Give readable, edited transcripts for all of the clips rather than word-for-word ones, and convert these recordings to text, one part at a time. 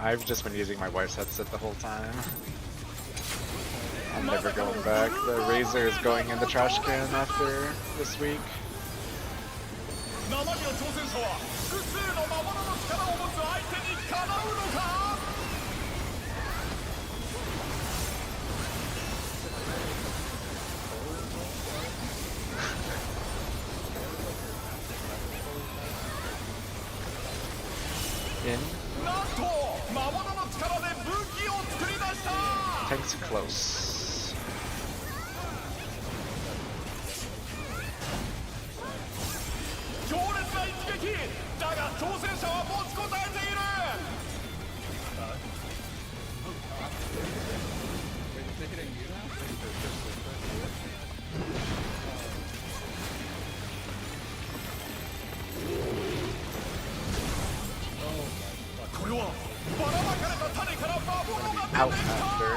I've just been using my wife's headset the whole time. I'm never going back. The Razer is going in the trash can after this week. In. Tank's close. Out after.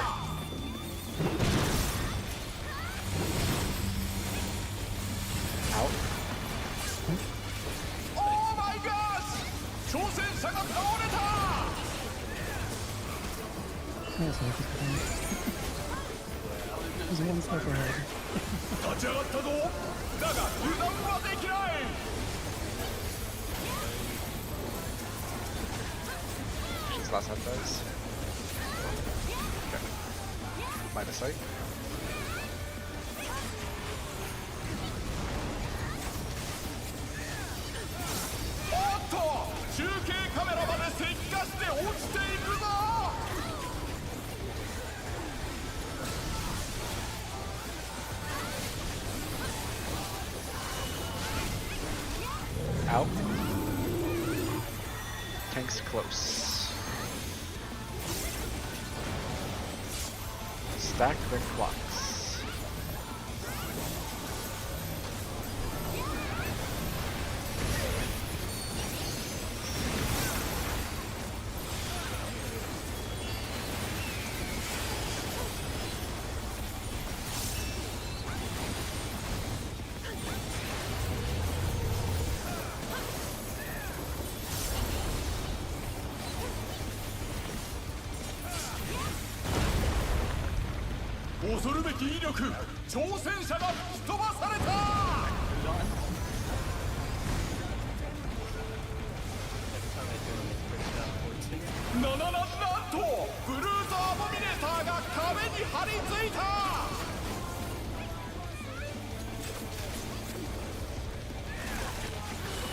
Out. Oh my gosh! Yes, I He's one step ahead. She's last half dies. Okay. Line of sight. Out. Tank's close. Stack the clocks.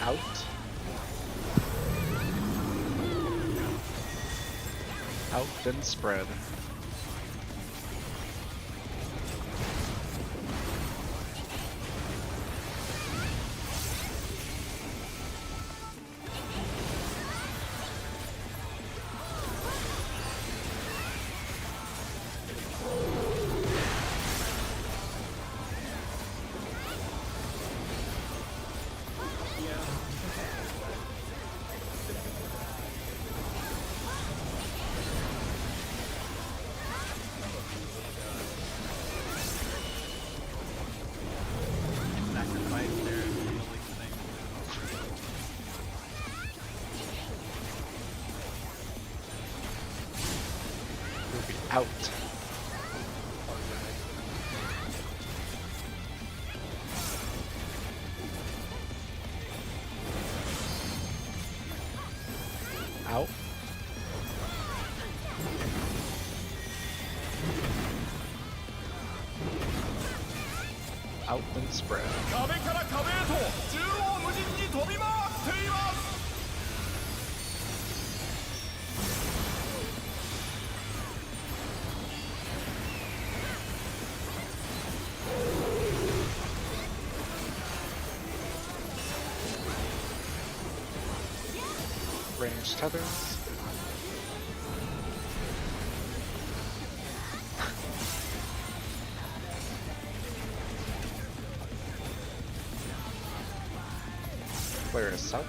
Out. Out then spread. Out. Out. Out and spread. Range tethers. Flare is south.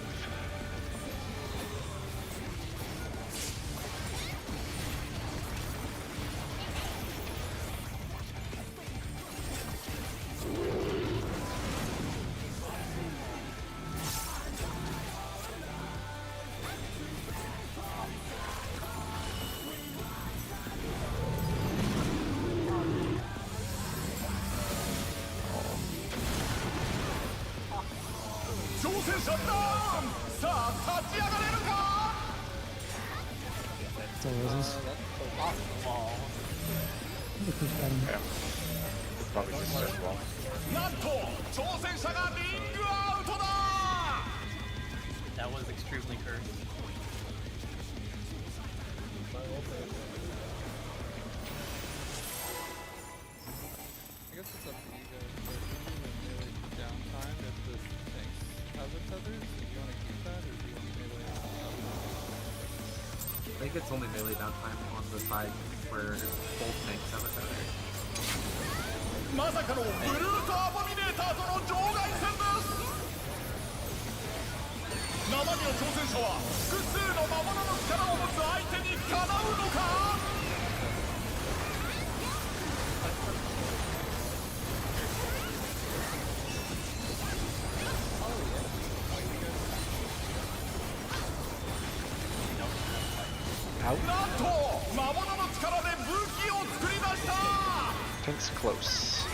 So roses. The push button. Yeah. It's probably just circle wall. なんと挑戦者がリングアウトだ That was extremely cursed. I guess it's up to you guys. But melee downtime if the tanks have the tethers. Do you want to keep that or do you want melee? I think it's only melee downtime on the side where both tanks have a tether. まさかのブルートアボミネーターとの場外戦です生身の挑戦者は複数の魔物の力を持つ相手にかなうのか Out. なんと魔物の力で武器を作り出した Tank's close.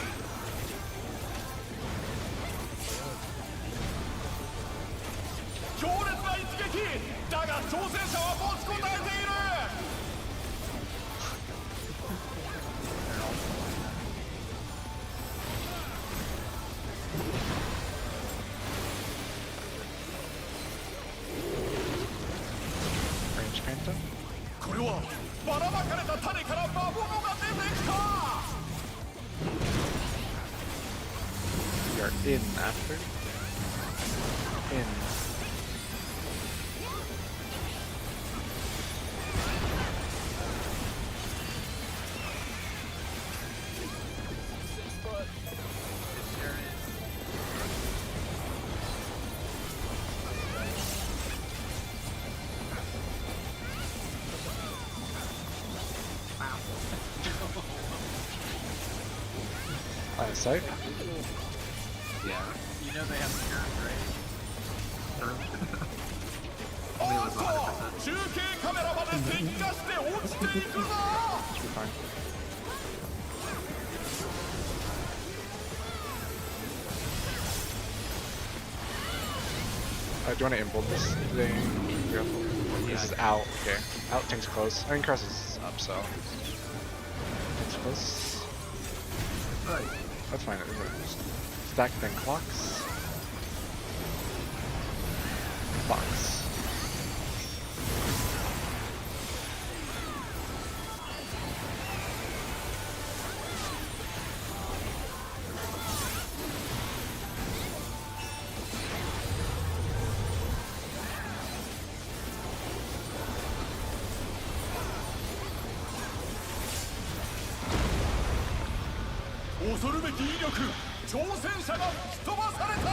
強烈な一撃だが挑戦者は持ちこたえている Range Phantom. これはばらまかれた種から魔物が出てきた We are in after. In. Line of sight. Yeah. You know they have turns, right? Oh, おっと中継カメラまで点火して落ちていくぞ Should be fine. Do you want to inbold this thing? This is out. Okay. Out, tank's close. I mean, cross is up, so. Tank's close. Right. That's fine. Stack, then clocks. Clocks. Oh, 恐るべき威力挑戦者が吹き飛ばされた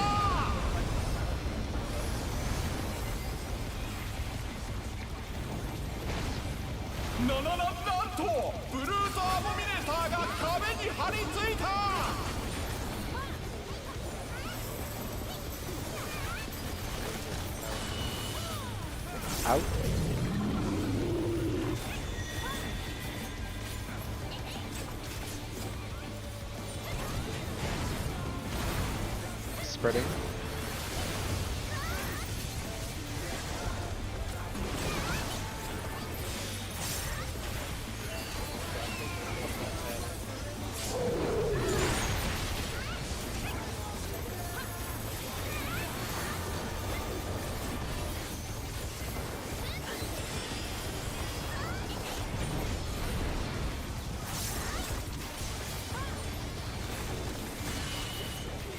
なんとブルートアボミネーターが壁に張り付いた Out. Spreading.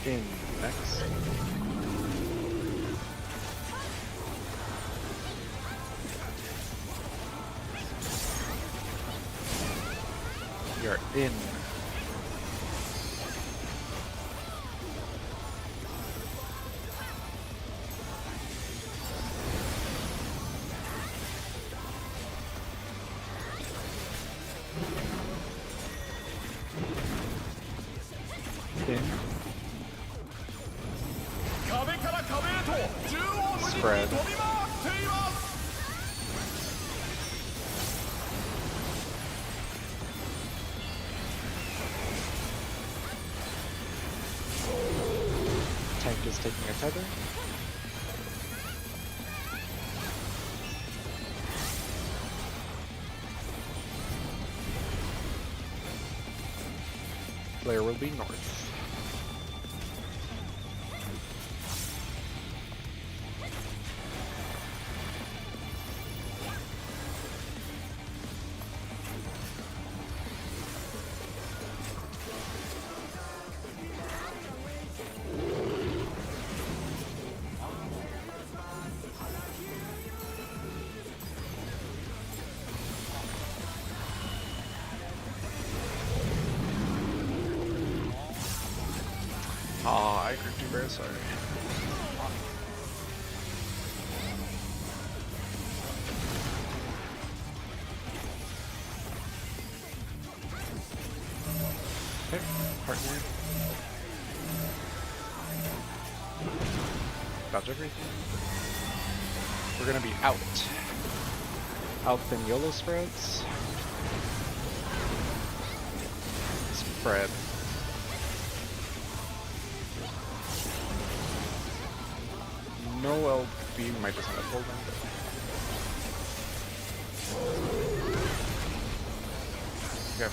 In next. You're in. In. 壁から壁へと縦横無尽に飛び回っています Tank is taking a tether. Player will be north. Oh, I grouped you, very sorry. Okay, partner. Dodge everything. We're gonna be out. Out in YOLO spreads. Spread. No LB, might just end up holding. Okay,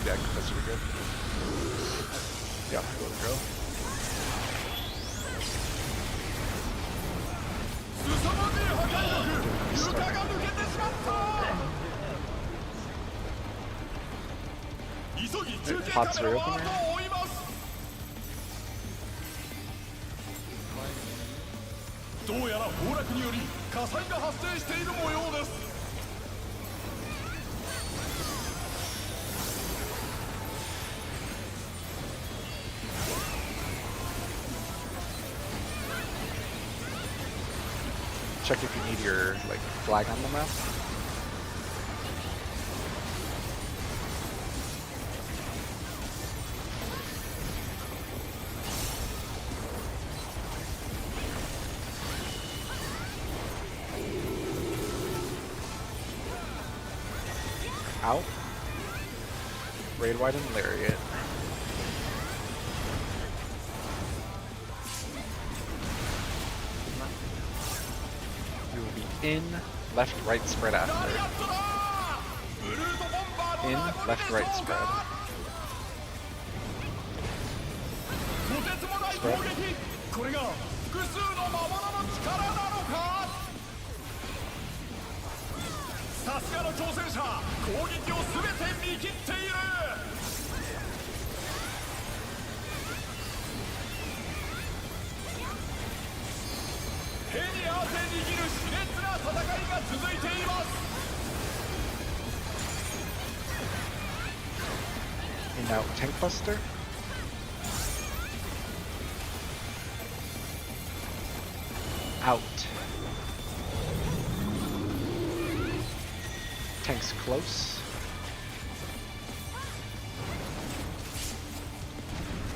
yeah, that's pretty good. Yeah, go to go. 凄まじい破壊力床が抜けてしまった急ぎ中継カメラは後を追いますどうやら崩落により火災が発生している模様です Check if you need your like flag on the map. Out. Raid wide and lariat. You will be in, left, right spread after. In, left, right spread. Spread. これが複数の魔物の力なのかさすがの挑戦者攻撃を全て見切っている 手に汗握る熾烈な戦いが続いています And now tank buster. Out. Tank's close.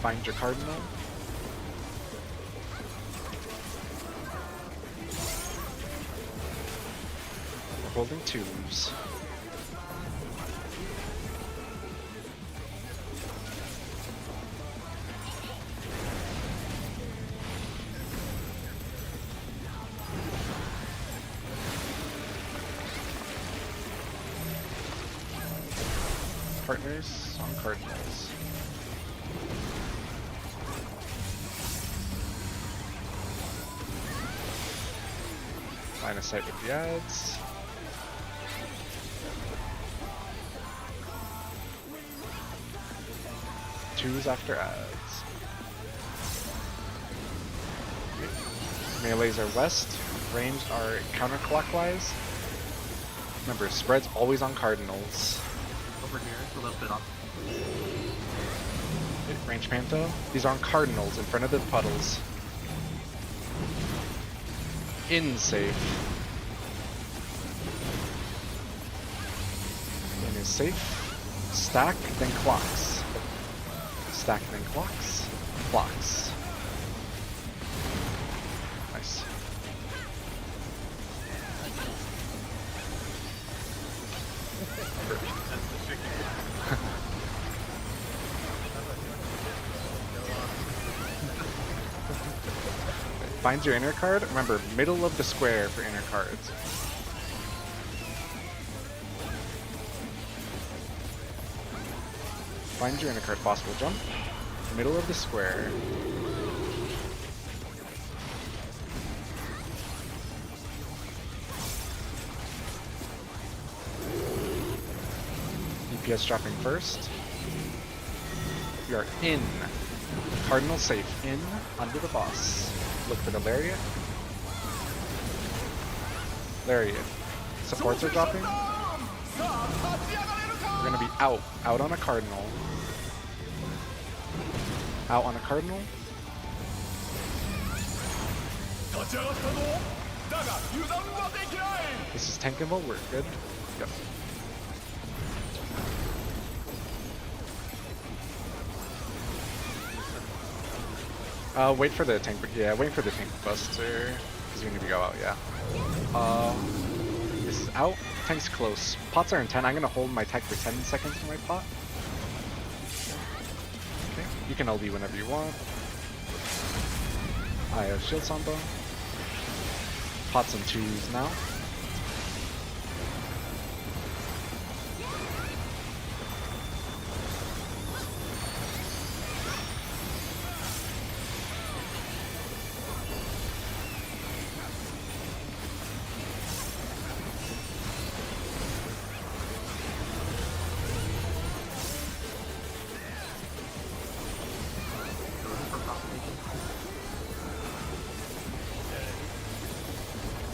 Find your cardinal. We're holding twos. Partners on cardinals. Line of sight with the ads. Twos after ads. Melees are west, ranged are counterclockwise. Remember, spread's always on cardinals. Over here, a little bit off. Range Panto. These are on cardinals in front of the puddles. In safe. In is safe. Stack, then clocks. Stack, then clocks. Clocks. Nice. Find your inner card. Remember, middle of the square for inner cards. Find your inner card possible. Jump. Middle of the square. DPS dropping first. We are in. Cardinal safe. In. Under the boss. Look for the lariat. Lariat. Supports are dropping. We're gonna be out. Out on a cardinal. Out on a cardinal. 立ち上がったぞだが油断はできない This is tankable. We're good. Yep. Wait for the tank. Yeah, wait for the tank buster. Because we need to go out. Yeah. This is out. Tank's close. Pots are in 10. I'm gonna hold my tech for 10 seconds for my pot. Okay. You can LD whenever you want. I have shield sambo. Pots and 2s now.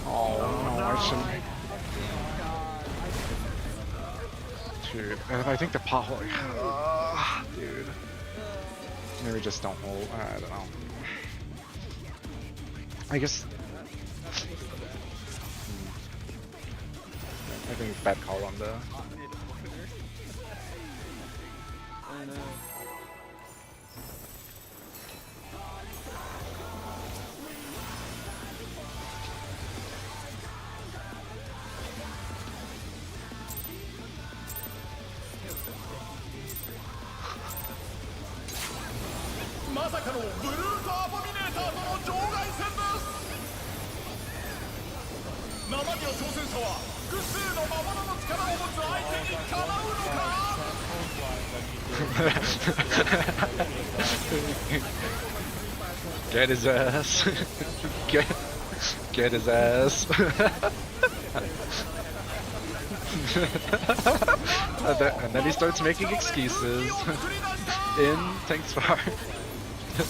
Oh no, I shouldn't. Dude, I think the pothole. Dude. Maybe just don't hold. I don't know. I guess. I think bad call on the. I know. まさかのブルートアボミネーターとの場外戦です生身の挑戦者は複数の魔物の力を持つ相手にかなうのか Get his ass. Get his ass. And then he starts making excuses. In tanks far. Oh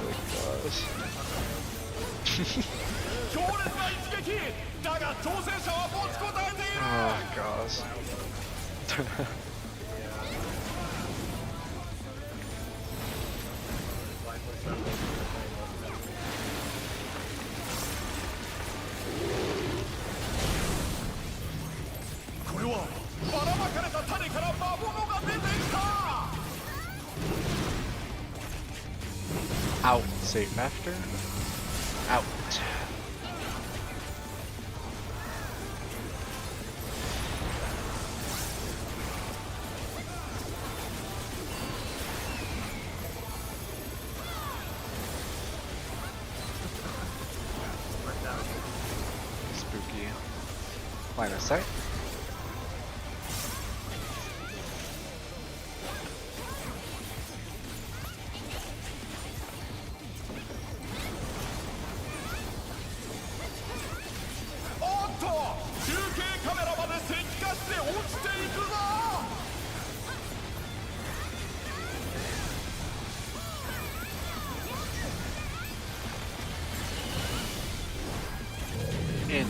my gosh. 強烈な一撃だが挑戦者は持ちこたえている Oh gosh. これはばらまかれた種から魔物が出てきた Out. Save after. Out. Spooky. Line of sight. In.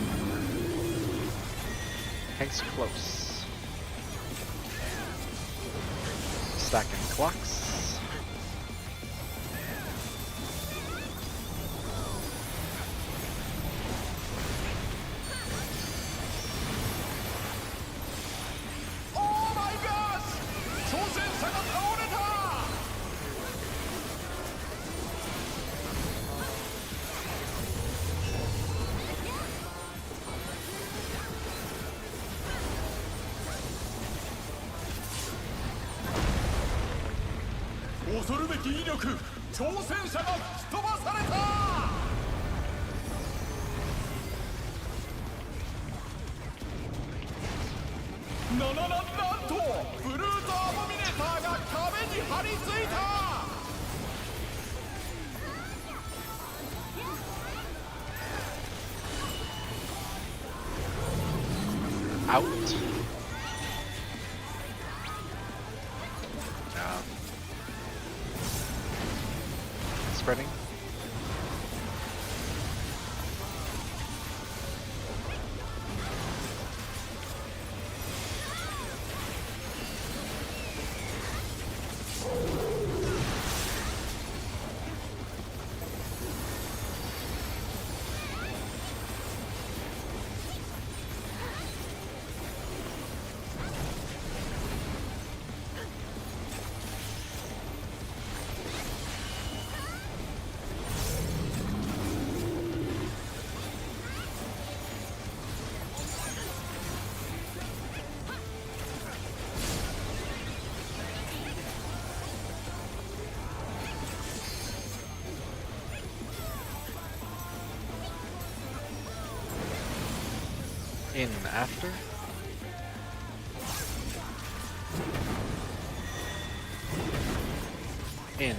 Tank's close. Stacking clocks. Oh my gosh! 挑戦者が倒れた 恐るべき威力挑戦者が吹き飛ばされたなんとブルート張り付いた Out. No. Spreading. In after. In.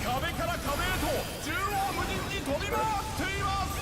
壁から壁へと縦横無尽に飛び回っています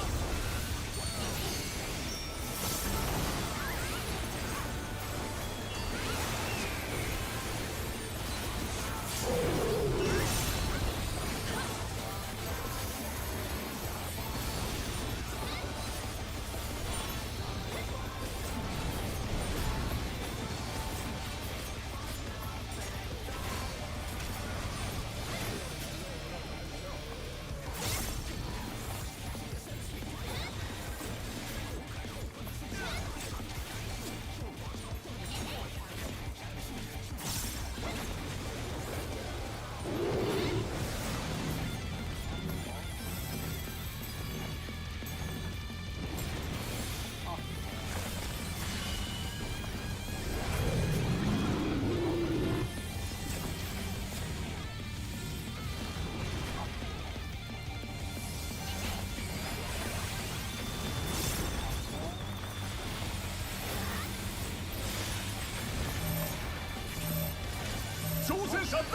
挑戦者ダウ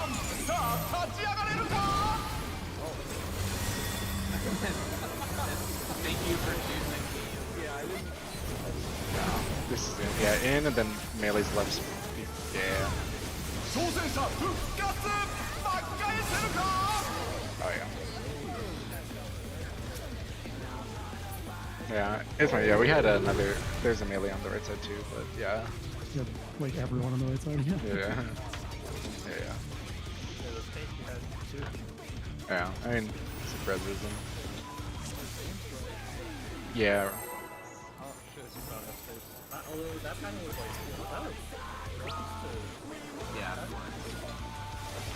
ンさあ立ち上がれるか Thank you for choosing me. This is in. Yeah, in and then melee's left. Yeah. 挑戦者復活巻き返せるか Oh yeah. Yeah, it's fine. Yeah, we had another. There's a melee on the right side too, but yeah. Yeah, like everyone on the right side. Yeah. Yeah. Yeah. Yeah, I mean, surprisism. Yeah. Oh shit, he's not upstairs. Although that kind of was like, that was Yeah.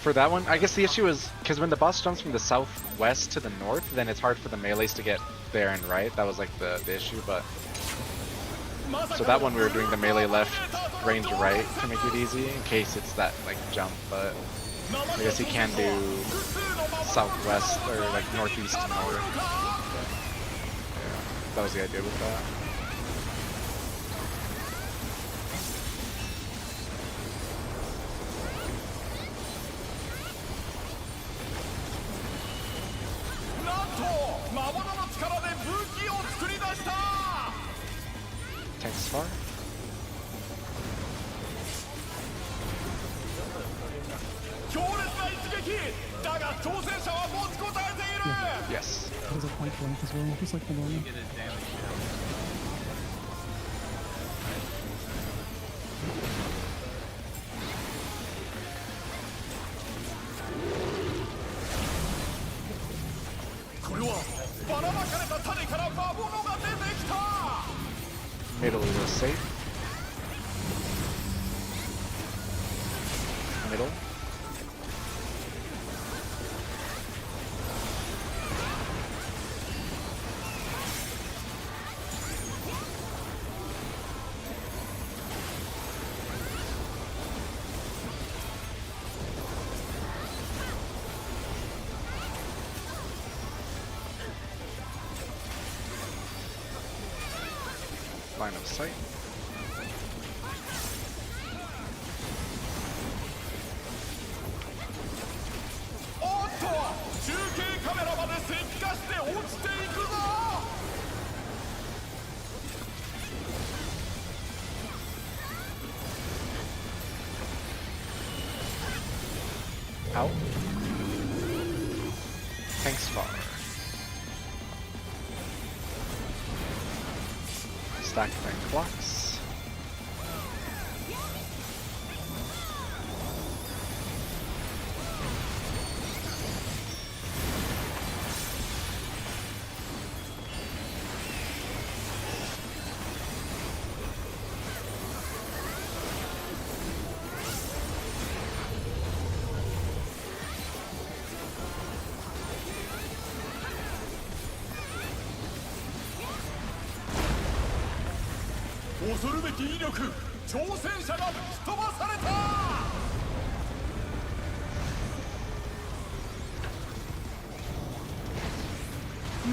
For that one, I guess the issue is because when the boss jumps from the southwest to the north, then it's hard for the melees to get there and right. That was like the issue, but so that one we were doing the melee left, range right to make it easy in case it's that like jump. But I guess he can do southwest or like northeast to north. Yeah, that was the idea with that. Tanks far. Yes. That was a point blank as well, just like the normal. get his damage down. これはばらまかれた種から魔物が出てきた Middle was safe. Middle. Line of sight. bar. Stack my clocks. Osu 恐るべき威力、挑戦者が吹き飛ばされた。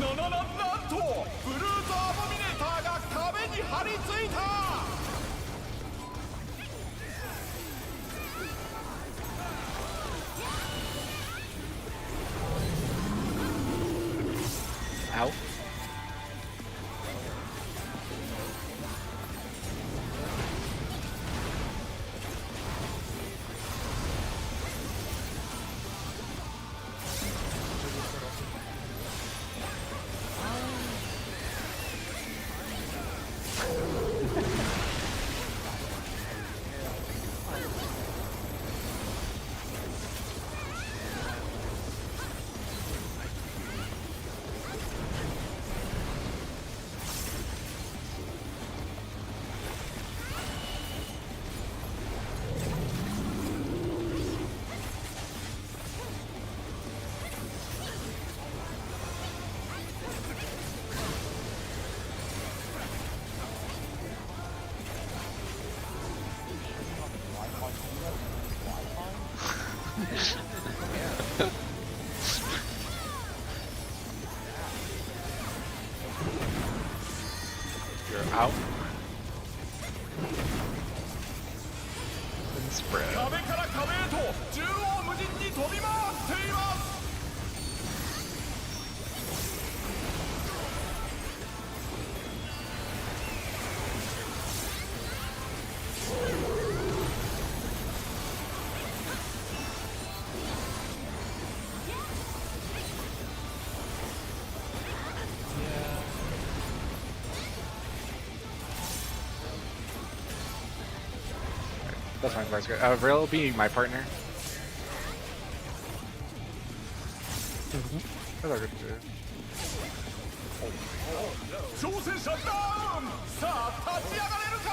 なんとブルーズ・アボミネーターが壁に張り付いた。Ow. You're out. And spread. 壁から壁へと縦横無尽に飛び回っています。That's fine, that's good. Real will be my partner. That's all good too. 挑戦者ダウン。さあ立ち上がれるか。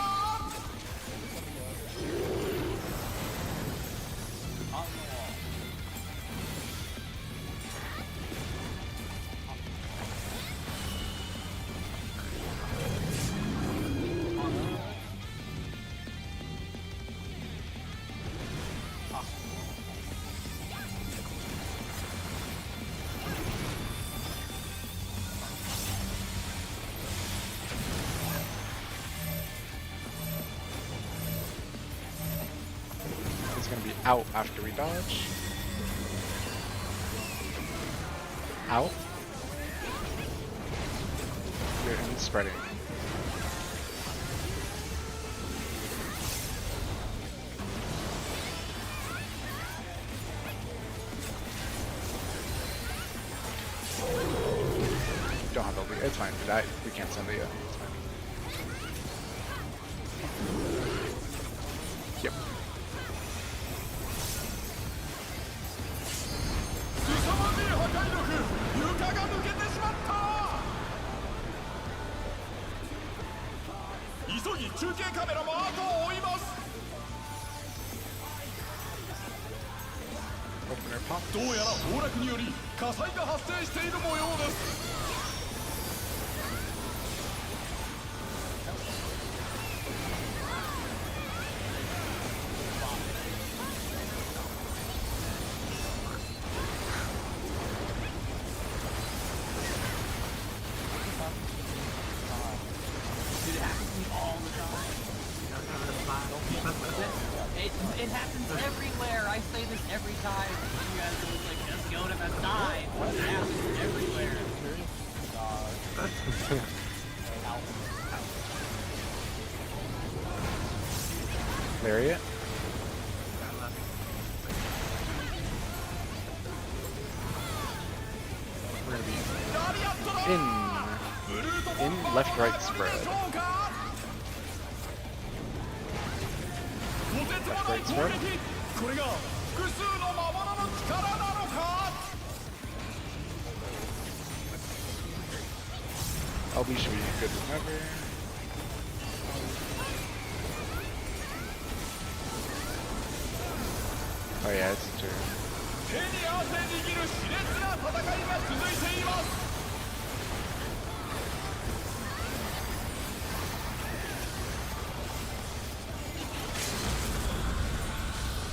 He's gonna be out after we dodge. Out. You're in spreading. Don't have the lead. It's fine. We can't send the it's fine. Yep. 凄まじい破壊力。床が抜けてしまった。急ぎ中継カメラも後を追います。 Opener pop. どうやら崩落により火災が発生している模様です。 Dude, it happens to me all the time. It happens everywhere. I say this every time. You guys are just like, just go to the side. It happens everywhere. Lariat. We're In left right spread. とてつもない攻撃これが複数の魔物の力なのか LB should be good whenever. Oh yeah, it's a turn. 手に汗握る熾烈な戦いが続いています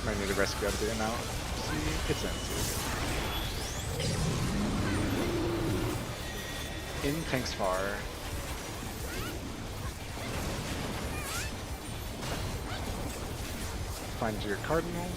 Might need to rescue out of there now. See, it's empty. In tanks far. Find your cardinal.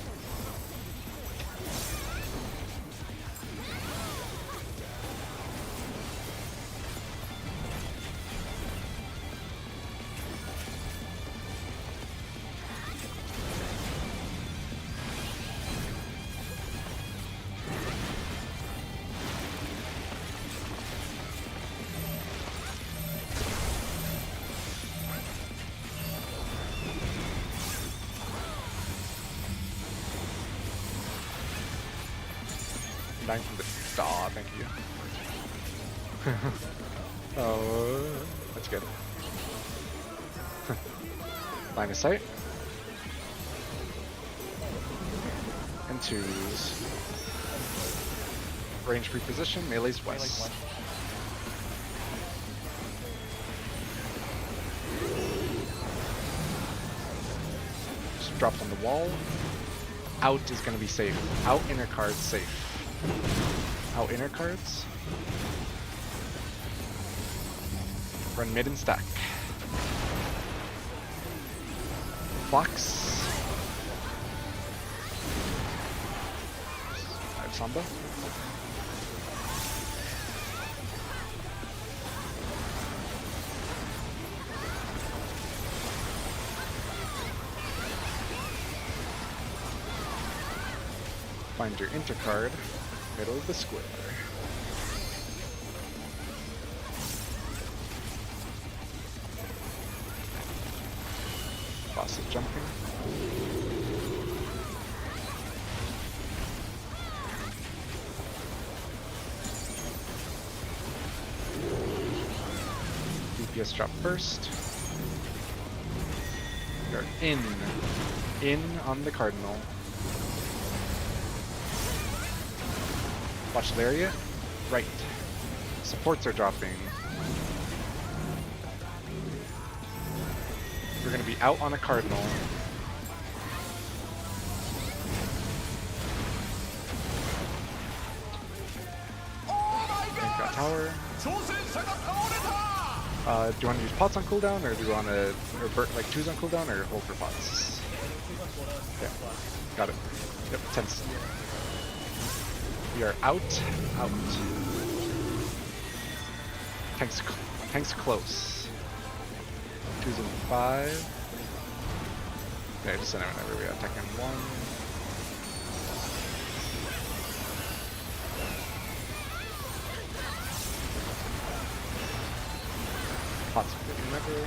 Dying from the star, thank you. Oh, that's good. Line of sight. And twos. Range reposition, melee's west. Just dropped on the wall. Out is gonna be safe. Out inner card safe. Out inner cards. Run mid and stack. Fox. I have Samba. Find your intercard. Middle of the square. Boss is jumping. DPS drop first. You're in on the cardinal. Watch Lariat. Right. Supports are dropping. We're gonna be out on a cardinal. Tank got tower. 挑戦者が倒れた Do you want to use pots on cooldown, or do you want to, like twos on cooldown, or hold for pots? Yeah, got it. Yep, tense. We are out. Tanks close. 2s and 5. Okay, just send it whenever we attack in 1. Pots good whenever.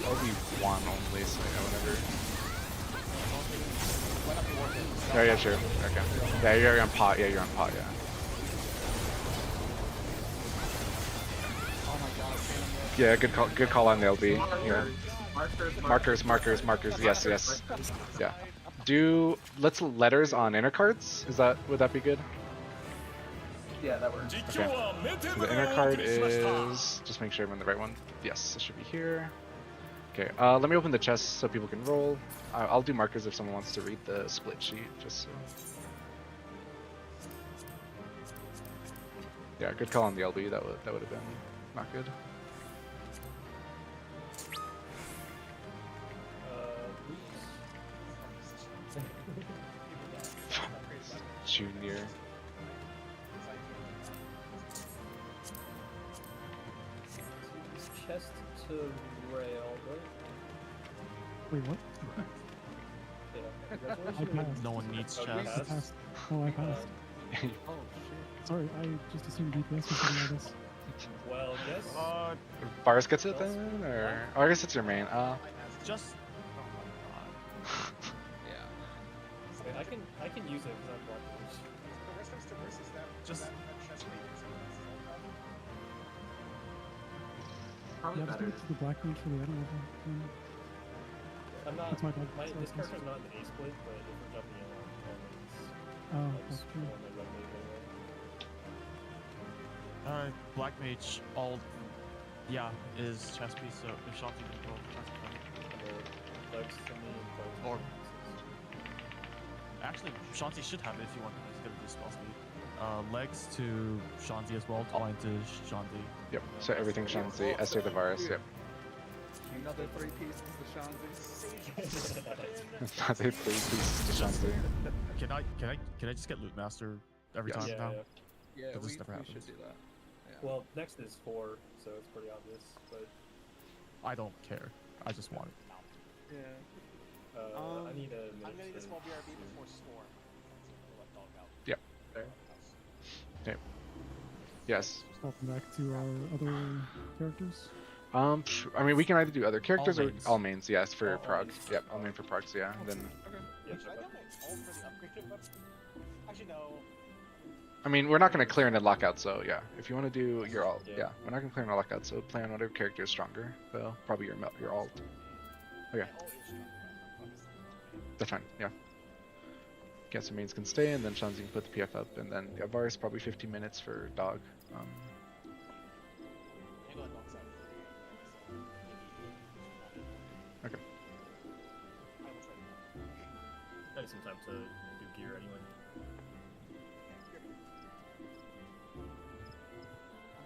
That'll be 1 only, so yeah, whatever. Yeah, sure. Okay. Yeah, you're on pot. Yeah, you're on pot. Yeah. Yeah, good call. Good call on the LB. Yeah. Markers. Yes. Yeah. Let's letters on inner cards. Would that be good? Yeah, that works.実況はメテSo ブ the で inner お card 送りしました is just make sure I'm on the right one. Yes, it should be here. Okay. Let me open the chest so people can roll. I'll do markers if someone wants to read the split sheet, just so. Yeah, good call on the LB. That would have been not good. Junior. Chest to rail, right? Wait, what? Yeah. I passed. No one needs Oh, you I chest. passed. Oh, I passed. Oh shit. Sorry, I just assumed DPS was getting all this. Well, guess. Bars gets it then, or oh, I guess it's your main. Just. Oh my god. Yeah. Wait, I can use it because I'm blocking. Just. Probably Yeah, just better. give it to the black mage for the item level. I'm not. That's my bad. My, Sorry, this please. character's not in the A split, but if we're jumping in Oh, on that's true. Black mage all. Yeah, is chest piece. So if Shanti can go, that's fine. Legs to me and Or- Actually, Shanti should have it if you want. He's gonna do spell speed. Legs to Shanti as well. Twine to Shanti. Yep. So everything Shanzi, Esther the Varus. Yep. Another 3 pieces to Shanzi. Another 3 pieces to Shanzi. Can I just get loot master every Yes. time now? Yeah, But this we never happens. should do that. Yeah. Well, next is 4, so it's pretty obvious. But I don't care. I just want it. Yeah. I need a. I'm gonna need a small BRB before Storm. Let dog out. Yep. There. Yes. Swapping back to our other characters. I mean, we can either do other characters or mains. all mains. Yes, for All prog. mains. Yep, all main for progs. Yeah. And then, Yeah, Should I check go out. my ult for the upgraded weapon? Actually, no. I mean, we're not gonna clear into lockout. So yeah, if you want to do your alt, Yeah. yeah, we're not gonna clear into lockout. So play on whatever character is stronger. So probably your alt. Okay. My ult is stronger, but I'm focusing. That's fine. Yeah. Guess the mains can stay, and then Shanzi can put the PF up, and then yeah, Varus probably 15 minutes for dog. I'm gonna go with dog's out. So, Okay. I will try that. I need some time to do gear anyway.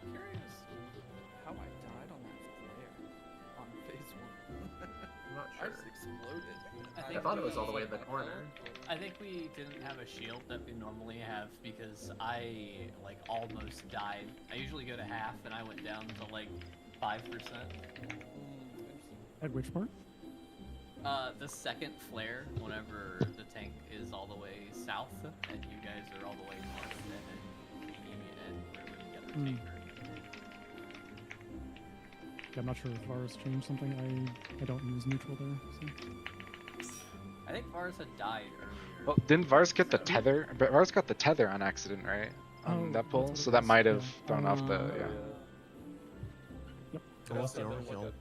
I'm curious how I died on that flare on phase 1. I'm not I sure. just exploded. I thought it was all the way in the corner. I think we didn't have a shield that we normally have because I like almost died. I usually go to half and I went down to like 5%. At which part? The second flare, whenever the tank is all the way south and you guys are all the way north and then where we get the tanker. Yeah, I'm not sure if Varus changed something. I don't use neutral there. So. I think Varus had died earlier. Well, didn't Varus get the tether? But Varus got the tether on accident, right? On Oh, that pull, that's what so it that was, might have yeah. thrown off the yeah. So what's the overkill?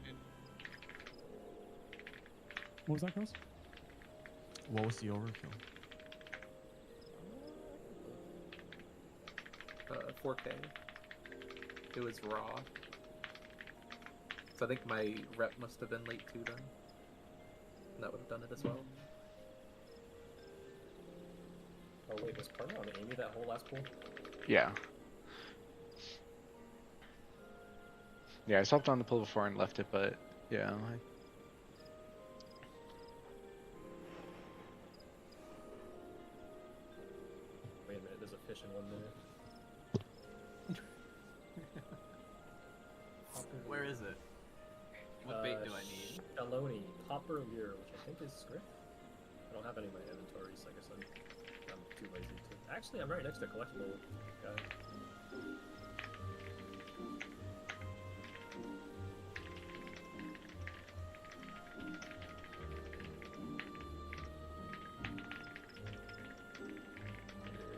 What was that, Cross? What was the overkill? 4K. It was raw. So I think my rep must have been late too then. And that would have done it as well. Oh wait, was Karma on Amy that whole last pull? Yeah. Yeah, I swapped on the pull before and left it, but yeah. Wait a minute, there's a fish in 1 minute. Where is it? What bait do I need? Shaloni, Popper Lear, which I think is script. I don't have any in my inventory, so I guess I'm too lazy to. Actually, I'm right next to collectible guy.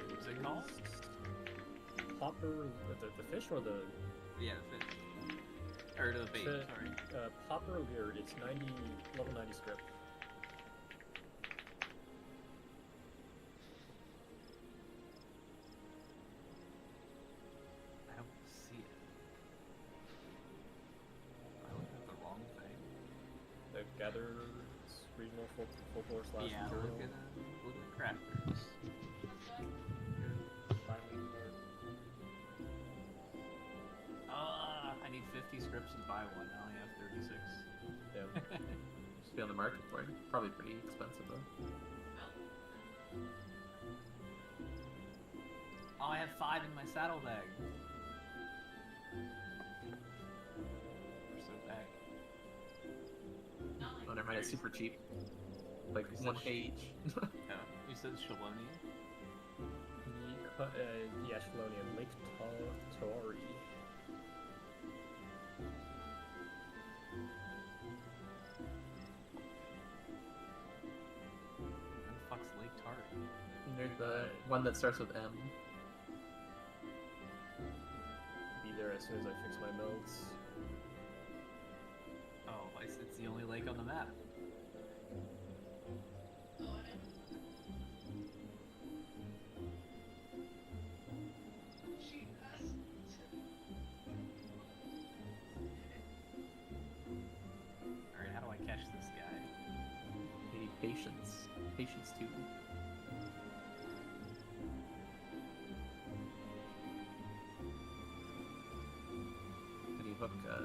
What's it called? Popper, the fish or the Yeah, fish. Or the bait, The- sorry. Popper Lear? It's 90 level 90 script. I don't see it. I looked at the wrong thing. The gather regional folklore slash Yeah, material. look at crafters. I need 50 scripts to buy one. I only have 36. Yeah. Just be on the market for it. Probably pretty expensive though. Oh, I have 5 in my saddlebag. We're so back. Oh, never mind, it's super cheap. Like 1K each. Yeah. You said Shaloni? Yeah, Shalonian. Lake Tori. Where the fuck's Lake Tari? Near the one that starts with M. Be there as soon as I fix my melts. Oh, it's the only lake on the map. Alright, how do I catch this guy? Maybe Patience. Patience 2. Can you hook a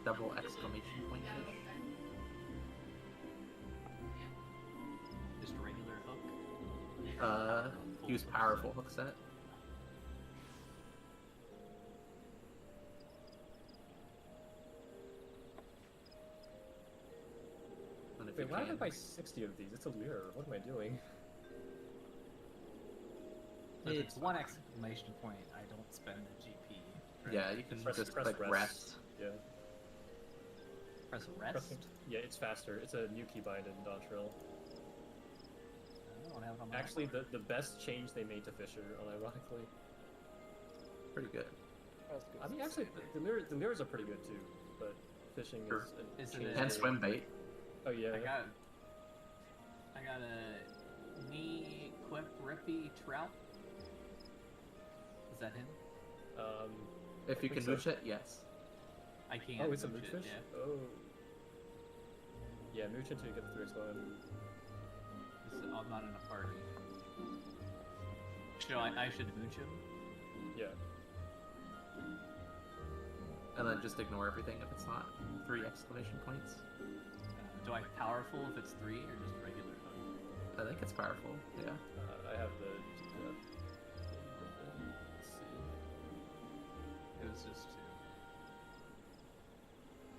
double exclamation point fish? Just a regular hook? Use powerful hook set. And if Wait, you why did I can, buy 60 of these? It's a lure. What am I doing? If it's one exclamation point, I don't spend the GP. yeah, you can Press- just press click rest. rest. Yeah. Press rest? Pressing- Yeah, it's faster. It's a new keybind in Dawntrail. I don't have it on my Actually, the best change they made to Fisher, unironically. Pretty good. That's good. I mean, actually, the lures are pretty good too, but fishing Sure. is Is a it change. a- And swim bait. Oh yeah. I got a knee quip rippy trout. Is that him? If you think can so. mooch it, yes. I can't. Oh, it's a mooch mooch it, fish? Yeah. Oh. Yeah, mooch until you get the 3x line. I'm not in a party. So I should mooch him? Yeah. And then just ignore everything if it's not 3 exclamation points. Do I powerful if it's 3 or just regular hook? I think it's powerful, yeah. I have the. Let's see. It was just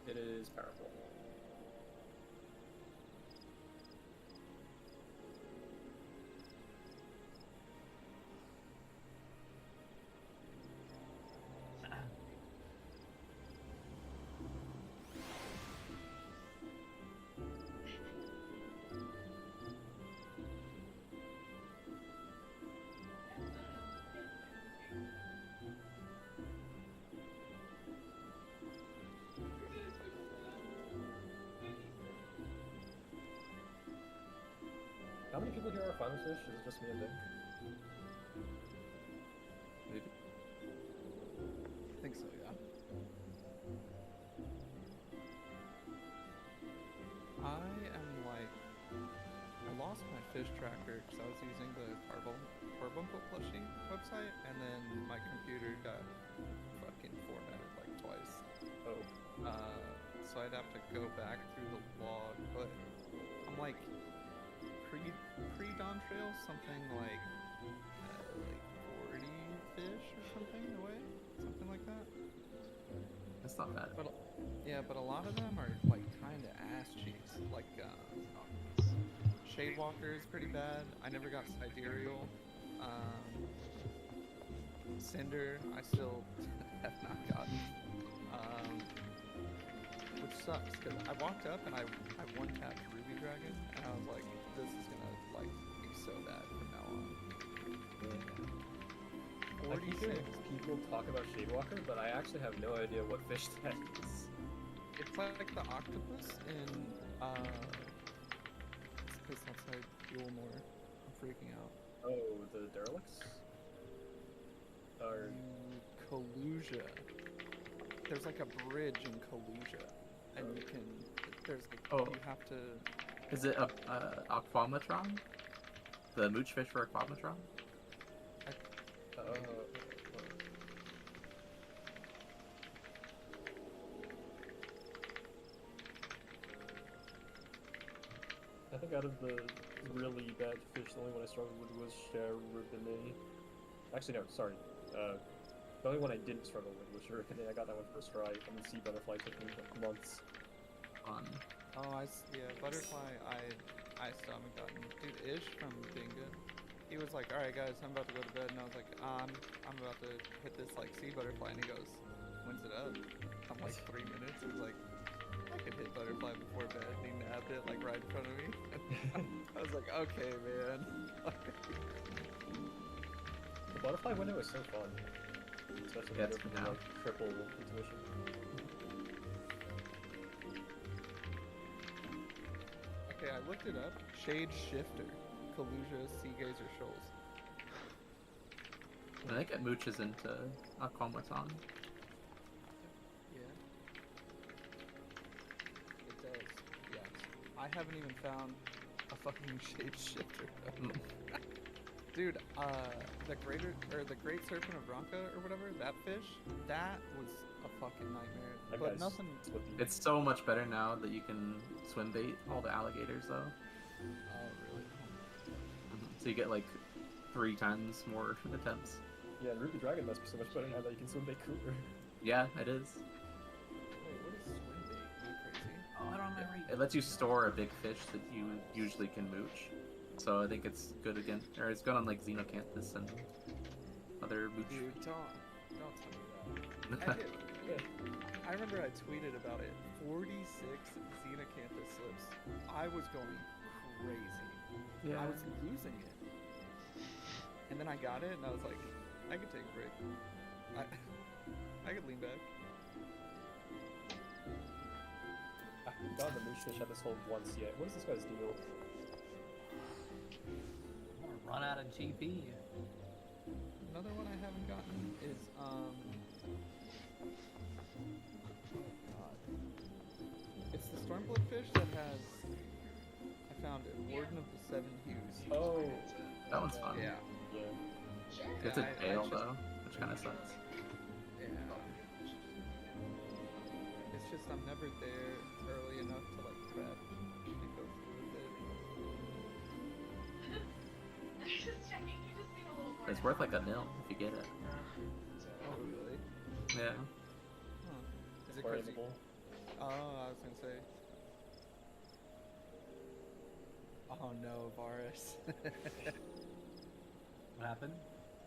2. It is powerful. How many people here are Final Fish? Is it just me and Dick? Maybe. I think so, yeah. I am like, I lost my fish tracker because I was using the Carbuncle plushie website, and then my computer got fucking formatted like twice. Oh. So I'd have to go back through the log, but I'm like pre Dawn Trail, something like 40 fish or something away, something like that. That's not bad. But yeah, but a lot of them are like kind of ass cheeks. Like Shadewalker is pretty bad. I never got Sidereal. Cinder, I still have not gotten. Which sucks because I walked up and I one tapped Ruby Dragon and I was like, this is gonna like be so bad from now on. I keep hearing people talk about Shadewalker, but I actually have no idea what fish that is. It's like the octopus in it's outside Yulmore. I'm freaking out. Oh, the derelicts? Or Kalusia. There's like a bridge in Kalusia, and you can. There's like Oh. you have to. Is it a Aquamatron? The mooch fish for Aquamatron? I think out of the really bad fish, the only one I struggled with was Cherubini. Actually, no, sorry. The only one I didn't struggle with was Cherubini. I got that one first try, and the sea butterfly took me months. On Oh, yeah, butterfly. I I still haven't gotten. Dude, Ish from Bingo, he was like, "All right, guys, I'm about to go to bed," and I was like, "I'm about to hit this like sea butterfly," and he goes, "When's it up?" I'm like, 3 minutes. He's like, "I could hit butterfly before bed," and he nabbed it like right in front of me. I was like, "Okay, man." The butterfly window is so fun. Especially Yeah, when it's you're now. like triple intuition. Okay, I looked it up. Shade Shifter, Kalusia, Sea Gazer, Shoals. I think it mooches into Aquamoton. Yeah. It does. Yes. I haven't even found a fucking Shade Shifter. Mm. Dude, the Great Serpent of Ronka or whatever, that fish, that was a fucking nightmare. That But guy's nothing. slippy. It's so much better now that you can swim bait all the alligators though. Oh, really? So you get like 3 times more attempts. Yeah, and Ruby Dragon must be so much better now that you can swim bait cooler. Yeah, it is. Wait, what is swim bait? Am I crazy? Oh, I don't remember. It lets you store a big fish that you usually can mooch. So I think it's good again, or it's good on like Xenocanthus and other mooch. Dude, don't tell me that. I remember I tweeted about it. 46 Xenocanthus slips. I was going crazy. Yeah. I was losing it. And then I got it, and I was like, I could take a break. I could lean back. I haven't gotten the moosh fish at this hole once yet. What is this guy's deal? Run out of GP. Another one I haven't gotten is oh God. It's the stormblood fish that has. I found it. Warden of the Seven Hues. Oh, That one's fun. Yeah. yeah. It's a I tail just- though, which kind of sucks. Yeah. It's just I'm never there early enough to like prep and go through with it. It's worth like a nil if you get it. Oh really? Yeah. Huh. Is it Or in crazy? the bowl. Oh, I was gonna say. Oh no, Varus. What happened?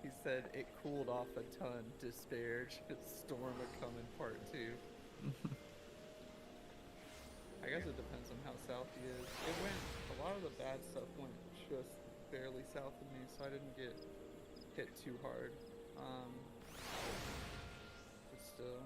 He said it cooled off a ton. Disparage. Storm a coming part 2. I guess it depends on how south he is. It went. A lot of the bad stuff went just barely south of me, so I didn't get hit too hard. But still.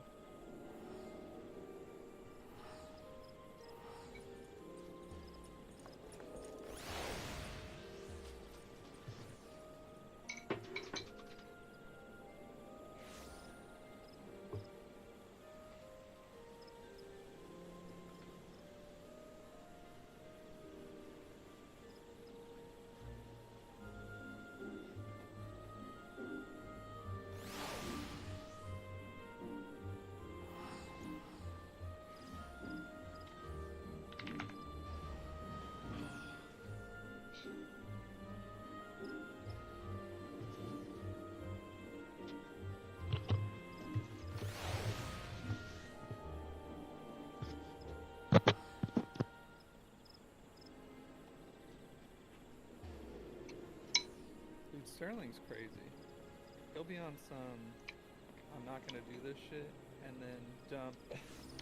Dude, Sterling's crazy. He'll be on some, I'm not gonna do this shit, and then dump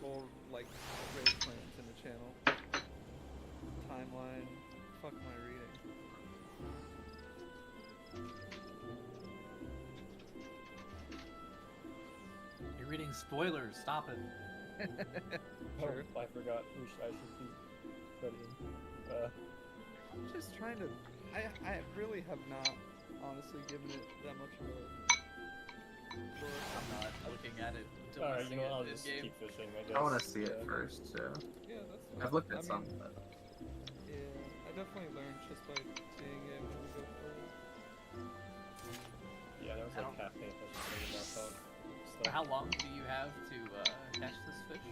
full, like, raid plans in the channel. Timeline. Fuck am I reading? You're reading spoilers. Stop it. Sure. Oh, I forgot. I should be studying. I'm just trying to, I really have not, honestly, given it that much of a look. I'm not looking at it until I Alright, see you know, it I'll in just game. keep fishing, I guess. I want to see it Yeah. first too. Yeah, that's fine. I've looked I at some, mean, but yeah, I definitely learned just by seeing it when we go forward. Yeah, that was I like don't- half paying attention to the laptop For stuff. how long do you have to catch this fish?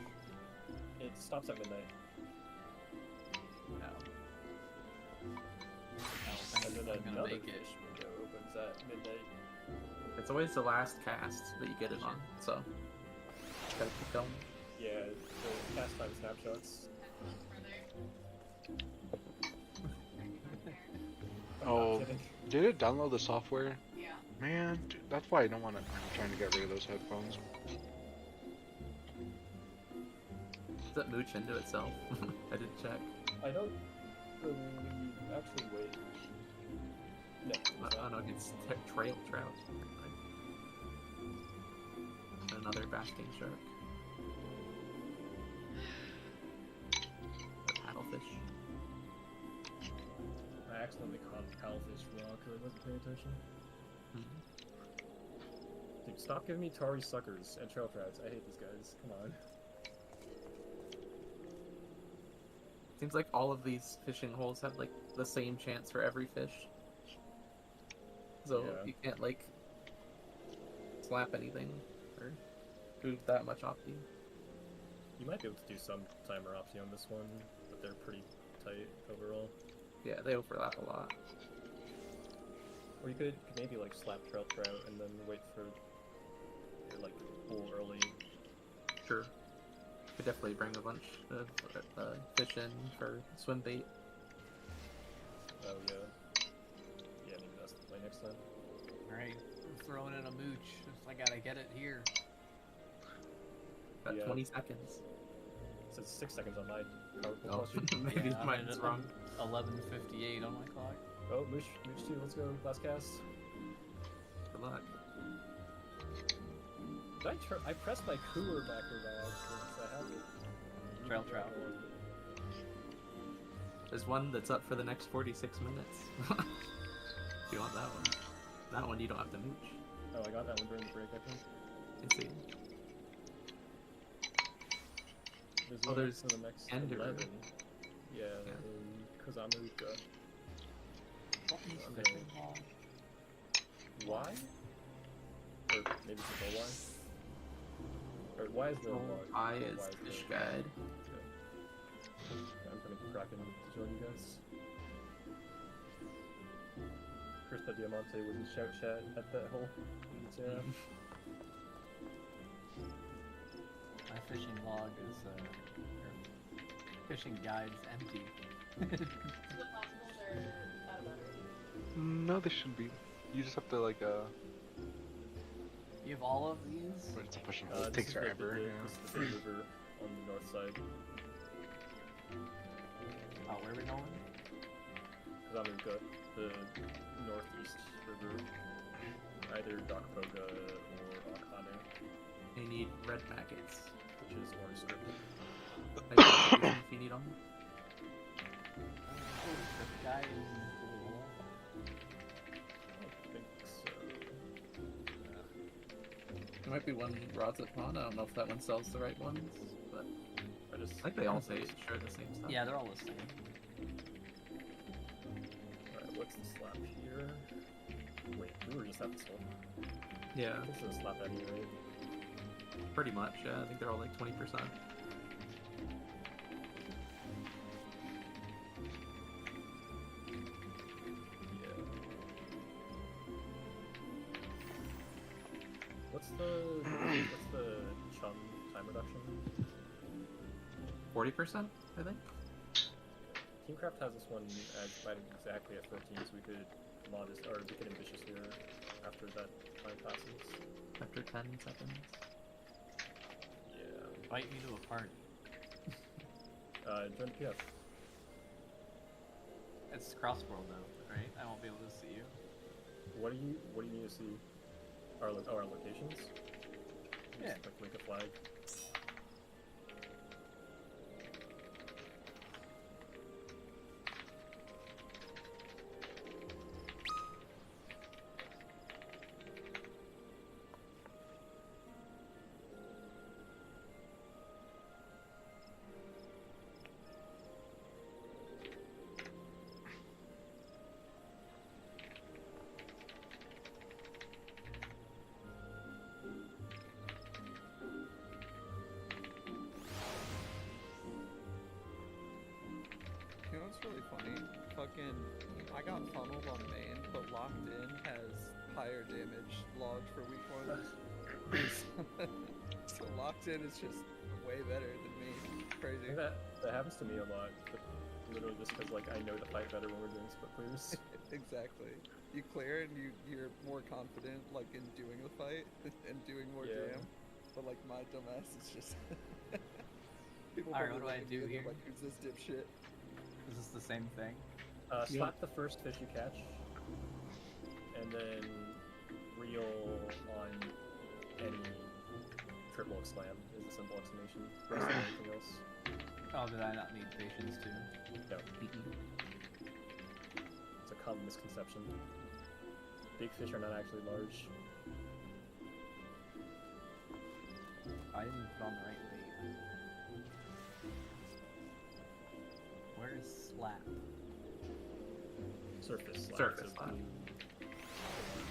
It stops at midnight. No. I And don't then think I'm another gonna make it. fish window opens at midnight. it's always the last cast that you get it on. So gotta keep going. Yeah, the cast time snapshots. Oh, kidding. did it download the software? Yeah. Man, dude, that's why I don't want to. I'm trying to get rid of those headphones. Does it mooch into itself? I didn't check. I don't believe. Actually, wait. No, it's Oh not. no, it's trail trout. Another basking shark. Paddlefish. I accidentally caught paddlefish rock because I wasn't paying attention. Dude, stop giving me tarry suckers and trail trouts. I hate these guys. Come on. Seems like all of these fishing holes have like the same chance for every fish. So Yeah. you can't like slap anything or do that much off you. You might be able to do some timer opti on this one, but they're pretty tight overall. Yeah, they overlap a lot. Or you could maybe like slap trail trout and then wait for your like pull early. Sure. Could definitely bring a bunch of fish in for swim bait. Oh yeah. Yeah, maybe that's the play next time. Alright, I'm throwing in a mooch. I gotta get it here. Got Yeah. 20 seconds. It says 6 seconds on my PowerPoint Oh, plus. maybe Yeah, I'm mine's at wrong. 11:58 on my clock. Oh, Mooch 2, let's go. Last cast. Good luck. Did I pressed my cooler backer by accident, I have it. Trail trout. There's one that's up for the next 46 minutes. If you want that one. That one you don't have to mooch. Oh, I got that one during the break, I think. You can see. There's Oh, one there's for the next Ender. 11. Yeah, Yeah. Kuzamuka. Buttons Okay. fishing ball. Why? Or maybe it's a why? Or why is the I why is the- fish guide. I'm gonna crack in to join you guys. Crispa Diamante was in shout chat at that hole. Yeah. My fishing log is, or fishing guide's empty. The possibles are out of battery. No, they shouldn't be. You just have to like You have all of these? where it's a pushing. This It takes is the forever. big- Yeah. This is the big river on the north side. Oh, where are we going? Kuzamuka, the northeast river. Either Dakpoga or Akane, They need red maggots. which is orange strip. I can use if you need them. Trip guide is cool. I think so. There might be one rods at Pond. I don't know if that one sells the right ones, but I I think they all say share the same stuff. Yeah, they're all the same. Alright, what's the slap here? Wait, we were just at this one. Yeah, This is a slap anyway. pretty much. Yeah, I think they're all like 20%. Yeah. What's the chum time reduction? 40%, I think. Teamcraft has this one at right exactly at 14, so we could modest or we could ambitious here after that time passes. After 10 seconds. Yeah. Invite me to a party. Join the PF. It's cross-world though, right? I won't be able to see you. What do you need to see? Our locations? Yeah. Just, like link a flag. You know what's really funny? Fucking, I got funneled on main, but locked in has higher damage logged for week 1. So locked in is just way better than me. I Crazy. think that happens to me a lot, but literally just because like I know the fight better when we're doing split clears. Exactly. You clear and you're more confident, like, in doing the fight and doing more Yeah. jam. But, like, my dumbass is just... People Alright, probably what do I look at me do and they're here? like, who's this dipshit? Is this the same thing? Slap the first fish you catch, and then reel on any triple exclam is a simple exclamation. Rest of anything else. Oh, did I not need patience too? No. It's a common misconception. Big fish are not actually large. I didn't put on the right bait. Where is slap? Surface slap. Surface so slap.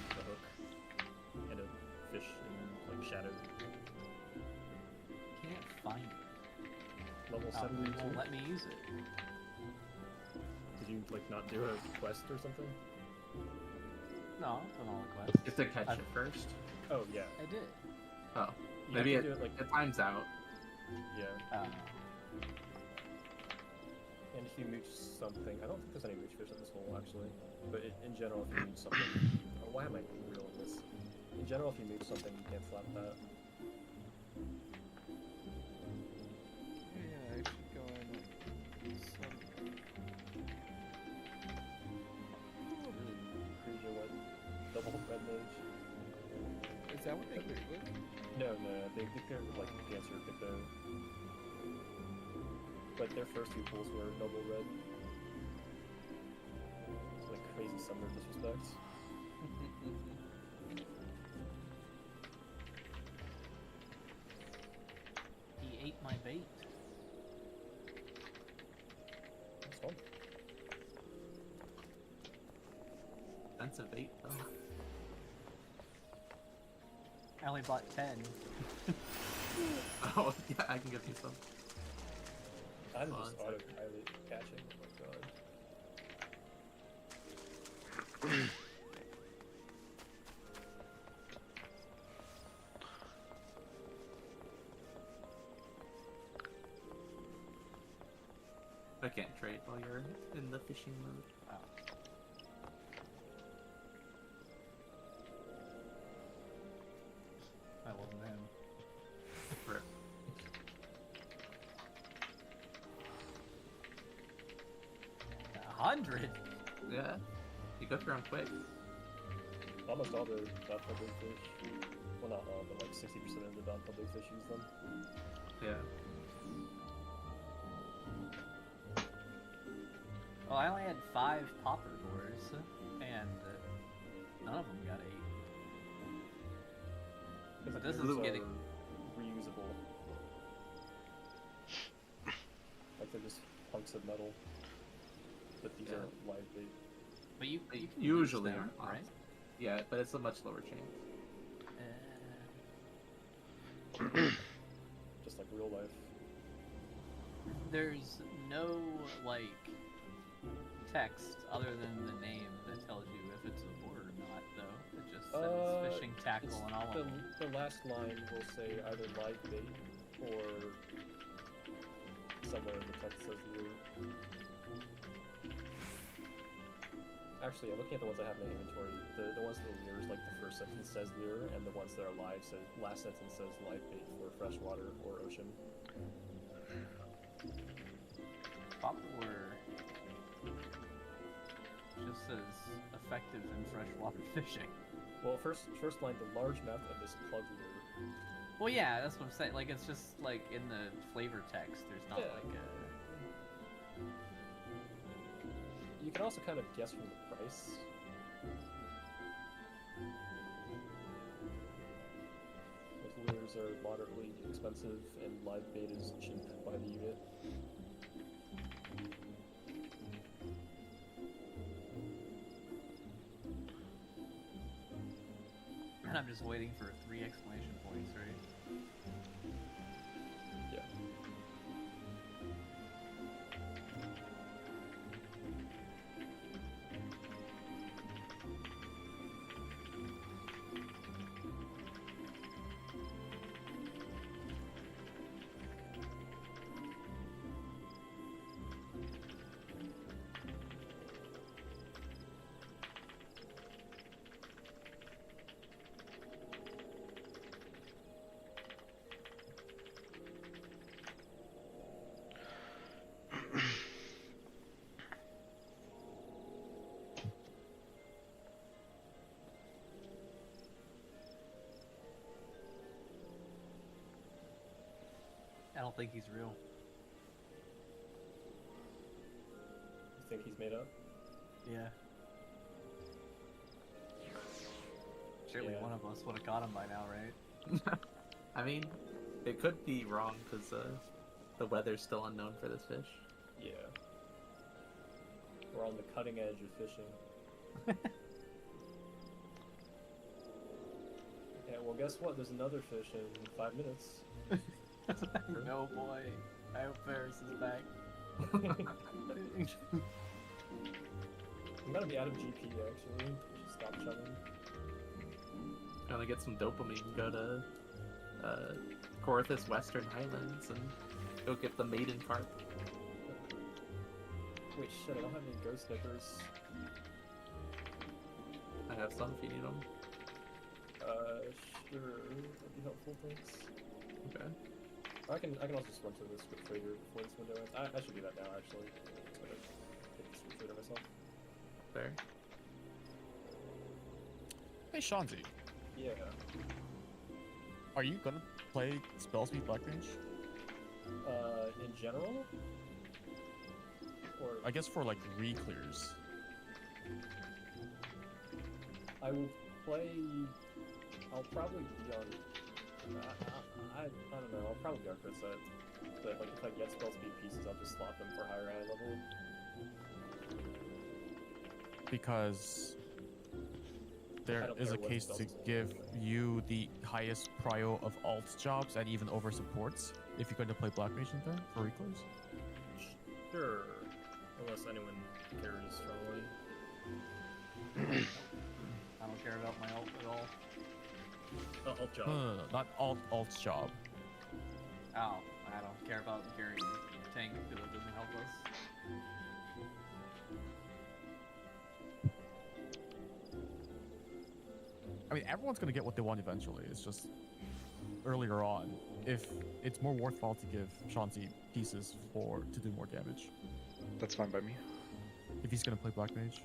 The hook and a fish in like shadow. Can't find it. Level Oh, they 72. won't let me use it. Did you like not do a quest or something? No, I've done all the quests. You have to catch I've- it first. Oh yeah. I did. Oh, You maybe have it, to do it like it times out. yeah. Uh, And if you mooch something, I don't think there's any mooch fish in this hole actually, but in general, if you mooch something, why am I reeling this? In general, if you mooch something, you can't slap that. Yeah, I should go in some... Really crazy what? Double red mage? Is that what they cleared with? No, they cleared with like Dancer or Picto. But their first two pulls were double red. It's like crazy summer disrespect. he ate my bait. That's fun. Expensive bait though. I only bought 10. Oh yeah, I can give you some. I'm Fun, just it's auto-pilot catching. Oh my god. I can't trade while you're in the fishing mode. Oh. That wasn't him. Rip. 100? Yeah, you go through them quick. Almost all the dot public fish, well not all, but like 60% of the dot public fish use them. Yeah. Well, I only had 5 popper doors, and none of them got 8. But this is These getting... are reusable. Like they're just hunks of metal. But these Yeah. are live bait. But you They can usually use them, aren't, right? Yeah, but it's a much lower chain. Just like real life. There's no, like, text other than the name that tells you if it's a board or not, though. It just says fishing tackle It's and all of them. the last line will say either live bait or somewhere in the text says lure. Actually, I'm looking at the ones I have in my inventory. The ones that are lures, like the first sentence says lure, and the ones that are live says last sentence says live bait for freshwater or ocean. Popper just says effective in freshwater fishing. Well, first line, the large mouth of this plug lure. Well, yeah, that's what I'm saying. Like, it's just, like, in the flavor text, there's not, Yeah. like, a... You can also kind of guess from the price. Like lures are moderately expensive, and live bait is cheap by the unit. And I'm just waiting for 3 exclamation points, right? Yeah. don't think he's real. You think he's made up? Yeah. Surely Yeah. one of us would have got him by now, right? I mean, it could be wrong because the weather's still unknown for this fish. Yeah. We're on the cutting edge of fishing. Yeah, well, guess what? There's another fish in 5 minutes. No boy. I hope Ferris is back. I'm gonna be out of GP actually. I should stop chugging. Gonna get some dopamine, go to Corthus Western Highlands and go get the maiden carp. Wait, shit, I don't have any ghost snippers. I have some if you need them. Sure, that'd be helpful, thanks. Okay. I can also just run to the script trader before this window ends. I should do that now, actually. I'm gonna get the script trader myself. There. Hey, Shanzi, Yeah. are you gonna play Spell Speed Black Mage? In general? Or I guess for like re-clears. I will play. I'll probably be on. I don't know. I'll probably be on crit set. But like if I get spell speed pieces, I'll just slot them for higher eye level. Because I there don't is care a what case spells to it's on. give you the highest prio of alt jobs and even over supports if you're going to play Black Mage in turn for recluse. Sure. Unless anyone cares strongly. I don't care about my ult at all. Alt job. No, not alt job. Oh, I don't care about carrying tank because it doesn't help us. I mean, everyone's going to get what they want eventually. It's just earlier on, if it's more worthwhile to give Shanzi pieces to do more damage. That's fine by me. If he's going to play Black Mage.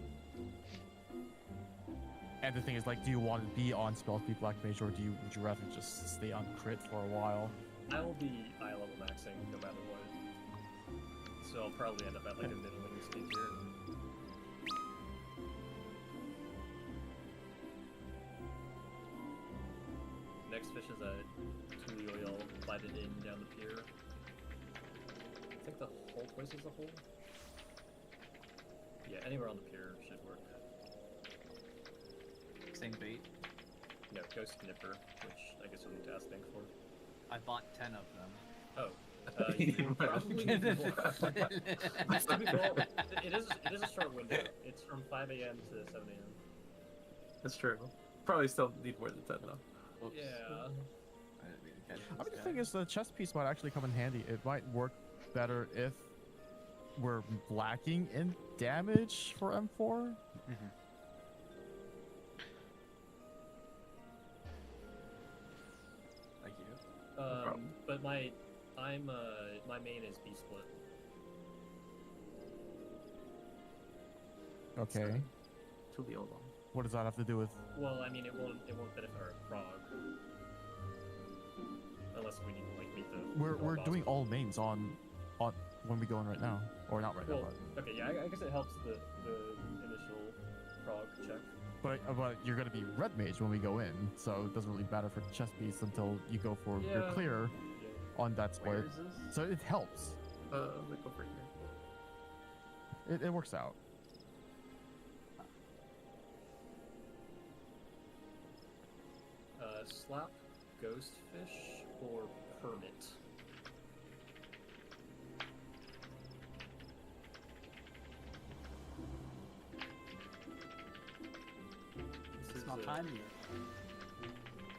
And the thing is, like, do you want to be on Spell Speed Black Mage, or would you rather just stay on crit for a while? I will be eye level maxing no matter what. So I'll probably end up at like a middling speed here. Next fish is a Tulioil bided in down the pier. I think the whole place is a hole. Yeah, anywhere on the pier should work. Same bait. No, Ghost Nipper, which I guess you'll need to ask Bank for. I bought 10 of them. Oh. You probably need more. Well, it is a short window. It's from 5 a.m. to 7 a.m. That's true. Probably still need more than 10 though. Oops. Yeah. I didn't mean to catch I mean, this the guy. thing is, the chest piece might actually come in handy. It might work better if we're lacking in damage for M4. Thank you. But my main is B split. Okay. To the old one. What does that have to do with? Well, I mean it won't benefit our prog. Unless we need to like meet the We're boss doing with- all mains on when we go in right now, or not right Well, now, okay, yeah, I guess it helps the initial prog check. but you're gonna be red mage when we go in, so it doesn't really matter for chest piece until you go for your Yeah. clear Yeah. on that split. Where is this? So it helps. Like over here. It works out. Slap, ghost fish, or permit. It's not time yet.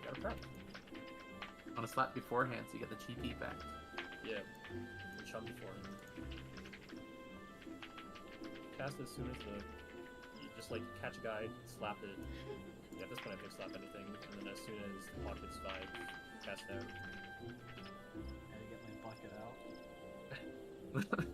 Got a prep. On a slap beforehand, so you get the GP back. Yeah. And chum beforehand. Cast as soon as you just like catch a guy, slap it. Yeah, at this point I can slap anything, and then as soon as the clock hits 5, cast out. Gotta get my bucket out.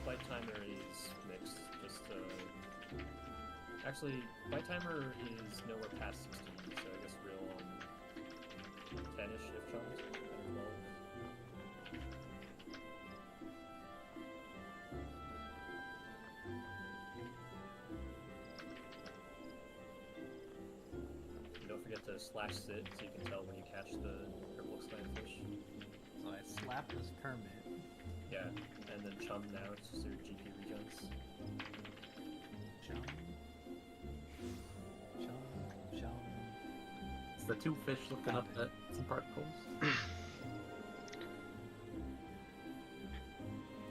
Flight timer is mixed, just Actually, my timer is nowhere past 16, so I guess real on 10-ish if chums, 10 or 12. And don't forget to slash sit so you can tell when you catch the purple slamfish. So I slap this Kermit. Yeah, and then chum now, it's just your GP regens. Chum. Chum. Chum. It's the two fish looking up at some particles.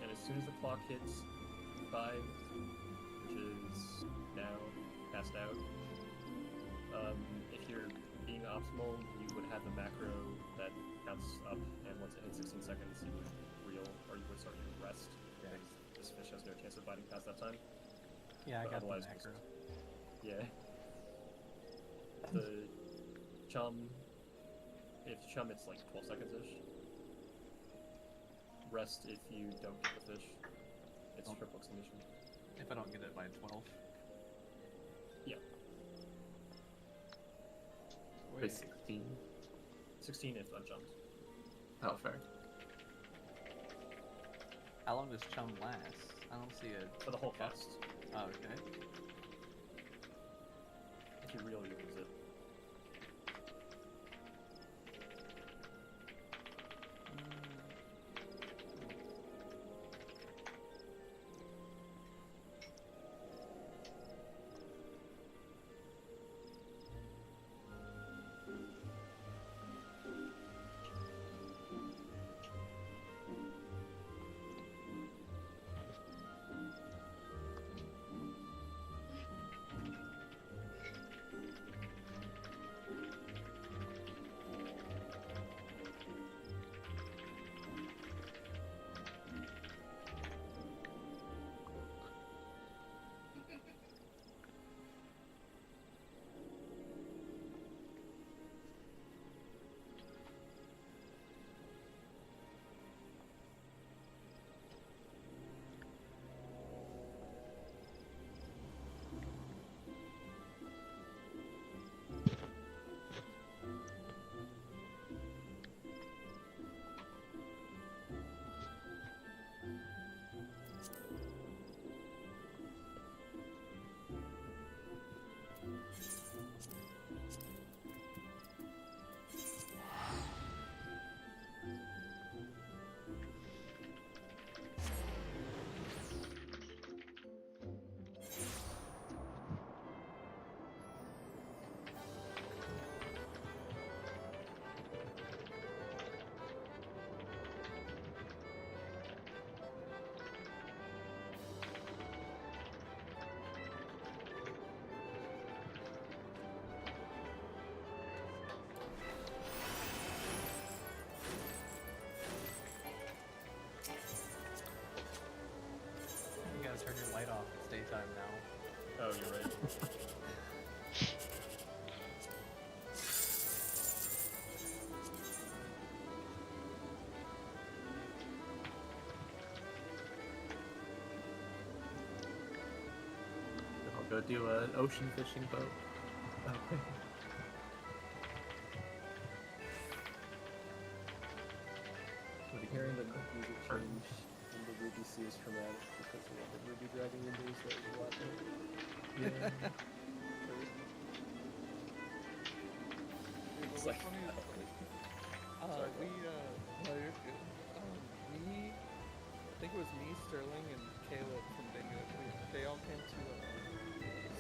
And as soon as the clock hits 5, which is now passed out, if you're being optimal, you would have a macro that counts up, and once it hits 16 seconds, you would reel, or you would start your rest. Yeah. This fish has no chance of biting past that time. Yeah, I But got the otherwise, macro. Yeah. The chum, if chum, it's like 12 seconds-ish. Rest if you don't get the fish. It's Oh. triple extinction. If I don't get it by 12. Yeah. By 16. 16 if unjumped. Oh, fair. How long does chum last? I don't see it. For the whole cast. Oh, okay. If you reel, you lose it. You gotta turn your light off. It's daytime now. Oh, you're right. I'll go do an ocean fishing boat. Hearing the music change in the Ruby Sea is traumatic because of what the Ruby Dragon windows that was watching. Yeah. It's like, funny is, Sorry, we, no, you're good. Me, I think it was me, Sterling, and Caleb from Bingo. They all came to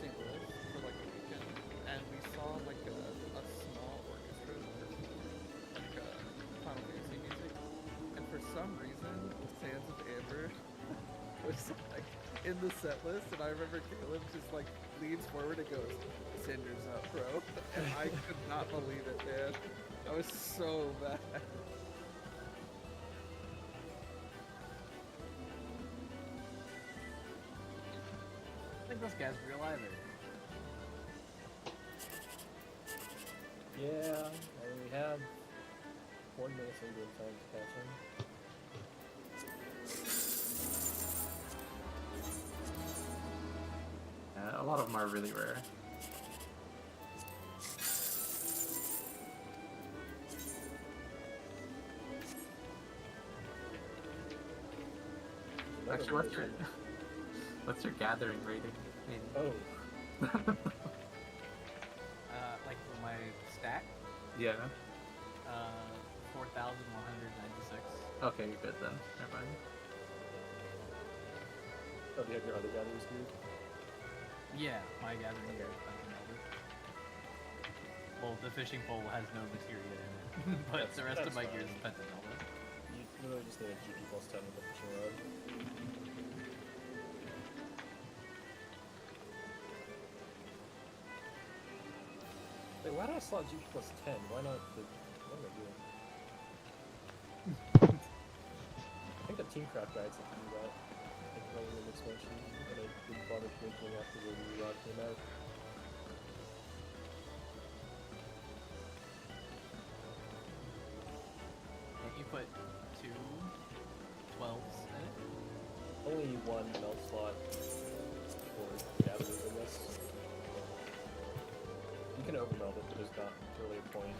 St. Louis for like a weekend, and we saw like a small orchestra, like Final Fantasy music, and for some reason, Sands of Amber was like in the set list, and I remember Caleb just like leans forward and goes, "Cinder's up, bro," and I could not believe it, man. I was so bad. I think this guy's real either. yeah, I mean, we have 1 minute in game time to catch him. A lot lot of them are really rare. Actually, what's your gathering rating? Oh, Like for my stack, Yeah. 4,196. Okay, you're good then. Never mind. oh, do you have your other gatherers, dude? Yeah, my gathering gear is Pentanova. Well, the fishing pole has no materia in it, but the rest of my gear is Pentanova. You literally just need a GP plus 10 with the fishing rod. Wait, why did I slot GP plus 10? Why not the... What am I doing? I think the Teamcraft guides have to do that. Like early in the expansion, but I didn't bother changing after the new rod came out. Can't you put 2 12s in it? Only one melt slot for gatherers, I guess. You can overmeld it, but there's not really a point.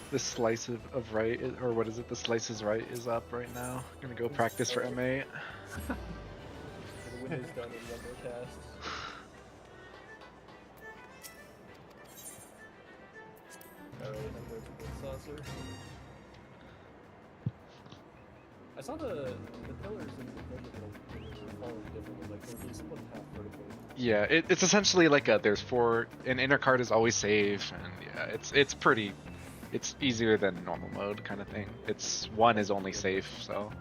The slice of right, or what is it? The slice is right is up right now. Gonna go practice for M8. So the window's done in one more cast. Alright, I'm going to Wind Saucer. I saw the pillars in the vertical were falling differently, like they're split half vertically. Yeah, it's essentially like there's 4, an inner card is always safe, and yeah, it's pretty, it's easier than normal mode kind of thing. It's 1 is only safe, so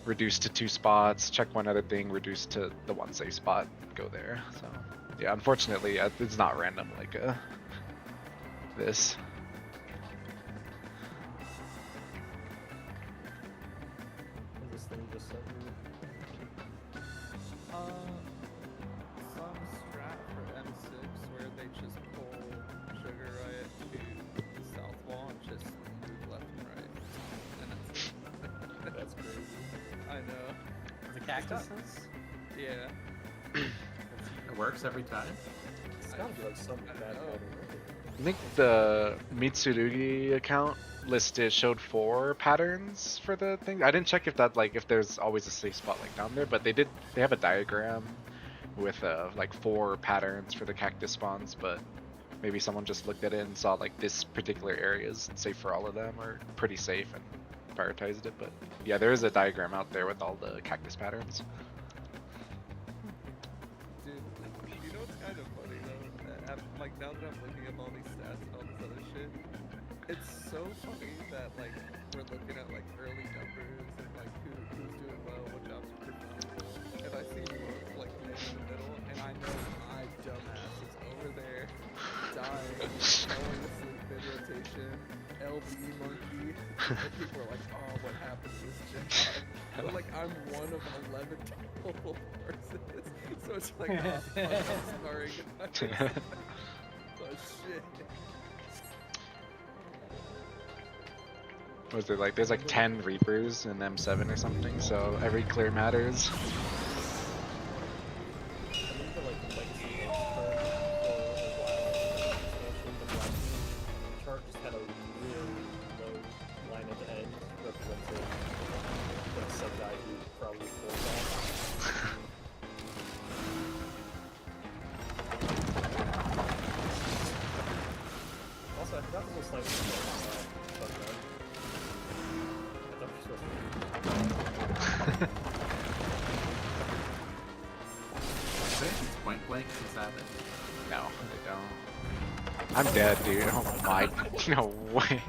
reduce to 2 spots, check one other thing, reduce to the 1 safe spot, go there. So yeah, unfortunately, it's not random like this. And this thing just sent me. Some strat for M6 where they just pull Sugar Riot to the south wall and just move left and right. And that's it. That's crazy. I know. The cactuses? Yeah. It works every time. It's gotta be like some bad know. pattern. I think the Mitsurugi account listed showed 4 patterns for the thing. I didn't check if that if there's always a safe spot like down there, but they have a diagram with like 4 patterns for the cactus spawns, but maybe someone just looked at it and saw like this particular area is safe for all of them or pretty safe and prioritized it. But yeah, there is a diagram out there with all the cactus patterns. Dude, you know what's kind of funny though? Like now that I'm looking up all these stats and all this other shit, it's so funny that like we're looking at like early numbers and like who's doing well, what jobs are performing, and I see Mook like in the middle, and I know my dumbass is over there dying, going to sleep mid rotation, LB monkey, and people are like, oh, what happened to this Jedi? But like I'm one of 11 total horses, so it's like, oh, fuck, I'm sorry. Oh shit. Was there there's like 10 Reapers in M7 or something, so every clear matters. I remember like the legacy of the chart just had a really low line at the end, representing like some guy who probably pulls off. Also, I forgot the little sniper bug run. I thought we were supposed to It's point blank. Is that it? No, they don't. I'm dead, dude. Oh my, no way.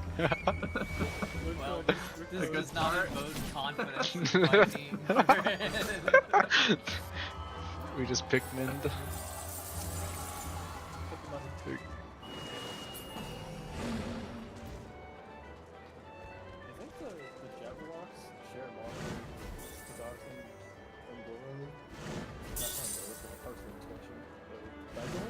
Well, this good does not start. invoke confidence in my team. We just Pikmin'd. I think the Jabberwocks share more with dogs and Goro. Not on those, but the Parks and Expansion. Bagel?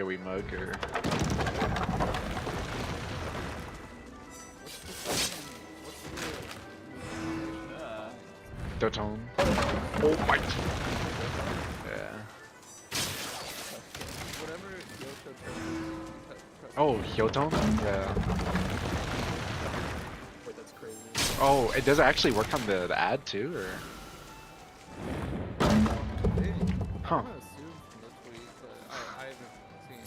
AoE mug or Doton. Oh my. Yeah. Whatever Yosho turns Oh, Hyoton? Yeah. Wait, that's crazy. Oh, it does it actually work on the ad too, or? Huh. I'm gonna assume from the tweet, but I haven't seen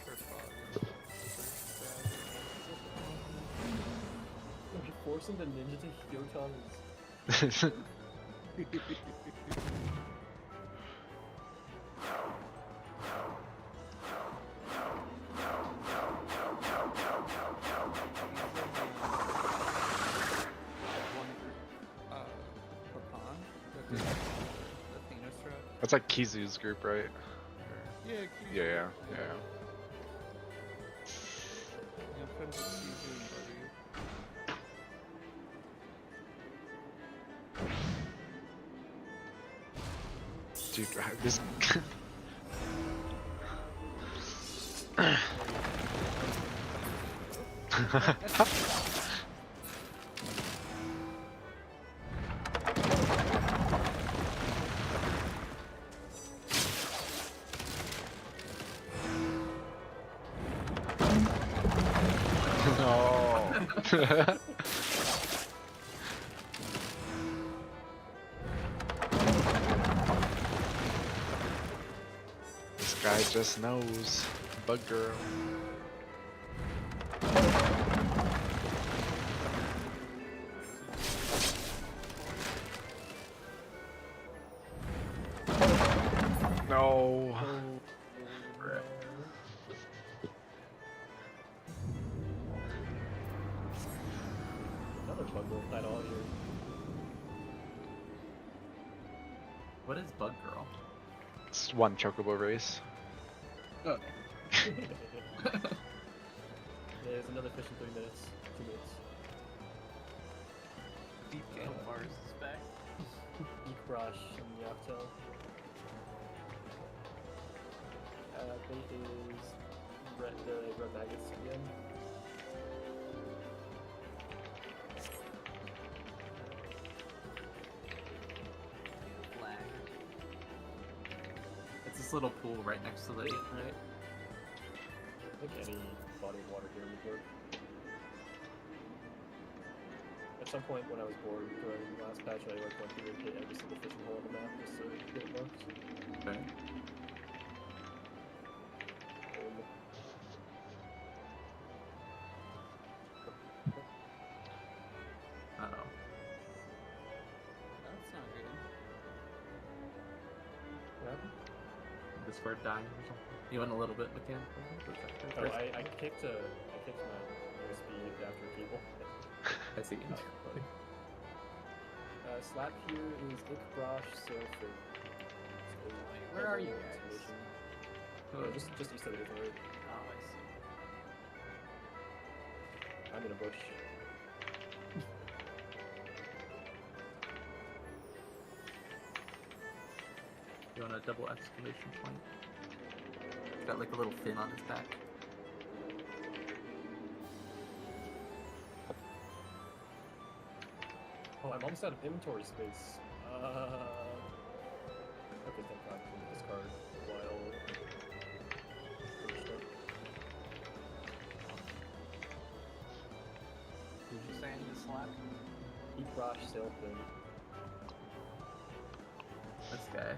first thought. Forcing the ninja to Hyoton is. That's like Kizu's group, right? Yeah, Yeah, yeah, yeah. Yeah, friends with Kizu and Buddy. Dude, this. No. This guy just knows. Bug girl. No. Another bundle at all here. What is Bug Girl? It's one chocobo race. Oh. There's another fish in 3 minutes. 2 minutes. Deep game bars is back. Crush and Yakto. Bait is the red maggots again. Flag. It's this little pool right next to the right? I think any body of water here would work. At some point when I was bored during the last patch, I like went through and hit every single fishing hole on the map just to get it marked. Okay. Uh-oh. That's not good. Discord dying or something. You went a little bit mechanical. Oh, I kicked my USB after a cable. I see. Slap here is Ikbrosh Sailfin. Wait, where are you guys? Just east of the road. Oh, I see. I'm in a bush. You want a double exclamation point? He's got like a little fin on his back. Oh, I'm almost out of inventory space. Okay, thank God. I can discard while. Did you say any slap? Ikbrosh Sailfin. This guy.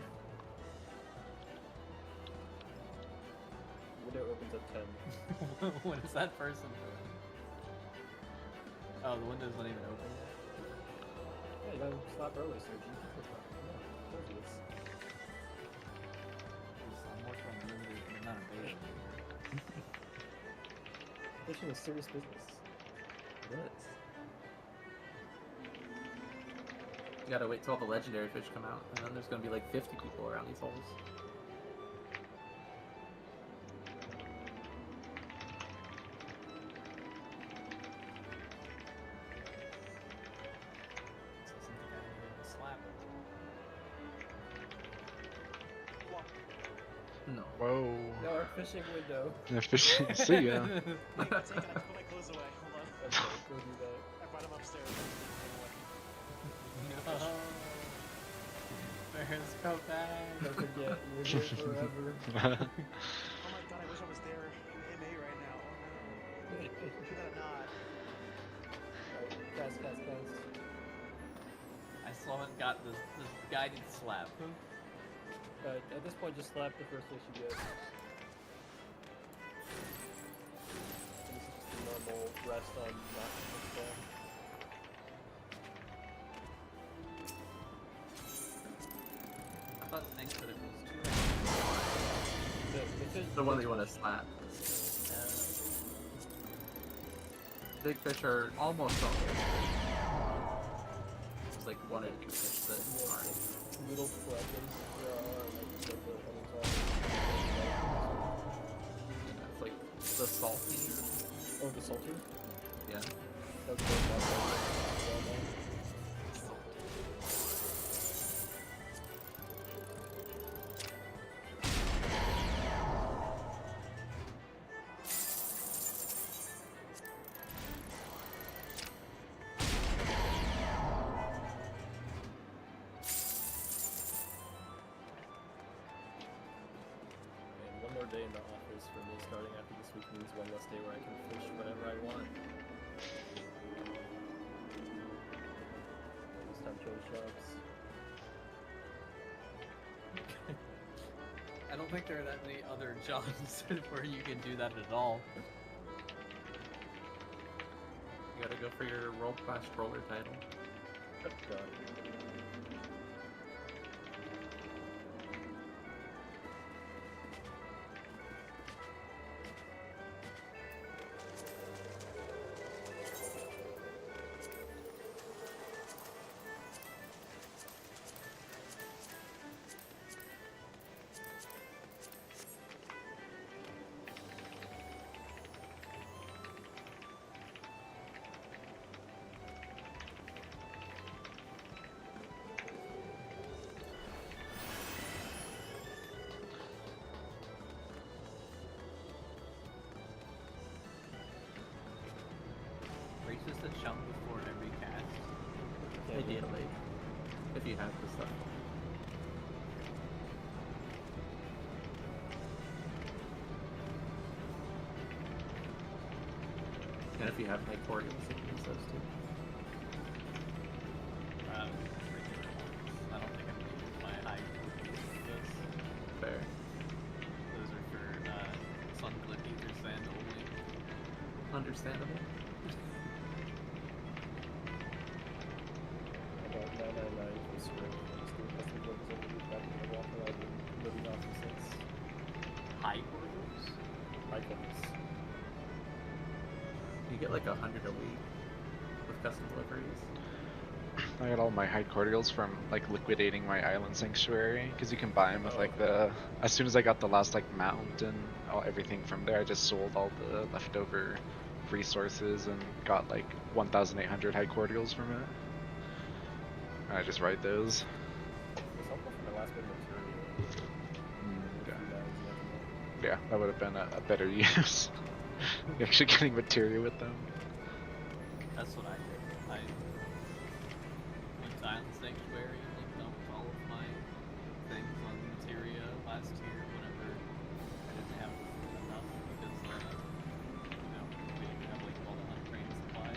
Window opens at 10. What is that person doing? Oh, the window's not even open yet. Yeah, you gotta slap early, Sergi. Because I'm working on limited amount of bait here. Fishing is serious business. It is. You gotta wait till all the legendary fish come out, and then there's gonna be like 50 people around these holes. So isn't the guy here to slap it? No. Whoa. No, our fishing window. Yeah, fishing. See ya. Wait, take it. I put my clothes away. Hold on. Okay, go do that. I brought them upstairs. No. Bears, go back. Don't forget, you're here forever. Oh my god, I wish I was there in MA right now. Oh no. You better not. Alright, cast. I still haven't got the guided slap. At this point, just slap the first fish you get. And this is just a normal rest on not spawn. I thought thanks, but it was too The fish, The one that you want to slap. Big fish are almost all there. There's like one or two fish that aren't. little fleckers, like the others are. It's like the salty. Oh, the salty? Yeah. That's the one more day in the office for me starting after this week means one less day where I can fish whenever I want. This time show shops. I don't think there are that many other jobs where you can do that at all. You gotta go for your world-class roller title. God. Races the chump before every cast. Ideally. If you have the stuff. And if you have like organs, you can use those too. Regular ones. I don't think I'm gonna use my high this. Fair. Those are for sun clipping or sand only. Understandable. About 999 for the spring. Just do custom builds over the back of the walk around and living off the sets. High orders? Icons. You get like 100 a week with custom deliveries. I got all my high cordials from like liquidating my island sanctuary because you can buy them with like the. As soon as I got the last like mount and everything from there, I just sold all the leftover resources and got like 1,800 high cordials from it. And I just ride those. It's helpful for my last bit of material. Yeah, that would have been a better use. Actually getting materia with them. That's what I did. I went to Island Sanctuary and like dumped all of my things on materia last year whenever I didn't have enough because you know, we didn't have like all the untrained supply.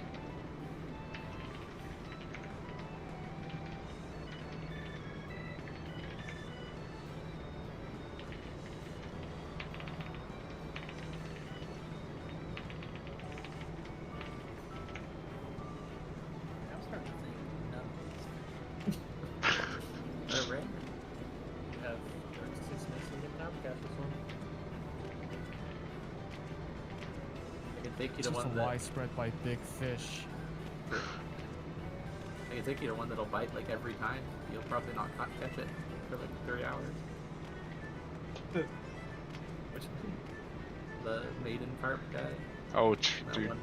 I'm starting to think none of these They're rare. You have 36 missing in now. Catch this one. I can take you It's to just a one lie that spread by big fish. I can take you to one that'll bite like every time. You'll probably not catch it for like 3 hours. Which The maiden carp guy. Oh, That dude, one.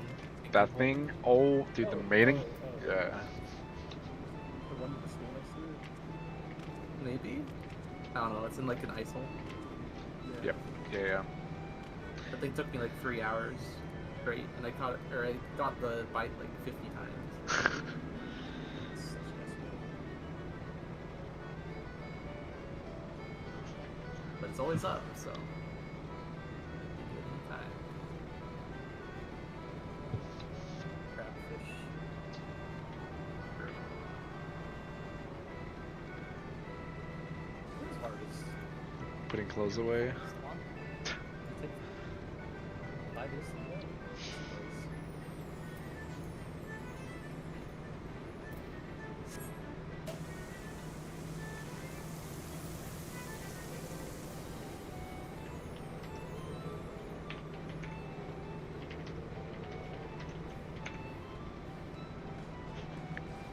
that thing. Oh, dude, the mating. Yeah. The one with the school next to it? Maybe. I don't know. It's in like an ice hole. Yeah. Yep. Yeah. That thing took me like 3 hours straight, and I caught it, or I got the bite like 50 times. It's such an estimate. But it's always up, so you can do it anytime. Crabfish. What's hardest? Putting clothes away. You take 5 days to do that?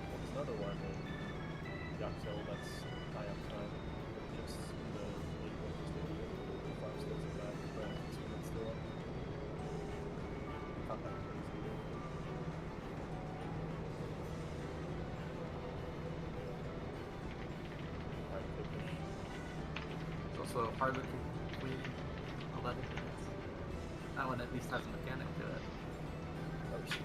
There's another one in Yaxhill that's high up time. Just the late winter stadium. The farm stays at that, but it's when it's still up. Not that crazy. Alright, good fish. It's also harder to complete 11 minutes. That one at least has a mechanic to it. Oh, shit.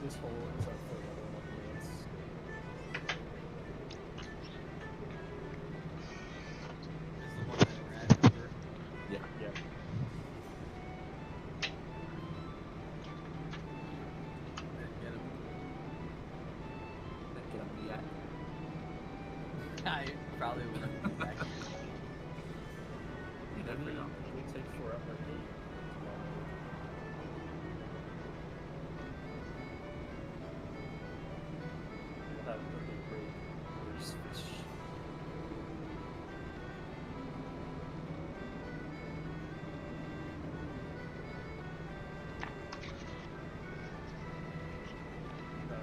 This hole is up for another 1 minute. Is the one that we're at over? Yeah. Yeah. Didn't get him. Didn't get him yet. I probably would have been back. You never know. We take forever to eat tomorrow. We'll have a big break. Where's fish?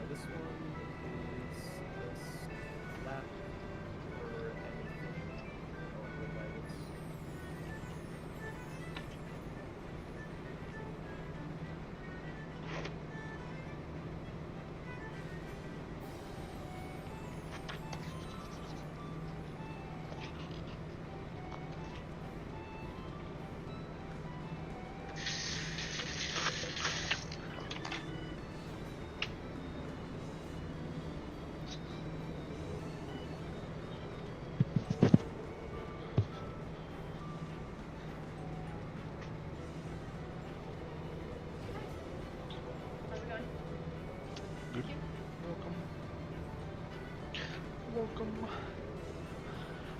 This one is this lap or anything. Oh, good guidance. How's it going? Good. Welcome. Welcome.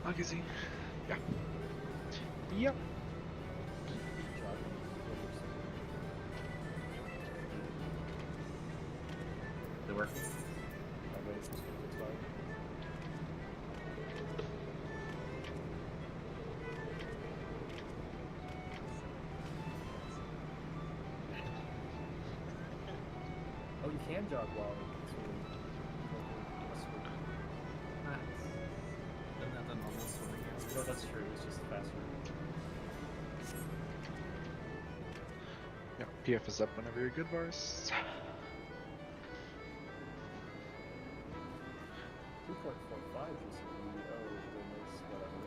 Agassi. Yeah. Yep. They work. I'm ready for school to start. Oh, you can jog while swimming. Nice. Isn't that the normal swimming No, area? that's true. It's just faster. Yeah. PF is up whenever you're good, Vars. 2.45 GCE. Oh goodness, whatever.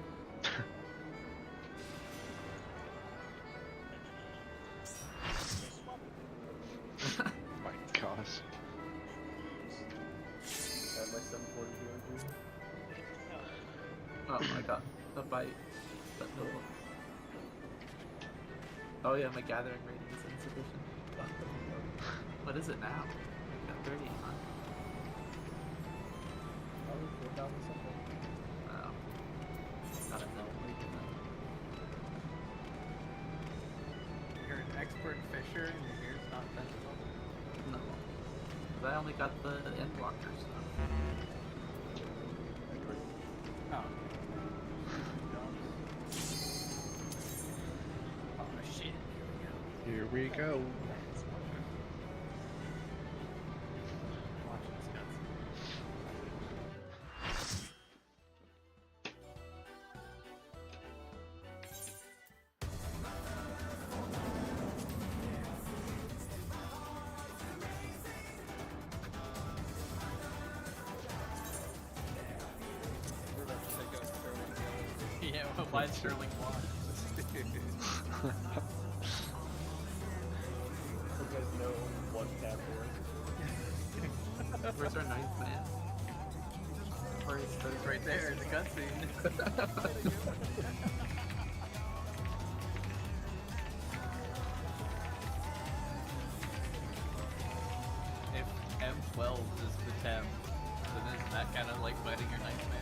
My gosh. I have my 740 BRD. Oh, I got the bite. But no. Oh yeah, my gathering rating is insufficient. What is it now? I got 30, huh? Probably 4,000 something. Wow. Gotta know. You're an expert fisher and your hair's not fentanyl. No. 'Cause I only got the end blockers. Oh. Oh shit. Here we go. Watch this guys. Don't buy Sterling watch. You guys know one tab here. Where's our ninth man? Where is It's right there in the cutscene. If M12 is the 10, then isn't that kind of like fighting your ninth man?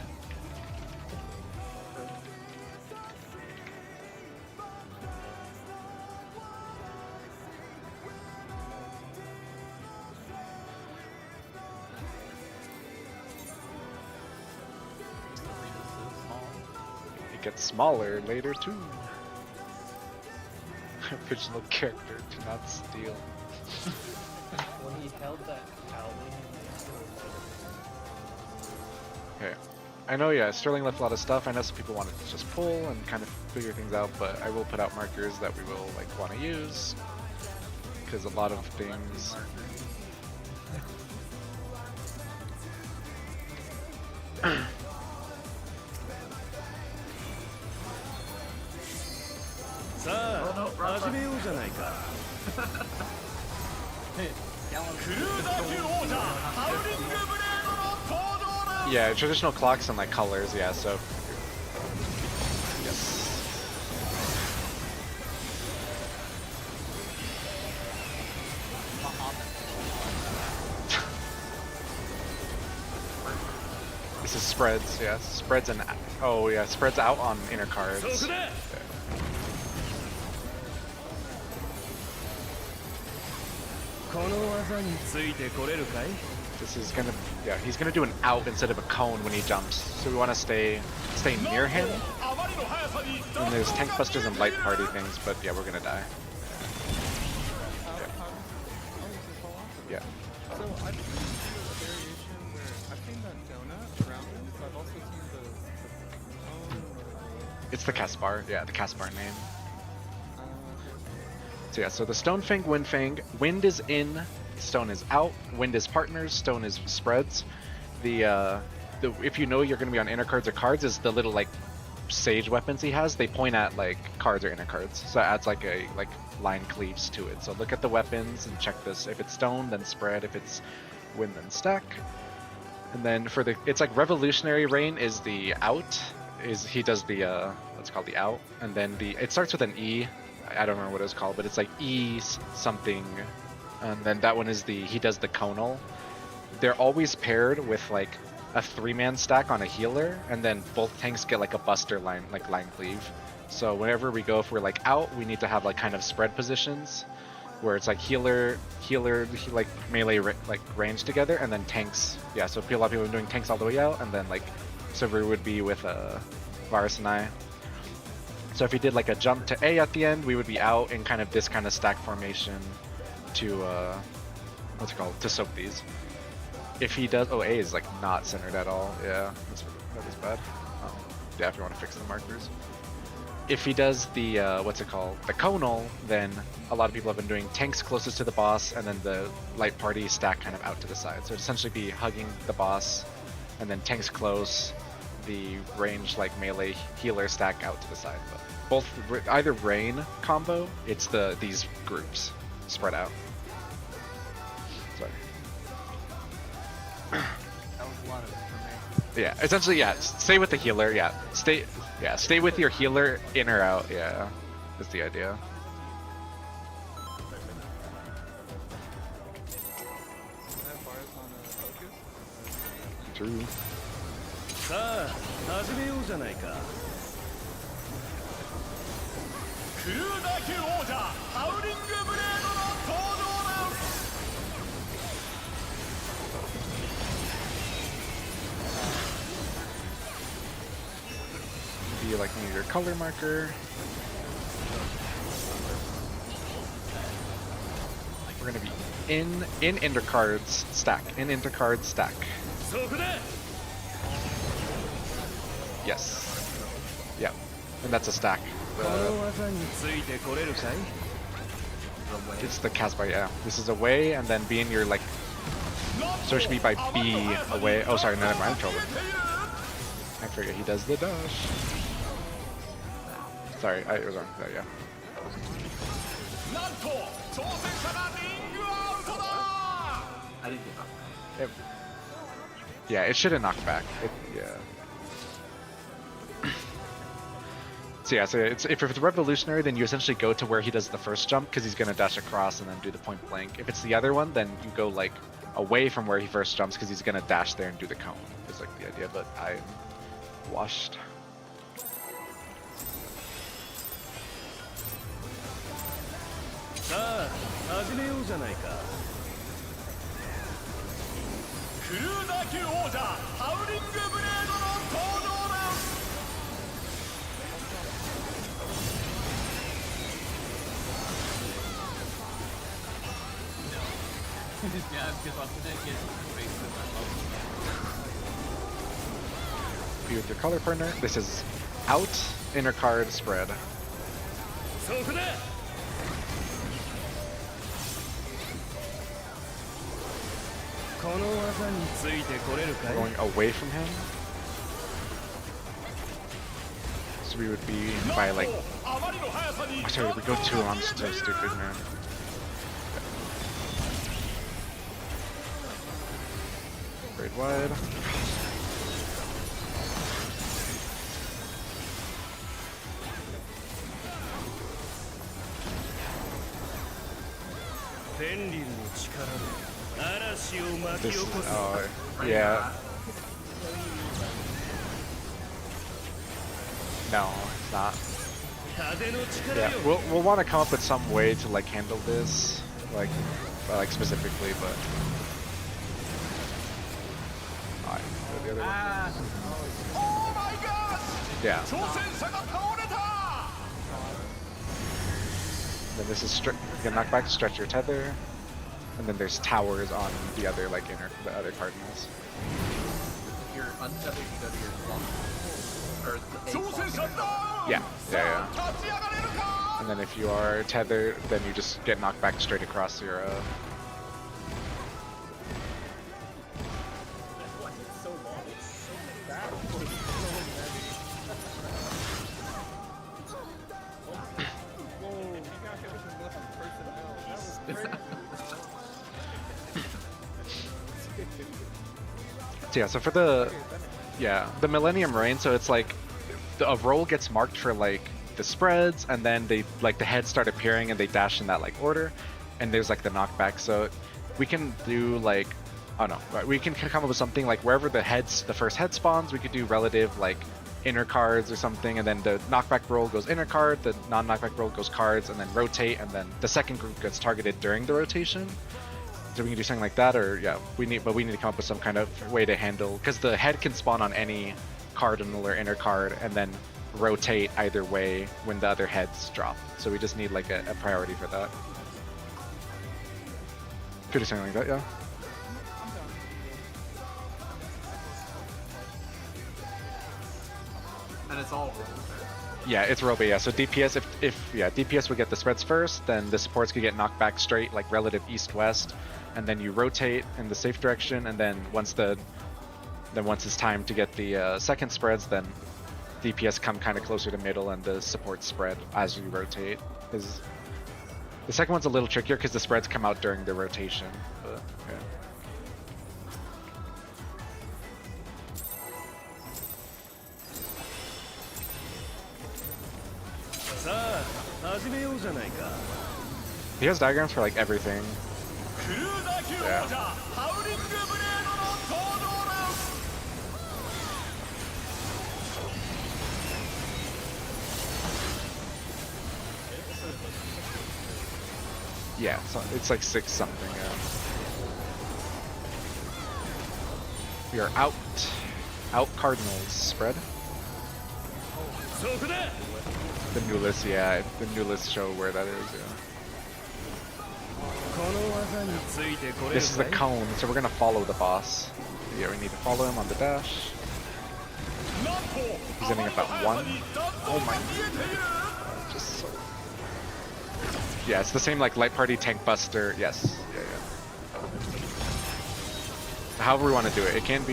Arena's so small. It gets smaller later too. Original character, do not steal. When he held that howling, Okay. I know, yeah, Sterling left a lot of stuff. I know some people wanted to just pull and kind of figure things out, but I will put out markers that we will like want to use. Because a lot of things... Yeah, traditional clocks and like colors, yeah, so... Yes. This is spreads, yeah. Spreads and... Oh yeah, spreads out on inner cards. Yeah. This is gonna... Yeah, he's gonna do an out instead of a cone when he jumps. So we want to stay near him. And there's tank busters and light party things, but yeah, we're gonna die. Yeah. So I've seen a variation where I've seen that donut around him, but I've also seen the It's the Caspar, yeah, the Caspar name. So yeah, so the Stone Fang, Wind Fang, Wind is in, Stone is out, Wind is partners, Stone is spreads. The if you know you're gonna be on inner cards or cards, is the little like sage weapons he has. They point at like cards or inner cards, so it adds like a line cleaves to it. So look at the weapons and check this. If it's Stone, then spread. If it's Wind, then stack. And then for the, it's like Revolutionary Rain is the out. Is he does the what's called the out, and then it starts with an E. I don't remember what it's called, but it's like E something, and then that one is he does the conal. They're always paired with like a 3-man stack on a healer, and then both tanks get like a buster line, like line cleave. So whenever we go, if we're like out, we need to have like kind of spread positions, where it's like healer, like melee like range together, and then tanks. Yeah, so a lot of people are doing tanks all the way out, and then like Silver would be with Varus and I. So if he did like a jump to A at the end, we would be out in kind of this kind of stack formation to what's it called, to soak these. If he does, oh, A is like not centered at all. Yeah, that is bad. Yeah, if you want to fix the markers. If he does the what's it called, the conal, then a lot of people have been doing tanks closest to the boss, and then the light party stack kind of out to the side. So it'd essentially be hugging the boss, and then tanks close, the range like melee healer stack out to the side. But both either rain combo, it's these groups spread out. Sorry. That was a lot of information. Yeah, essentially, yeah. Stay with the healer. Yeah, stay with your healer in or out. Yeah, is the idea. True. さあ始めようじゃないかクルーダー級王者ハウリングブレードの登場だ Be like near your color marker. We're gonna be in intercards stack. In intercards stack. そこで Yes. Yeah. And that's a stack. この技についてこれるかい It's the Caspar, yeah. This is away, and then be in your like. So it should be by B away. Oh, sorry, never mind. I'm trouble. I forget he does the dash. Sorry, I was wrong. Yeah. なんと挑戦者がリングアウトだ I didn't get knocked. Yeah, it shouldn't knock back. Yeah. So yeah, so if it's revolutionary, then you essentially go to where he does the first jump because he's gonna dash across and then do the point blank. If it's the other one, then you go like away from where he first jumps because he's gonna dash there and do the cone. Is like the idea, but I'm washed. さあ始めようじゃないかクルーザー級王者ハウリングブレードの登場だ Yeah, because I'm gonna get basically my level. Be with your color partner. This is out, inner card, spread. そこだ この技についてこれるかい Going away from him. So we would be by like. あまりの速さに Oh, sorry, we go two. I'm so stupid, man. Braid wide. This is, oh, yeah. No, it's not. Yeah, we'll want to come up with some way to like handle this, like specifically, but. Alright, go the other one. Oh my god Yeah. 挑戦者が倒れた Then this is you can knock back, stretch your tether, and then there's towers on the other the other cardinals. If you're untethered, you go to your block. Or the 挑戦者だ Yeah, yeah, 立ち上がれるか yeah. And then if you are tethered, then you just get knocked back straight across your. It's so long. It's so bad. So yeah, so for the Millennium Reign, so it's like a roll gets marked for like the spreads, and then they like the heads start appearing and they dash in that like order, and there's like the knockback. So we can do like, oh no, we can come up with something like wherever the first head spawns, we could do relative like inner cards or something, and then the knockback roll goes inner card, the non-knockback roll goes cards, and then rotate, and then the second group gets targeted during the rotation. So we can do something like that, or yeah, we need to come up with some kind of way to handle, because the head can spawn on any cardinal or inner card, and then rotate either way when the other heads drop. So we just need like a priority for that. Could do something like that, yeah. And it's all rolled. Yeah, it's roll, but yeah. So DPS, if DPS would get the spreads first, then the supports could get knocked back straight, like relative east-west, and then you rotate in the safe direction, and then once it's time to get the second spreads, then DPS come kind of closer to middle, and the supports spread as you rotate. The second one's a little trickier because the spreads come out during the rotation. But, yeah. He has diagrams for like everything. クルーザー級王者 Yeah. ハウリングブレードの登場だ Yeah, so it's like 6 something. We are out Cardinals spread. そこだ The new list, yeah, the new list show where that is. Yeah. この技についてこれる This is the かい cone, so we're gonna follow the boss. Yeah, we need to follow him on the dash. なんと He's ending up at 1. Oh my. 見えている Just so. Yeah, it's the same like light party tank buster. Yes. Yeah. However we want to do it. It can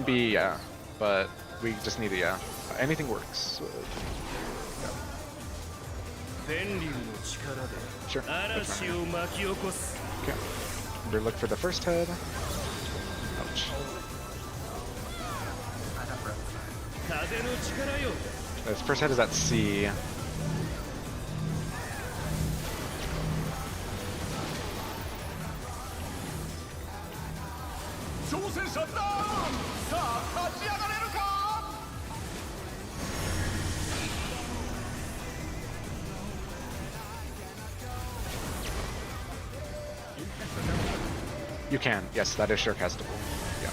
be, yeah, but we just need to, yeah. Anything works. Yeah. Sure. that's fine. Okay. Remember, look for the first head. Ouch. This first head is at C. You can, yes, that is sure castable. Yeah.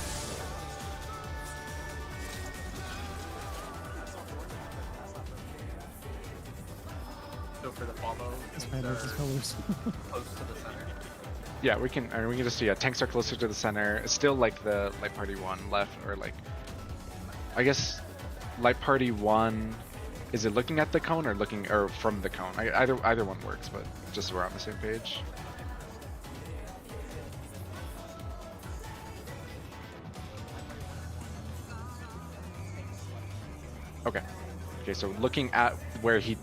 Go for the follow. This man knows his colors. Close to the center. Yeah, we can. I mean, we can just see. Yeah, tanks are closer to the center. It's still like the light party one left, or like, I guess, light party one. Is it looking at the cone or looking or from the cone? Either one works, but just so we're on the same page. Okay. Okay, so looking at where he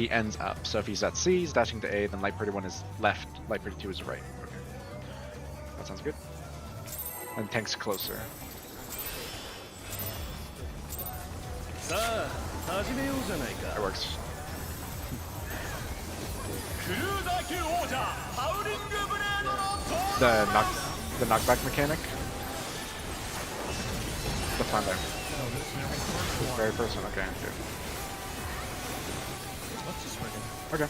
ends up. So if he's at C, he's dashing to A, then light party 1 is left, light party 2 is right. Okay. That sounds good. And tank's closer. That works. The knockback mechanic. The fun there. Very first one, okay. Good. Okay.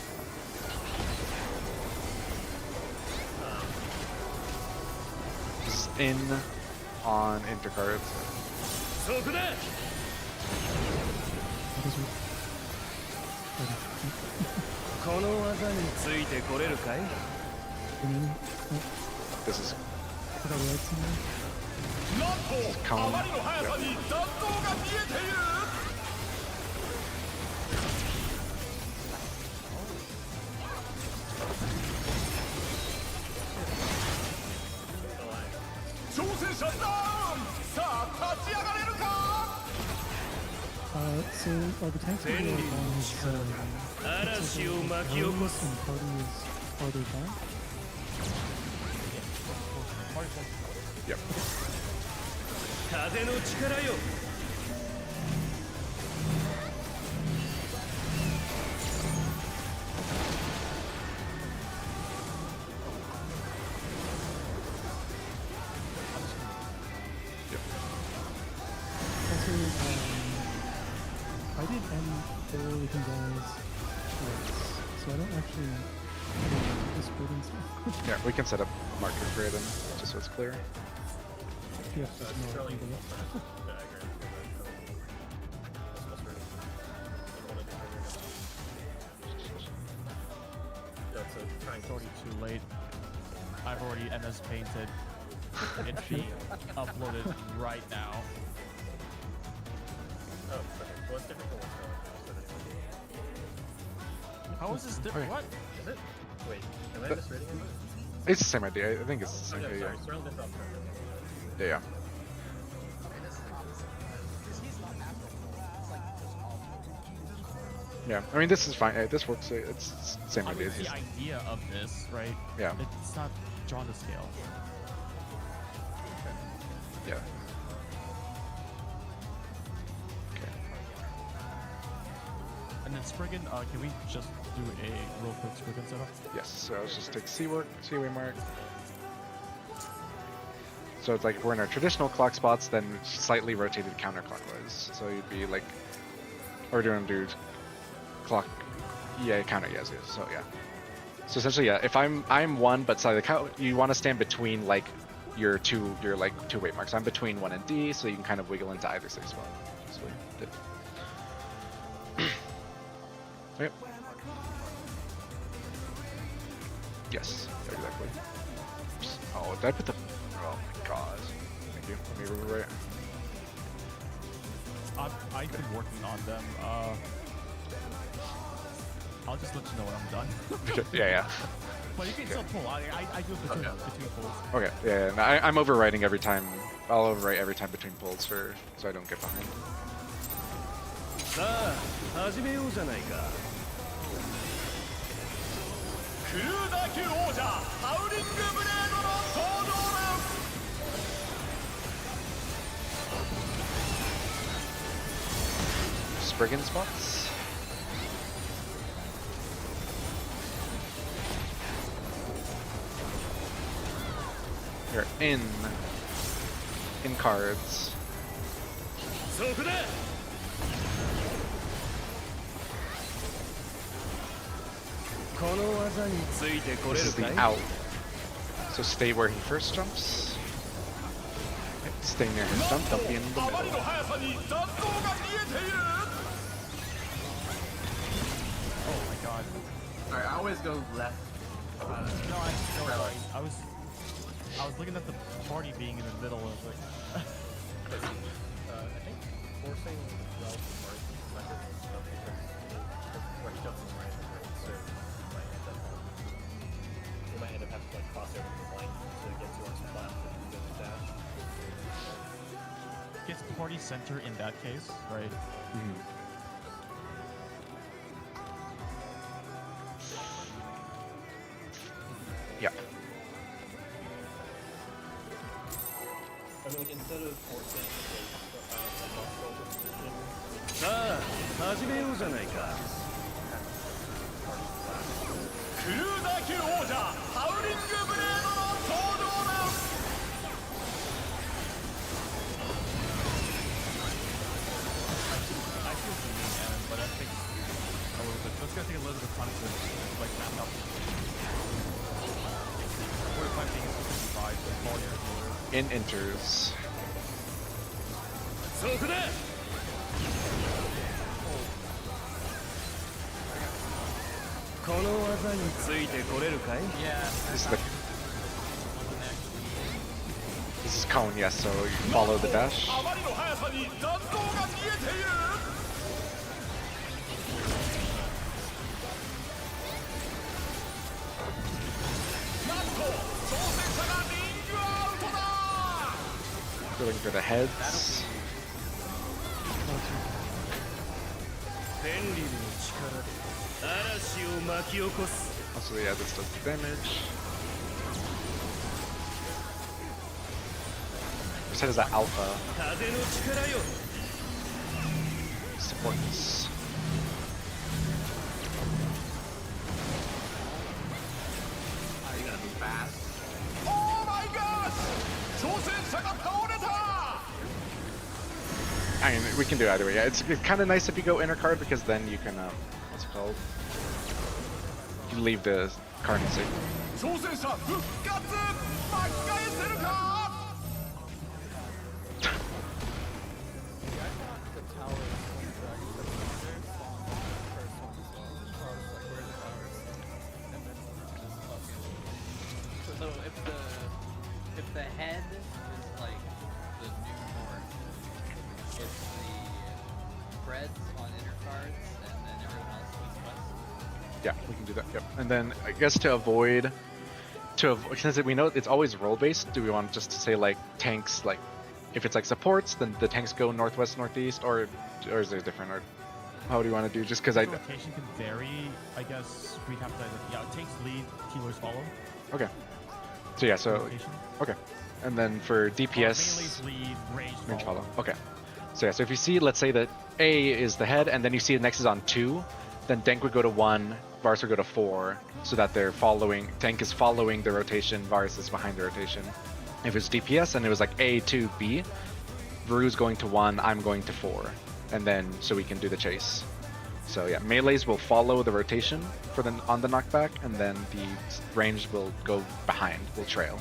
This is in on intercards. This is cone. So are the tanks going to be on his and party is farther back? Yep. Also, I did M4 with you guys twice, so I don't actually have this building stuff. Yeah, we can set up a marker for it and just so it's clear. Yeah, just know everything else. It's already too late. I've already MS painted. It should be uploaded right now. Oh, okay. Well, it's different from what's How is this different? What? Is it? Wait, am I misreading it? It's the same idea. I think it's the same No, idea. sorry, surround this off. Yeah. Yeah, I mean this is fine. This works. It's the same idea. The idea of this, right? Yeah. It's not drawn to scale. Yeah. Okay. And then Spriggan, can we just do a real quick Spriggan setup? Yes. So let's just take C waymark. So it's like we're in our traditional clock spots, then slightly rotated counterclockwise. So you'd be like, or do clock, yeah, counter, yes. So yeah. So essentially, yeah. If I'm 1, but slightly you want to stand between like your two weight marks. I'm between 1 and D, so you can kind of wiggle into either safe spot. That's what I did. Yep. Yes, exactly. Oops. Oh, did I put the? Oh my god. Thank you. Let me rewrite. I've been working on them. I'll just let you know when I'm done. Yeah. But you can still pull. I do it between pulls. Okay. Yeah. No, I'm overwriting every time. I'll overwrite every time between pulls so I don't get behind. クルーザー級王者ハウリングブレードの登場だ。 Spriggan spots. You're in cards. そこだ。 This is the out. So stay where he first jumps. Stay near his jump, don't be in the あまり middle. の速さに残像が見えている。 Oh my god. Alright, I always go left. No, I was looking at the party being in the middle of like. I think forcing Ralph Mark stuff because where he jumps is right, so you might end up having to like cross over the line to get to our spot to do the dash. Gets party center in that case, right? Yeah. I mean, like, instead of forcing a cross-over position, さあ始めようじゃないか。クルーザー級王者ハウリングブレードの登場だ。 I see what you mean, Aaron, but I think a little bit. That's gonna take a little bit of time to like map up. 45 being 55, so fall here. In enters. そこだ。 この技についてこれるかい？ Yeah. This is the This is cone, yes, so you follow the dash. あまりの速さに残像が見えている。 なんと挑戦者がリングアウトだ。 Going for the heads. 便利の力で嵐を巻き起こす。 Also, yeah, this does the damage. This head is that alpha. 風の力よ。 Supports. You gotta be fast. Oh my gosh! 挑戦者が倒れた。 I mean, we can do either way. Yeah, it's kind of nice if you go inner card because then you can, what's it called? You leave the card in sync. 挑戦者復活。巻き返せるか？ The tower is going to the first one, so Charles, like, where are the towers? And then just up. So if the head is like the new north, it's the Preds on inner cards, and then everyone else east west. Yeah, we can do that. Yep. And then I guess to avoid, since we know it's always role based, do we want just to say like tanks, like if it's like supports, then the tanks go northwest, northeast, or is it different, or how do you want to do? Just because The rotation can vary. I guess we'd have to. Yeah, tanks lead, healers follow. Okay. So yeah, so Rotation. okay. And then for DPS, Melees lead, range follow. Okay. So yeah, so if you see, let's say that A is the head, and then you see the next is on 2, then Denk would go to 1, Varus would go to 4, so that they're following, Tank is following the rotation, Varus is behind the rotation. If it's DPS and it was like A, 2, B, Varu's going to 1, I'm going to 4, and then so we can do the chase. So yeah, melees will follow the rotation for on the knockback, and then the range will go behind, will trail.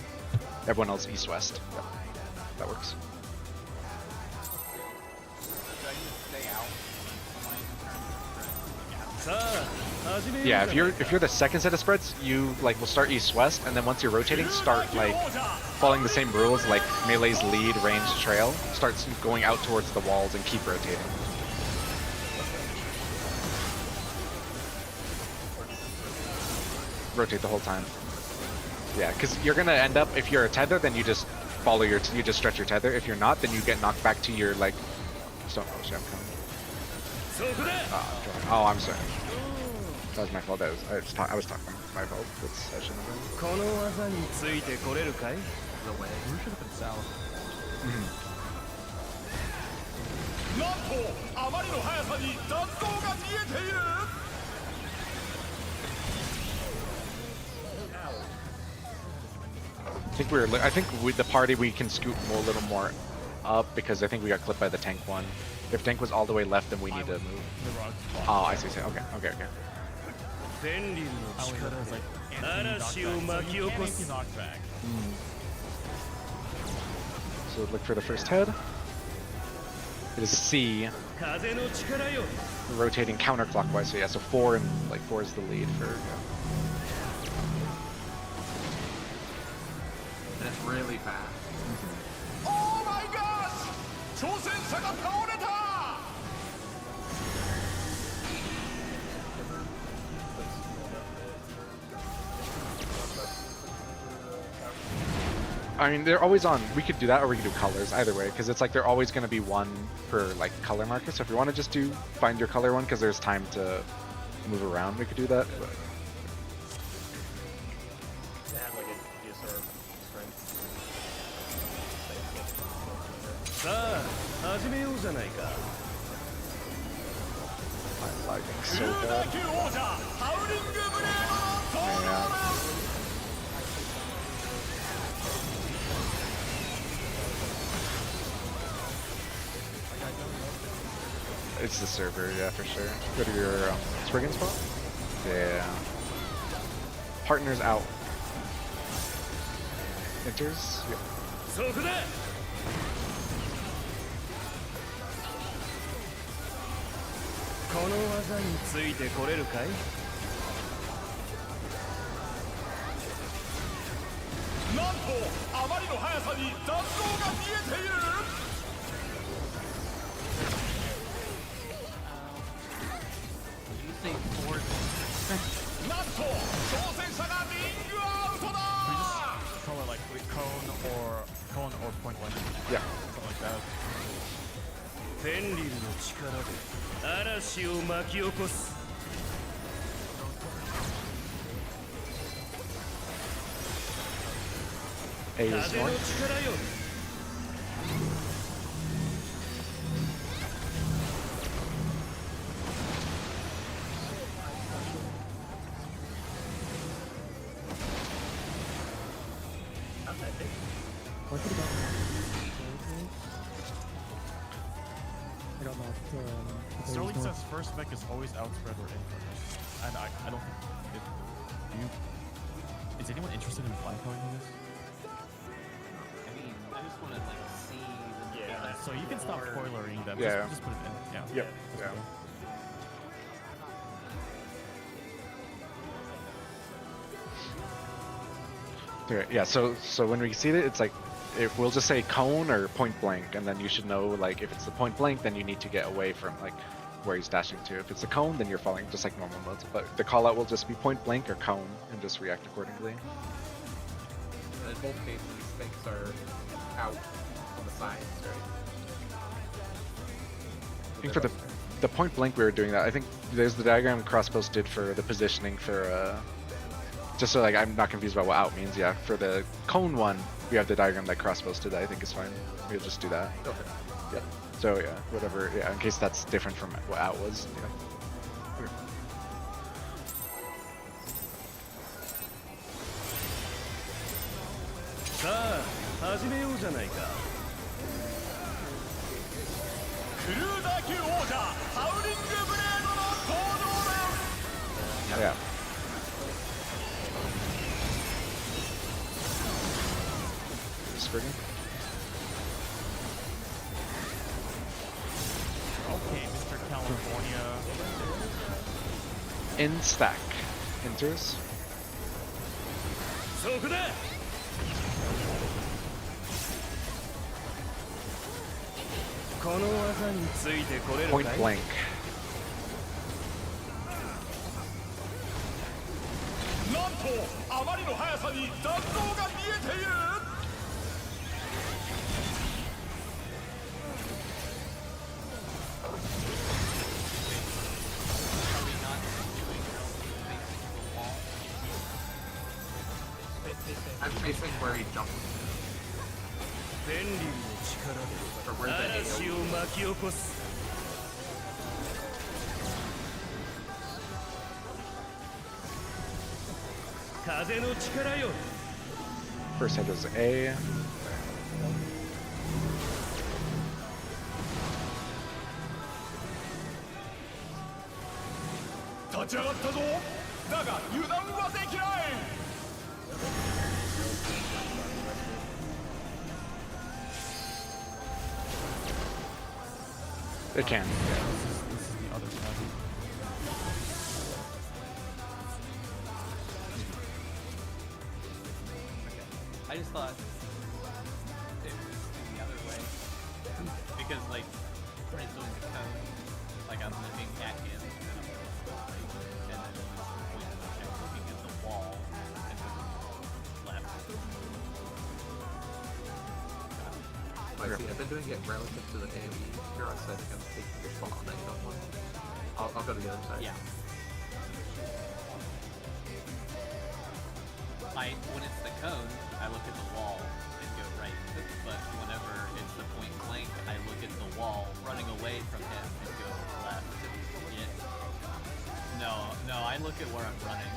Everyone else east-west. Yep. That works. Should I just stay out on my turn? さあ始めようじ Yeah, ゃ if ない you're か。 if you're the second set of spreads, you like will start east-west, and then once you're rotating, start like following the same rules, like melee's lead, range, trail. Starts going out towards the walls and keep rotating. Rotate the whole time. Yeah, because you're gonna end up, if you're a tether, then you just follow you just stretch your tether. If you're not, then you get knocked back to your like. Oh shit, I'm coming. そこだ。 Oh, I'm sorry. That was my fault. I was talking. My fault. That's, I shouldn't have been. この技についてこれるかい The way. We should have been south. なんとあまりの速さに残像が見えている I think with the party we can scoot more, a little more up because I think we got clipped by the tank one. If tank was all the way left, then we need to move. The wrong spot. Oh, I see. Okay. 天竜の How we 力 did it was で like 嵐を anti-knockback. 巻 So き you 起 can't こす anti-knockback. So look for the first head. It is C, 風の力よ rotating counterclockwise. So yeah, so 4 is the lead for. And it's really fast. Oh my gosh 挑戦者が倒れた I mean, they're always on. We could do that, or we could do colors. Either way, because it's like they're always going to be one per like color marker. So if you want to just find your color one, because there's time to move around, we could do that. But... They have like a DSR strength. さあ始めようじゃないか I'm lagging 空 so 打 bad. 球王者ハウリングブレードの登場だ It's the server, yeah, for sure. Go to your Spriggan spot. Yeah. Partners out. Enters. Yep. そこだこの技についてこれるかいなんとあまりの速さに残像が見えている Did you say four? なんと挑戦者がリングアウトだ Control it like with cone or point blank. Yeah. Something like that. フェンリルの力で嵐を巻き起こす A is 風の north. 力よ What about I got knocked. Sterling says first mech is always outspread or infrared. And I don't think it. Do you? Is anyone interested in flanking this? I mean, I just want to like see the Yeah. So you can stop spoilering them. Yeah. Just put it in. Yeah. Yep. That's Yeah. cool. Okay, yeah, so when we see it, it's like if we'll just say cone or point blank, and then you should know like if it's the point blank, then you need to get away from like where he's dashing to. If it's a cone, then you're falling just like normal modes. But the call out will just be point blank or cone, and just react accordingly. In both cases, things are out on the sides, right? I think for the point blank we were doing that. I think there's the diagram Crosspost did for the positioning for just so like I'm not confused about what out means. Yeah, for the cone one, we have the diagram that Crosspost did that I think is fine. We'll just do that. Okay. Yeah. So yeah, whatever. Yeah, in case that's different from what out was. Yeah. Okay. さあ始めようじゃないかクルー打球王者ハウリングブレードの登場だ Yeah. Spriggan. Okay, Mr. California. In stack. Enters. そこだこの技についてこれるかい Point blank. なんとあまりの速さに残像が見えている Are we not doing I'm facing where he jumped. Or where the AoE. First hit is A. 立ち上がったぞ。だが油断はできない。It can. This is the other side. I just thought it was the other way. Because, like, when it's doing the code, like, I'm looking at him, and I'm going and then I'm looking at the wall, and then left. I see. I've been doing it relative to the AoE. Here I said I'm taking the spot that you don't want. I'll go to the other side. Yeah. When it's the cone, I look at the wall and go right. But whenever it's the point blank, I look at the wall running away from him and go left. Yeah. No, I look at where I'm running.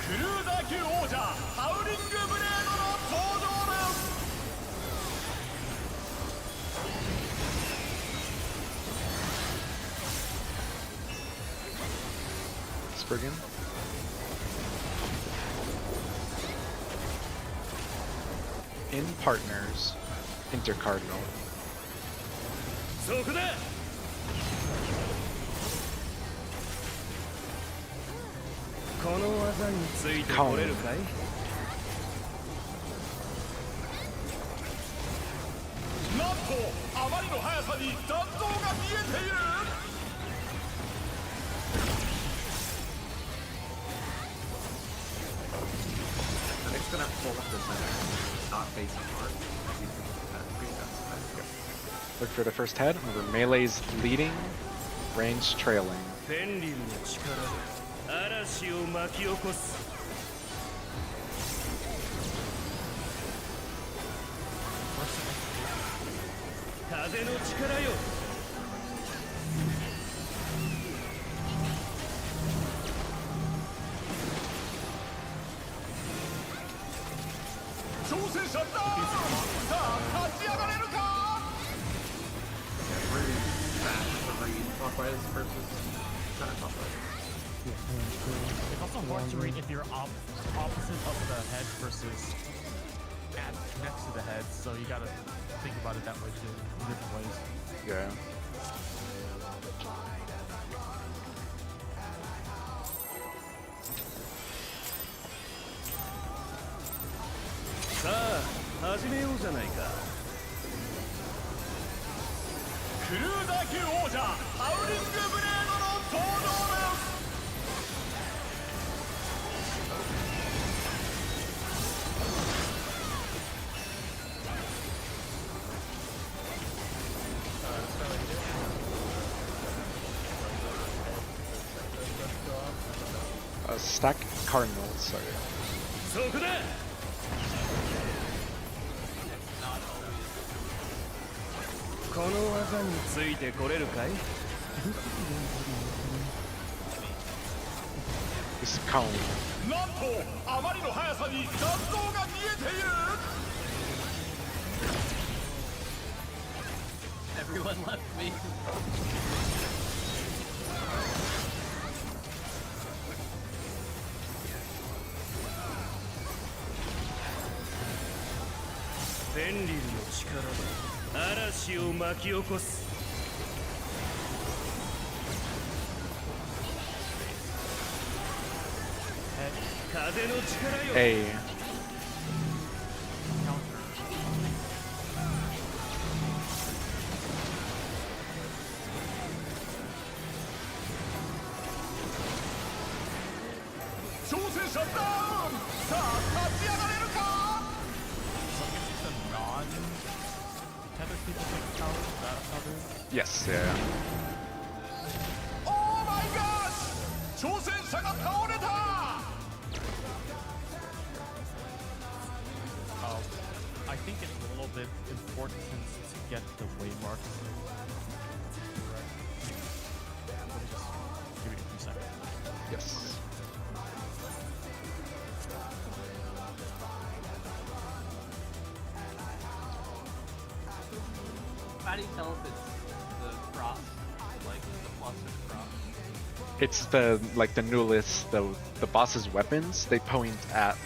Crew 打球王者ハウリングブレードの登場です。 Spriggan. In partners, intercardinal. そこだ。この技についてこれるかい？なんとあまりの速さに弾道が見えている。 It's gonna pull up the center, not facing hard. Look for the first head. Remember, melee's leading, range trailing. フェンリルの力で嵐を巻き起こす。風の力よ。挑戦者だ。さあ立ち上がれるか。 Really fast to read clockwise versus counterclockwise. It's also hard to read if you're opposite of the head versus next to the head, so you gotta think about it that way too, in different ways. Yeah. Crew 打球王者ハウリングブレードの登場です。 Stack cardinals, sorry. そこだ。この技についてこれるかい？ This cone. なんとあまりの速さに弾道が見えている。 Everyone left me. Fenrir の力で嵐を巻き起こす。風の力よ。 A. 挑戦者ダウン。さあ立ち上がれるか。 So I guess it's a nod tethered people take power? Is that how it is? Yes, yeah. オーマイガー挑戦者が倒れた I think it's a little bit important to get the waymarks correct. Let me just give it a few seconds. Yes. How do you tell if it's the cross, like the plus or the cross? It's the like the new list, the boss's weapons. They point at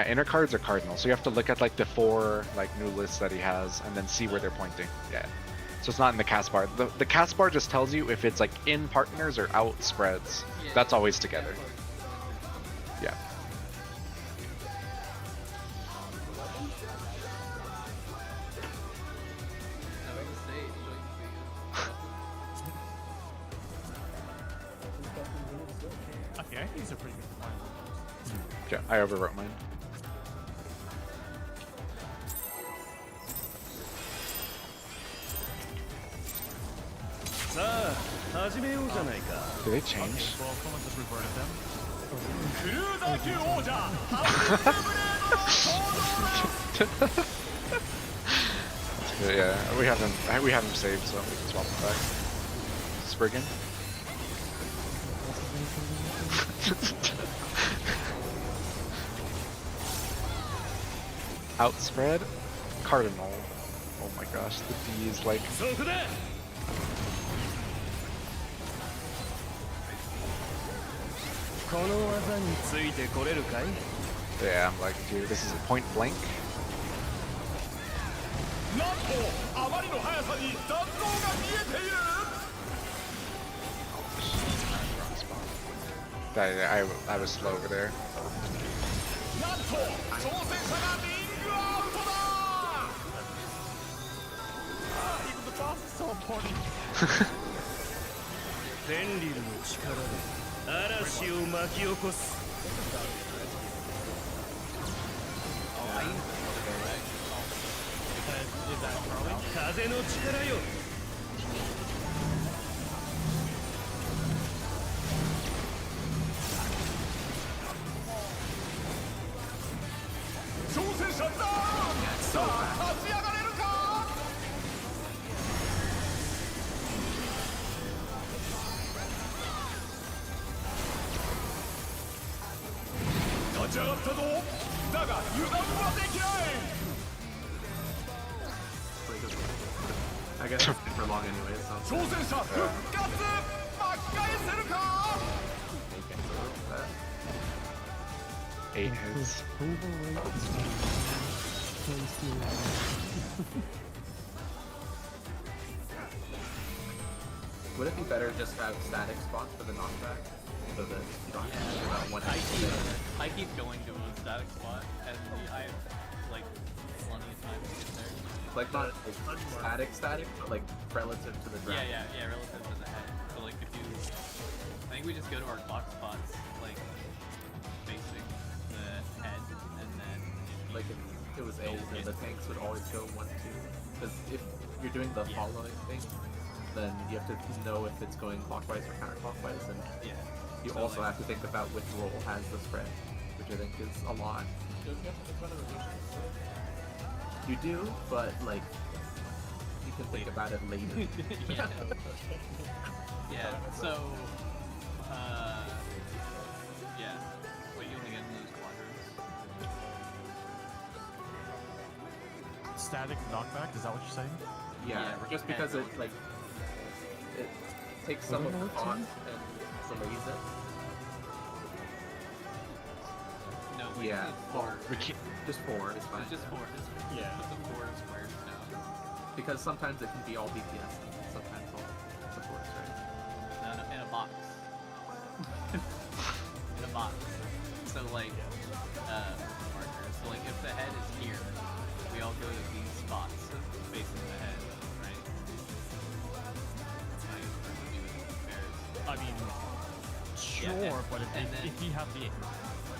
inner cards or cardinals. So you have to look at like the 4 like new lists that he has, and then see where they're pointing. Yeah. So it's not in the cast bar. The cast bar just tells you if it's like in partners or out spreads. Yeah, That's always together. Yeah. Okay, I think these are pretty good points. Yeah, I overwrote mine. Did they change? Well, someone just reverted them. クルーザー級王者ハウリングブレードの登場だ Yeah, we have him saved, so we can swap him back. Spriggan. Outspread, Cardinal. Oh my gosh, the D is like. そこで この技についてこれるかい Yeah, I'm like, dude, this is a point blank. なんとあまりの速さに弾道が見えている Wrong spot. I was slow over there. なんと挑戦者がリングアウトだ Even the boss is so important. フェンリルの力で嵐を巻き起こす Is that Charlie? 風の力よ 挑戦者ダウンさあ立ち上がれるか 立ち上がったぞだが油断はできない I guess it's super long anyway, so 挑戦者復活巻き返せるか 8 hits. Overrate plays to would it be better just to have static spots for the knockback so that you don't have to think about one I keep going to a static spot, and I have like plenty of time to get there. like not like, static, but like relative to the dragon. Yeah, relative to the head. So like if you, I think we just go to our clock spots, like facing the head, and then Like if it was A, then the tanks would always go 1-2. Because if you're doing the following thing, then you have to know if it's going clockwise or counterclockwise, and yeah, you so also like, have to think about which role has the spread, which I think is a lot. Don't you have to think about the rotation? You do, but like you can think about it later. yeah. Yeah. So, yeah. Wait, you only get in those quadrants. Static knockback, is that what you're saying? Yeah, Yeah, just because it like it takes some of the font and delays it. No, Yeah, it's 4. We keep. Just 4 is fine. It's just 4. Just Yeah. put the 4 squares down. Because sometimes it can be all DPS and sometimes all supports, right? No, in a box. In a box. So like, markers. So like, if the head is here, we all go to these spots facing the head, right? I mean, sure, Yeah, but and then- if you have the...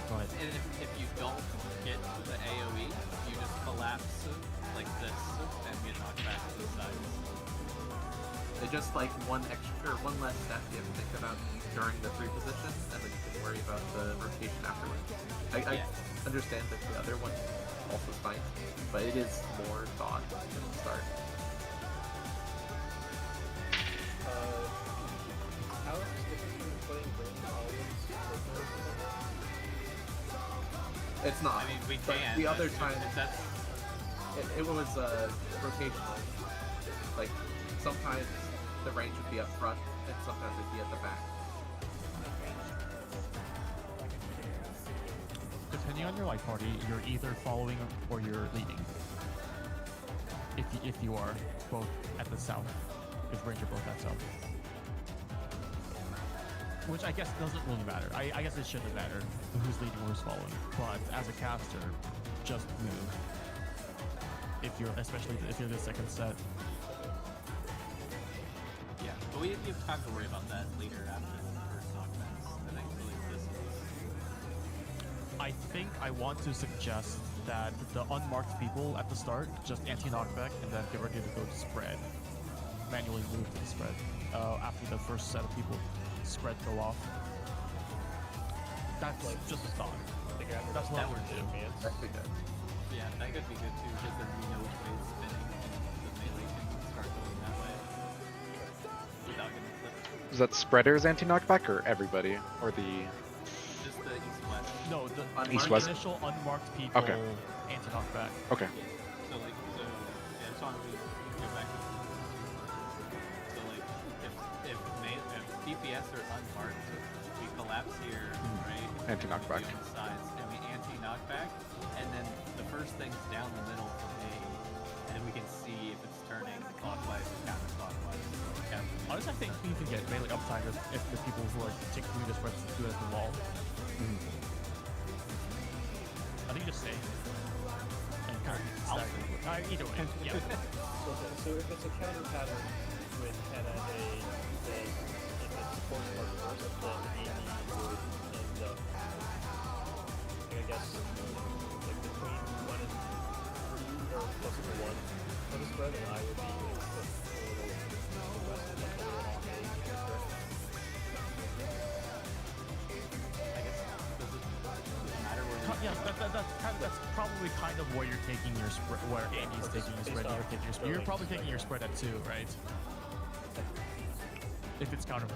Go ahead. And if you don't get the AoE, you just collapse like this It's just like one less step you have to think about during the 3 position, and then you can worry about the rotation afterwards. I understand that the other one also is fine, but it is more thought than the start. How is this different from playing range always? It's not. I mean, we but can. the other but time, that's it was rotational. Like, sometimes the range would be up front, and sometimes it'd be at the back. Depending on your light party, you're either following or you're leading. If you are both at the south, if range are both at south. Which I guess doesn't really matter. I guess it shouldn't matter who's leading or who's following. But as a caster, just move. Especially if you're the second set. yeah. But we have time to worry about that later after the first knockbacks. I think really this is. I think I want to suggest that the unmarked people at the start just anti-knockback and then get ready to go to spread. Manually move to the spread. After the first set of people spread go off. That's like just a thought. That's what I would do. That'd be good. Yeah, that could be good too, because then we know which way it's spinning, and the melee can start going that way without getting flipped. Is that spreaders anti-knockback or everybody? Or the... Just the east-west. No, the East-west? initial unmarked people Okay. anti-knockback. Okay. So yeah, as long as we get back to so like, if DPS are unmarked, we collapse here, right? Anti-knockback. We do on the sides, and we anti-knockback, and then the first thing's down the middle for me, and we can see if it's turning clockwise or counterclockwise. Honestly, I think you can get melee uptime if the people who are taking through this spreads do it at the wall. I think just stay. And kind of either way, yeah. So if it's a counter pattern with Kenna A, then if it's supporting or reverse, then AD would end up, I guess, like between 1 and 3, or closer to 1 for the spread, and I would be a little less, like a little off A for the spread. I guess does it matter where Yeah, that's probably kind of where you're taking your spread, where Andy's taking your spread, you're taking your spread. You're probably taking your spread at 2, right? If it's counter,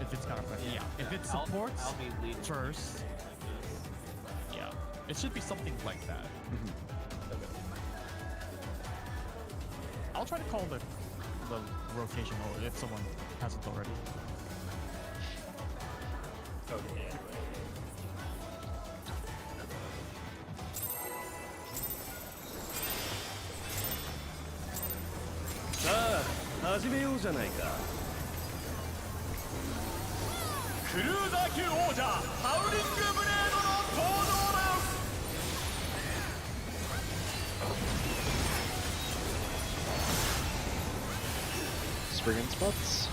yeah. If it supports I'll be leading first, like this. yeah, it should be something like that. I'll try to call the rotation if someone hasn't already. Okay, yeah. さあ始めようじゃないかクルーザー級王者ハウリングブレードの登場だ Spring spots.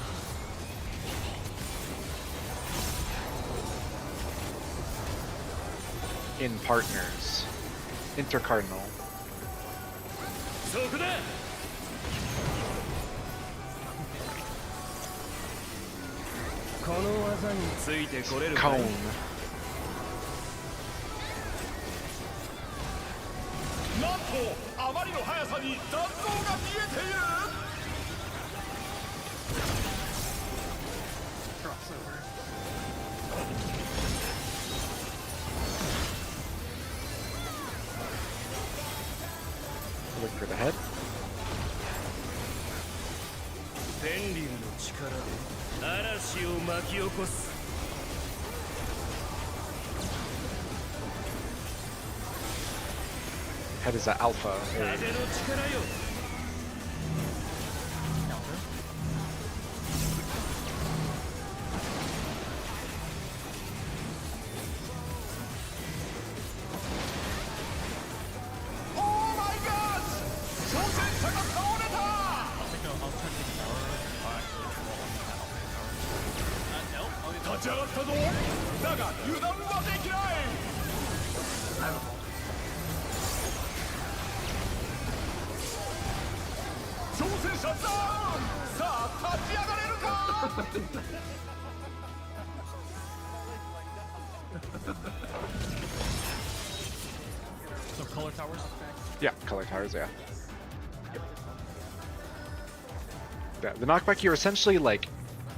In partners. Intercardinal. そこだ この技についてこれるか Cone. なんとあまりの速さに残像が見えている Look for the head. 天竜の力で嵐を巻き起こす Head is at alpha. 風の力よ 立ち上がったぞだが油断はできない挑戦者ダウンさあ立ち上がれるか So color towers. Yeah, color towers, yeah. Yeah, the knockback, you're essentially like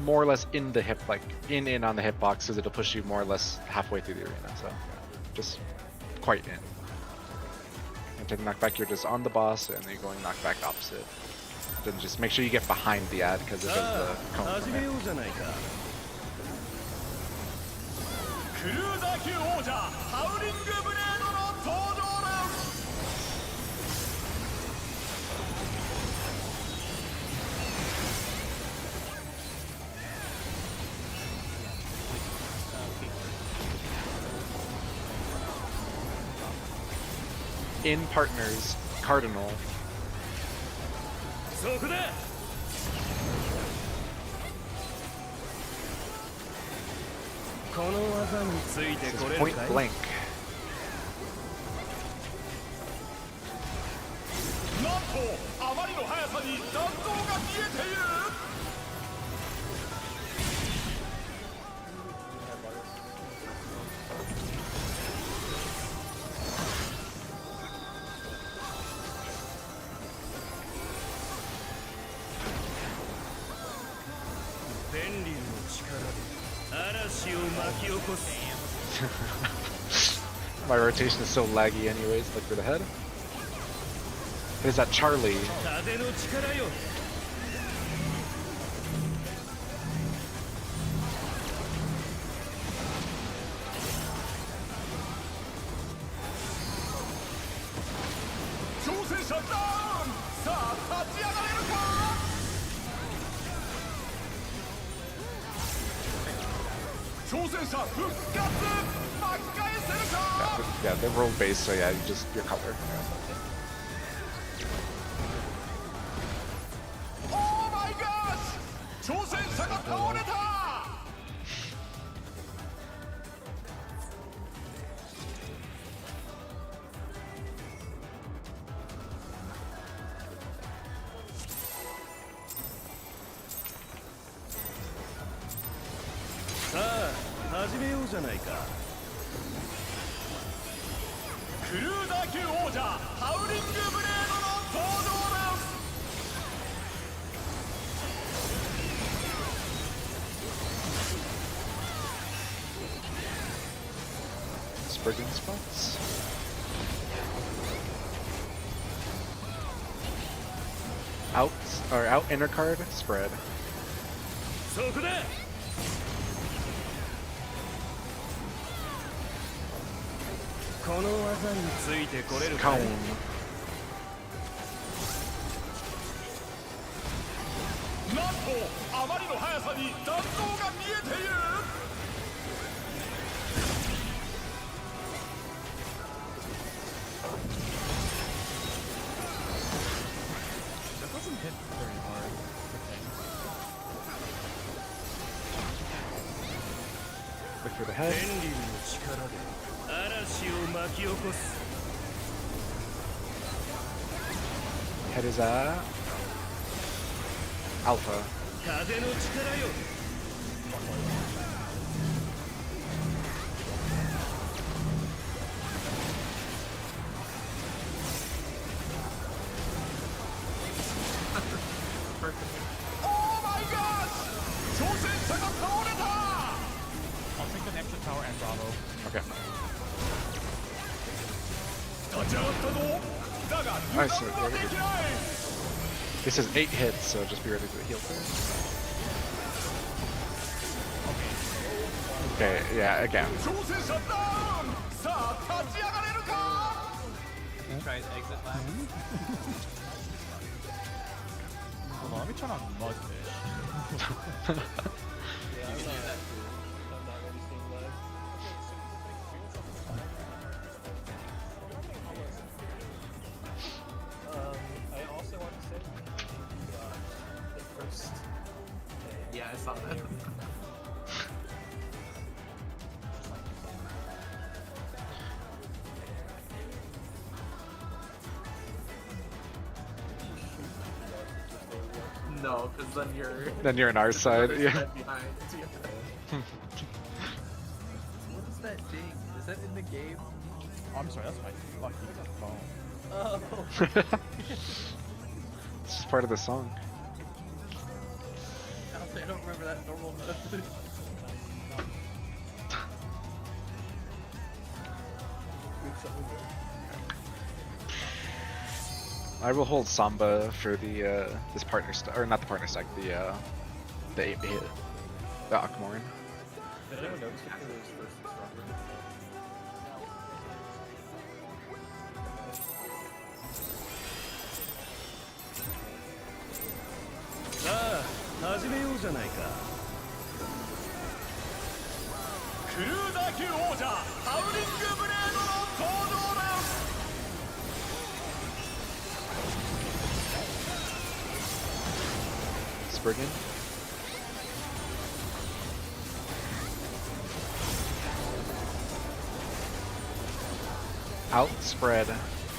more or less in the hip, like in on the hitbox, because it'll push you more or less halfway through the arena, so just quite in. And to the knockback, you're just on the boss, and then you're going knockback opposite. Then just make sure you get behind the ad, because it does the cone from it. クルーザー級王者ハウリングブレードの登場だ。 In partners, Cardinal. そこだ。 この技について This こ is れ point るかい blank. なんとあまりの速さに弾道が見えている。 便利の力で嵐を巻き起こす。 My rotation is so laggy anyways, like for the head. Is that Charlie? 風の力よ。 挑戦者ダウン。さあ立ち上がれるか。 挑戦者復活。巻き返せるか。 Yeah, they're roll based, so yeah, you just your color. オーマイガーシ。挑戦者が倒れた。 さあ始めようじゃないか。クルーザー級王者ハウリングブレードの登場だ。 Spurgeon spots. Out or out inner card spread. そこだ。 この技についてこれるか。 Cone. なんとあまりの速さに弾道が見えている。 That doesn't hit very hard. Look for the 便 head. 利の力で嵐を巻き起こす。 Head is Alpha. 風の力よ。 オーマイガーシ。挑戦者が倒れた。 I'll take the next tower and Bravo. Okay. 立ち上がったぞ。だが Nice. 油断はできない。 This is 8 hits, so just be ready for the heal first. Okay, yeah, again. 挑戦者ダウン。さあ立ち上がれるか。 You tried exit last. Hold on, let me turn on Mudfish. Yeah, I'm not really seeing live. I also want to say the first. Yeah, I saw that. No, because then you're. Then you're on our side. You're Yeah. behind. What is that ding? Is that in the game? Oh, I'm sorry, that's my fucking phone. Oh. It's just part of the song. I don't remember that normal mode. I will hold Samba for the this partner stack, or not the partner stack, the 8-bit, the Akmorin. Did anyone notice if it was first and stronger? さあ始めようじゃないか。クルーザー級王者ハウリングブレードの登場です。 Spriggan. Outspread,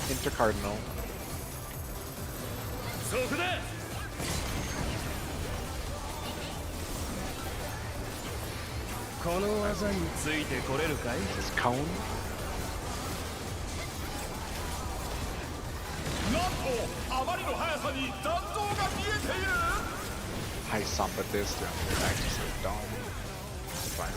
intercardinal. そこだ。この技についてこれるかい？ This is Cone. なんとあまりの速さに残像が見えている。 High Samba this, they're actually so dumb. It's fine.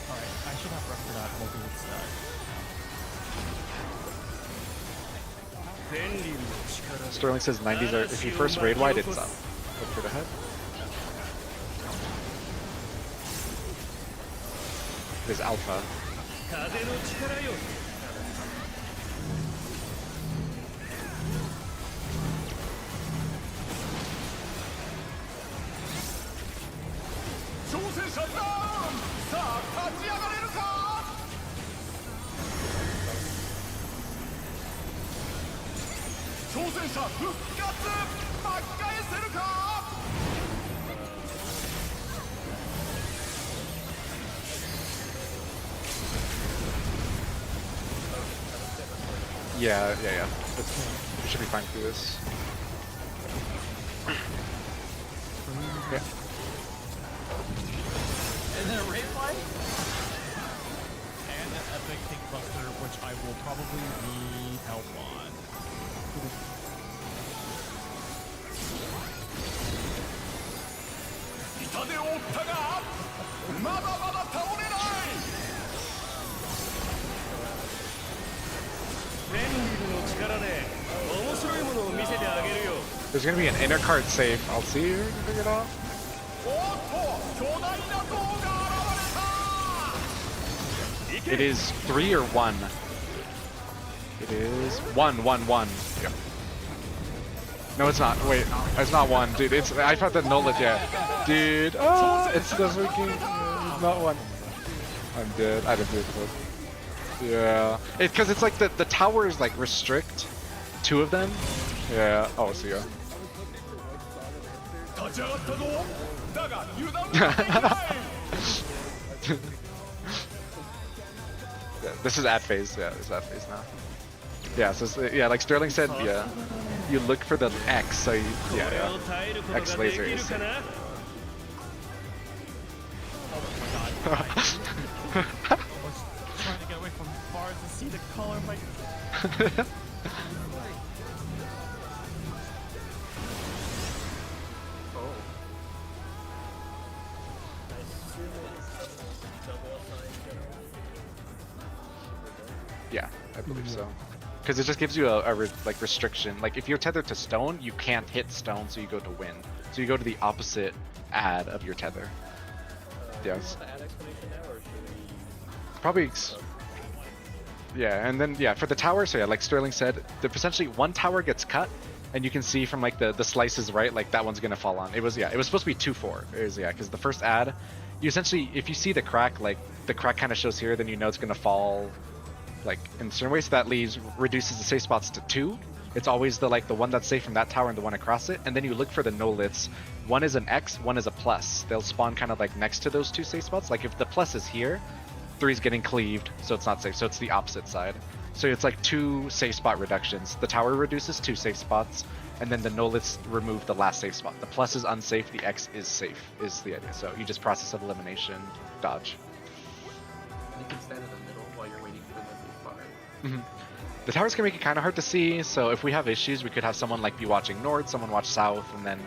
Alright, I should have rep for that multi-hit stat. 天竜の力。 Sterling says 90s are, if you first raid wide, it's up. Look for the head. It is alpha. 風の力よ。 挑戦者ダウン。さあ立ち上がれるか。挑戦者復活。巻き返せるか。 Yeah. We should be fine through this. Yeah. And then a raid fly? And an epic Pink Buster, which I will probably need help on. 痛手を負ったがまだまだ倒れない。天竜の力で面白いものを見せてあげるよ。 There's gonna be an inner card safe. I'll see you figure it out. おっと巨大な像が現れた。 It is 3 or 1. It is 1, 1, 1. Yep. No, it's not. Wait, it's not 1, dude. It's I thought that null it. Yeah, dude. Oh, it's this weekend. It's not 1. I'm dead. I didn't do it. Yeah, because it's like the towers like restrict 2 of them. Yeah. Oh, see ya. 立ち上がったぞ。だが油断はできない。 Yeah, this is at phase. Yeah, it's at phase now. Yeah, so yeah, like Sterling said, yeah, you look for the X. So you, yeah. X laser is. Oh my god. I was trying to get away from bars and see the color of my... Yeah, I believe so. Because it just gives you a like restriction. Like if you're tethered to stone, you can't hit stone, so you go to win. So you go to the opposite add of your tether. Yes. Add explanation now, or should we? Probably. Yeah, and then yeah, for the tower, so yeah, like Sterling said, essentially one tower gets cut, and you can see from like the slices, right? Like that one's gonna fall on. It was supposed to be 2-4. It was because the first add, you essentially if you see the crack, like the crack kind of shows here, then you know it's gonna fall. Like in certain ways, so that reduces the safe spots to 2. It's always the one that's safe from that tower and the one across it, and then you look for the no-lits. One is an X, one is a plus. They'll spawn kind of like next to those 2 safe spots. Like if the plus is here, 3 is getting cleaved, so it's not safe. So it's the opposite side. So it's like 2 safe spot reductions. The tower reduces 2 safe spots, and then the noliths remove the last safe spot. The plus is unsafe, the X is safe, is the idea. So you just process of elimination, dodge. And you can stand in the middle while you're waiting for the safe spot, right? Mm-hmm. The towers can make it kind of hard to see, so if we have issues, we could have someone like be watching north, someone watch south, and then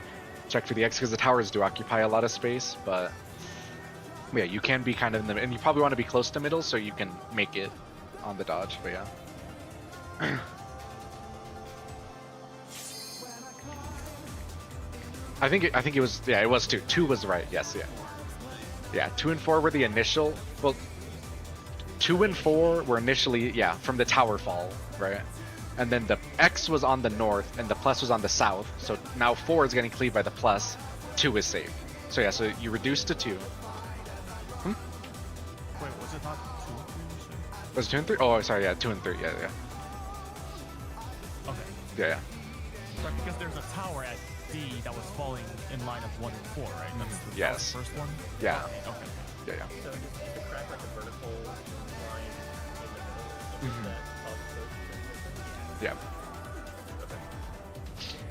check for the X, because the towers do occupy a lot of space, but yeah, you can be kind of in the, and you probably want to be close to middle so you can make it on the dodge, but yeah. I think it was, yeah, it was 2. 2 was right, yes, yeah. Yeah, 2 and 4 were the initial, well, 2 and 4 were initially, yeah, from the tower fall, right? And then the X was on the north and the plus was on the south. So now 4 is getting cleaved by the plus, 2 is safe. So yeah, so you reduce to 2. Wait, was it not 2 and 3? You said? Was it 2 and 3? Oh, sorry, yeah, 2 and 3, yeah. Okay. Yeah. Sorry, because there's a tower at D that was falling in line of 1 and 4, right? That's the Yes. first one? Yeah. Okay. Yeah. So just you could crack like a vertical line in the middle, and Mhm. that causes those. Yeah. Okay.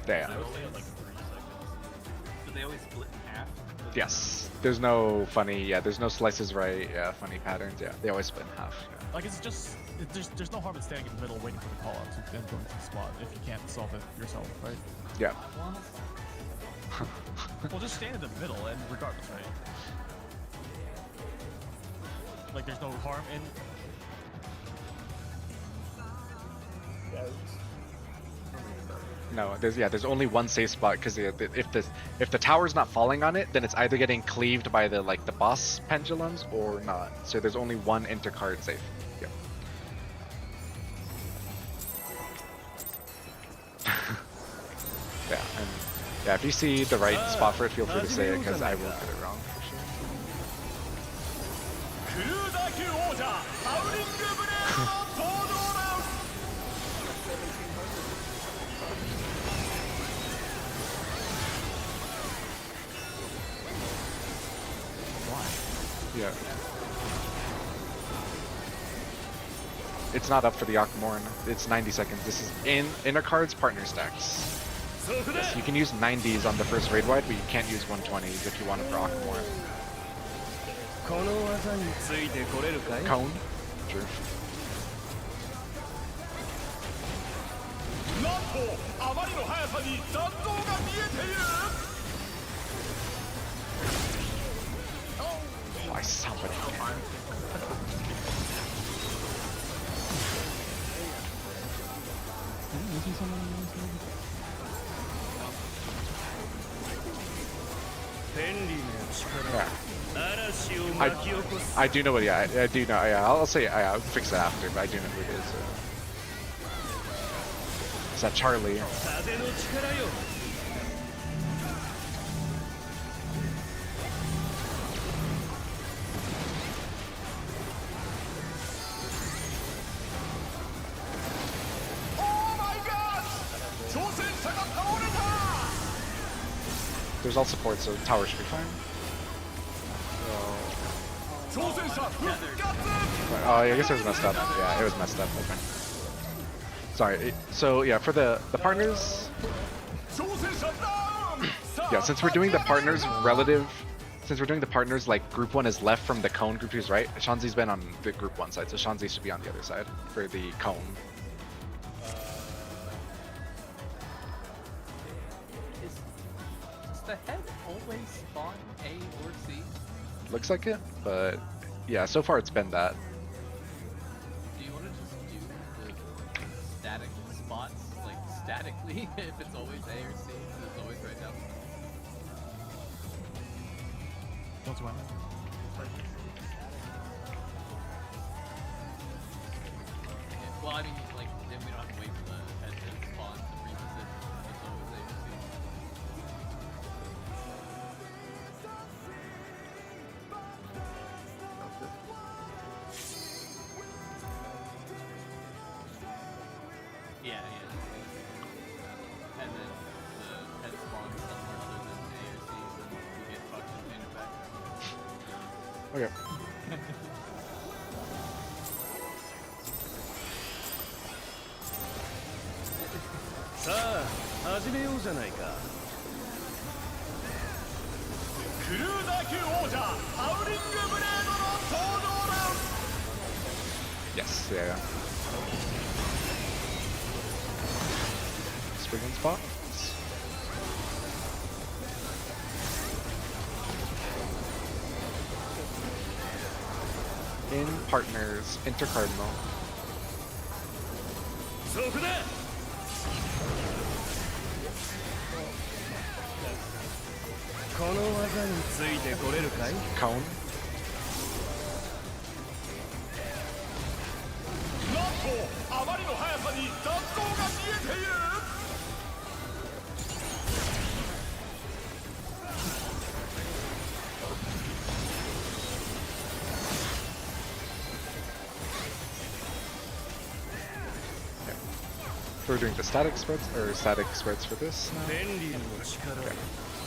Yeah. I only had like 3 seconds. Do they always split in half? Yes. There's no funny, yeah, there's no slices right, yeah, funny patterns, yeah. They always split in half. Yeah. Like, it's just, there's no harm in standing in the middle waiting for the call out to then going to the spot if you can't solve it yourself, right? Yeah. Well, just stand in the middle and regardless, right? Like, there's no harm in. No, there's only one safe spot because if the tower's not falling on it, then it's either getting cleaved by the the boss pendulums or not. So there's only one intercard safe. Yep. Yeah, and yeah, if you see the right spot for it, feel free to say it because I will get it wrong for sure. クルーザー級王者ハウリングブレードの登場だ。 Yeah. It's not up for the Akamorn. It's 90 seconds. This is inner cards, partner stacks. Yes, you can use 90s on the first raid wide, but you can't use 120s if you want it for Akamorn. Cone? True. なんとあまりの速さに残像が見えている。 Why somebody can. Isn't someone on this maybe? I do know what, yeah, I do know, yeah, I'll say, I'll fix it after, but I do know who it is. Is that Charlie? There's all support, so tower should be fine. Oh, I guess it was messed up. Yeah, it was messed up. Okay. Sorry. So yeah, for the partners. Yeah, since we're doing the partners like group 1 is left from the cone, group 2 is right. Shanzi's been on the group 1 side, so Shanzi should be on the other side for the cone. Does the head always spawn A or C? Looks like it, but yeah, so far it's been that. Do you want to just do the static spots, like statically, if it's always A or C, and it's always right down? What's one? Well, I mean, like, then we don't have to wait for the head to spawn to reposition. It's always A or C. Yeah, yeah. And then the head spawns somewhere other than A or C, and we get fucked and painted back. Okay. さあ始めようじゃないか。クルーザー級王者ハウリングブレードの登場だ。 Yes, yeah. Spriggan spot. In partners, intercardinal. そこだ。この技についてこれるかい？ Cone. なんとあまりの速さに雑草が見えている。 So we're doing the static spreads or static spreads for this now. 天竜の力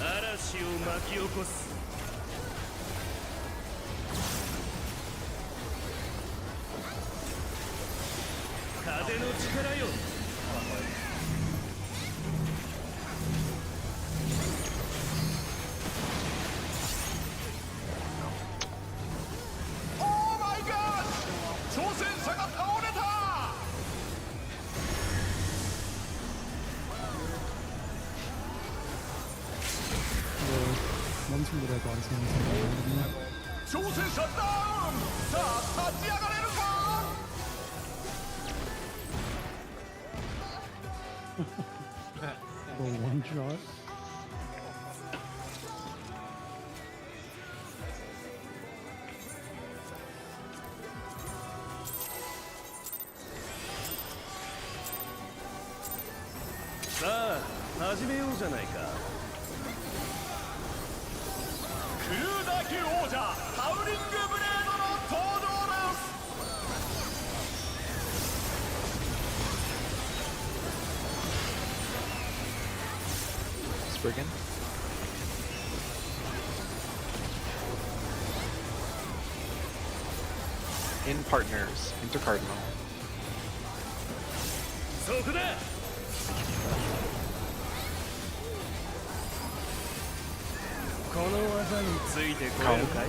嵐を巻き起こす。風の力よ。 オーマイガー！挑戦者が倒れた！ The ones from the red box ones are behind me. 挑戦者ダウン！さあ立ち上がれるか？ The one shot.さあ始めようじゃないか。クルーザー級王者ハウリングブレードの登場です。 Spriggan. In partners, intercardinal. そこだ。この技についてこれるかい？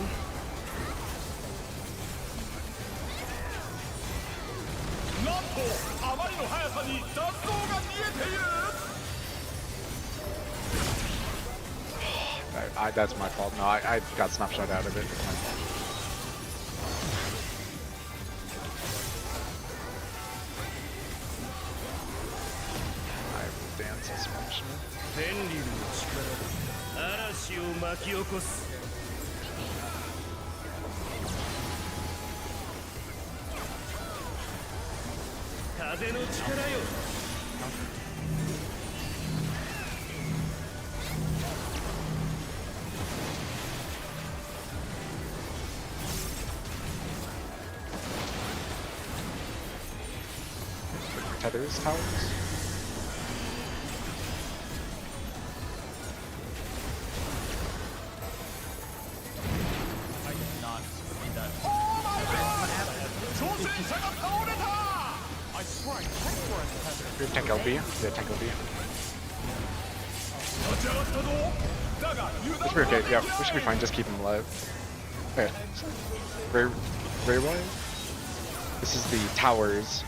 なんとあまりの速さに雑草が見えている。 That's my fault. No, I got snapshot out of it. It's my fault. I will dance as punishment. 天竜の力嵐を巻き起こす。風の力よ。 Tethers, towers. I did not see that. 挑戦者が倒れた。 I swear I checked for a tether. Your tank LB. Yeah, tank LB. 立ち上がったぞ。だが油 We 断 should be は okay. でき Yeah, ない。 we should be fine. Just keep him alive. Okay. Very wide. This is the towers.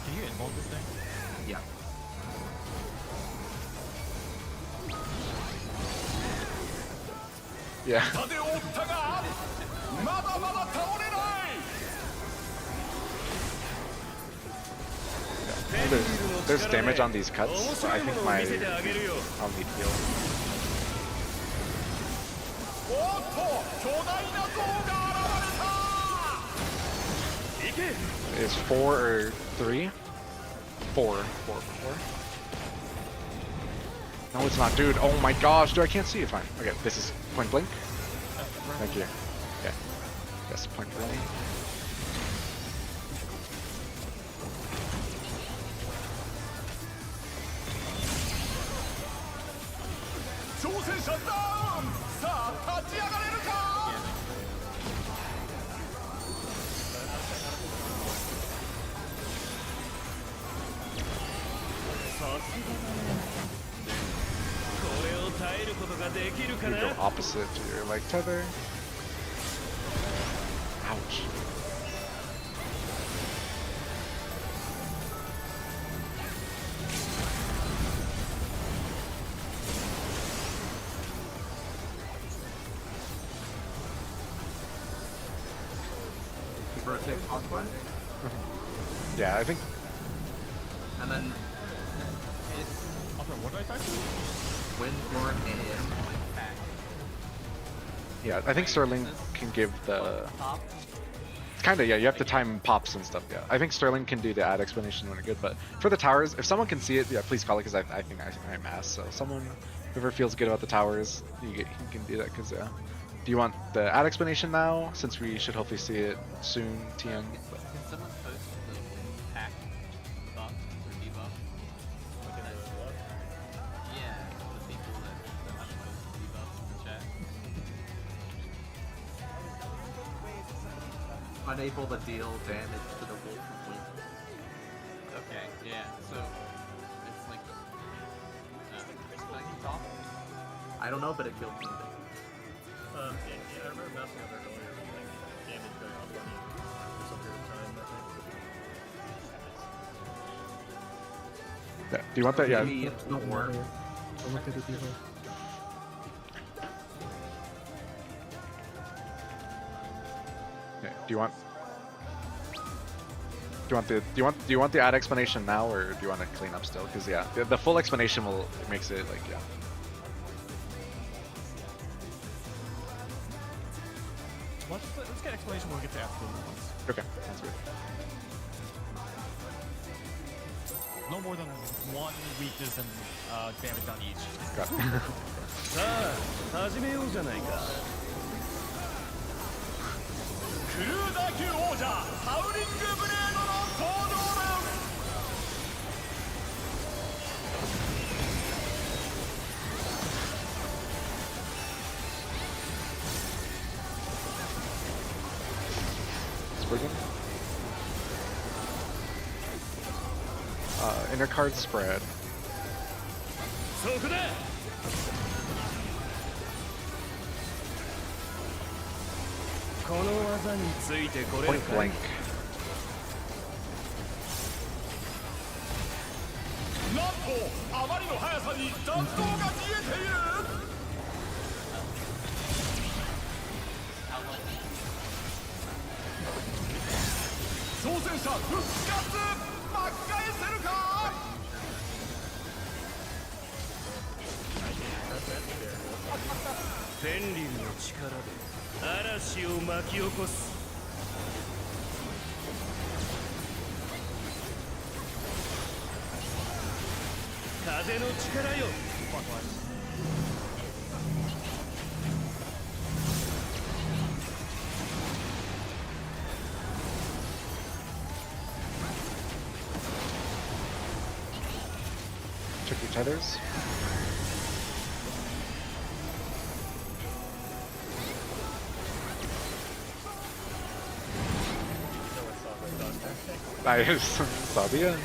Can you involve this thing? Yeah. Yeah. 盾を折ったがまだまだ倒れない。 There's damage on these cuts, so I think I'll need heal. おっと巨大な像が現れた。行け。 Is 4 or 3? 4. 4. No, it's not, dude. Oh my gosh, dude, I can't see it. Fine. Okay, this is point blank. Thank you. Yeah. Yes, point blank. 挑戦者ダウン。さあ立ち上がれるか。 Nice. きるか You な go opposite to your leg tether. Ouch. Keep rotating clockwise. Yeah, I think And then Okay, what did I type? wind forward and yeah, I think Sterling can give the Top. kinda, yeah, you have to time pops and stuff, yeah. I think Sterling can do the ad explanation when it's good, but for the towers, if someone can see it, yeah, please call it, because I think I mass, so someone, whoever feels good about the towers, you can do that, because, yeah. Do you want the ad explanation now, since we should hopefully see it soon, TM? Can someone post the hack buff or debuff? Looking at what? Yeah, the people that have posted debuffs in the chat. unable to deal damage to the wolf from wind. Okay, yeah, so it's like top. I don't know, but it killed me. Yeah, I remember messing up there earlier with like damage going up on you for some period of time, I think. Yeah, do you want that? Yeah. Maybe it's not work. I'll look at the debuff. Yeah, do you want the ad explanation now, or do you want to clean up still? Because yeah, the full explanation makes it like, yeah. Let's get explanation when we get to after ones. Okay, sounds good. No more than one weakness and damage on each. Got it. さあ始めようじゃないかクルーザー級王者ハウリングブレードの登場だ Spriggin? Inner card spread. そこだ この技についてこれ Point るか blank. なんとあまりの速さに残像が見えている挑戦者復活巻き返せるか フェンリルの力で嵐を巻き起こす風の力よ Check your tethers. I just saw the end.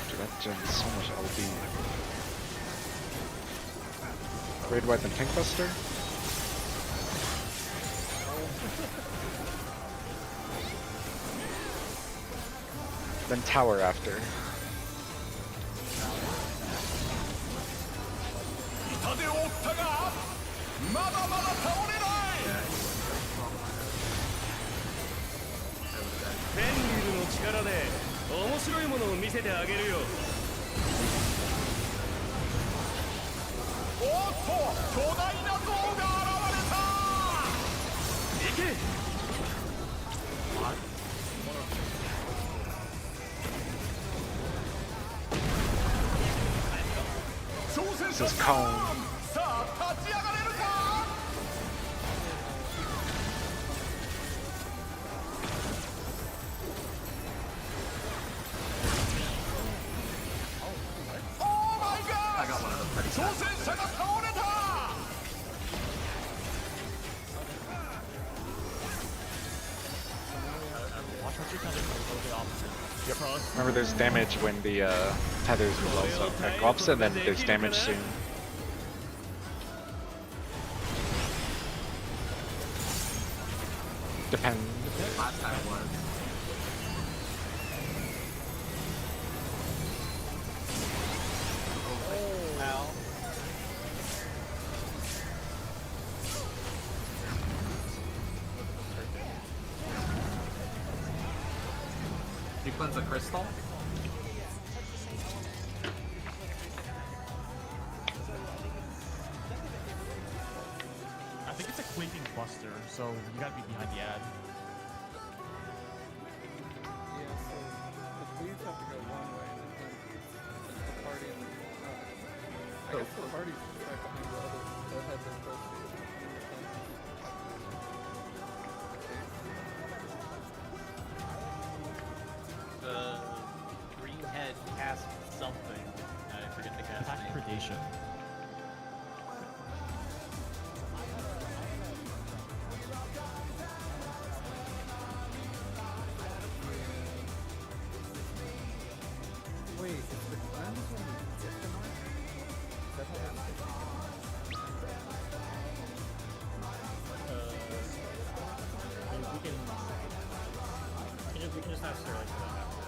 Dude, that gens so much LB. Raid White and Tank Buster. Then Tower after. 痛手を負ったがまだまだ倒れないフェンリルの力で面白いものを見せてあげるよおっと巨大な像が現れた行け This is Cone. さあ立ち上がれるか Oh my god! I got one of them pretty 挑 fast. 戦者が倒れた Watch what you're kind of go the opposite. Remember, there's damage when the tethers will also go up, and then there's damage soon. Depends. Last time was. Ow. You cleanse a crystal? I think it's a quaking buster, so you gotta be behind the ad. Yeah, so the fleets have to go one way, and then the party. I guess the party's right behind the other. The heads are supposed to be. The green head cast something. I forget the cast Pack name. predation. Wait, is the cleanse when you get the mark? Is that how We can just have Sterling for that after.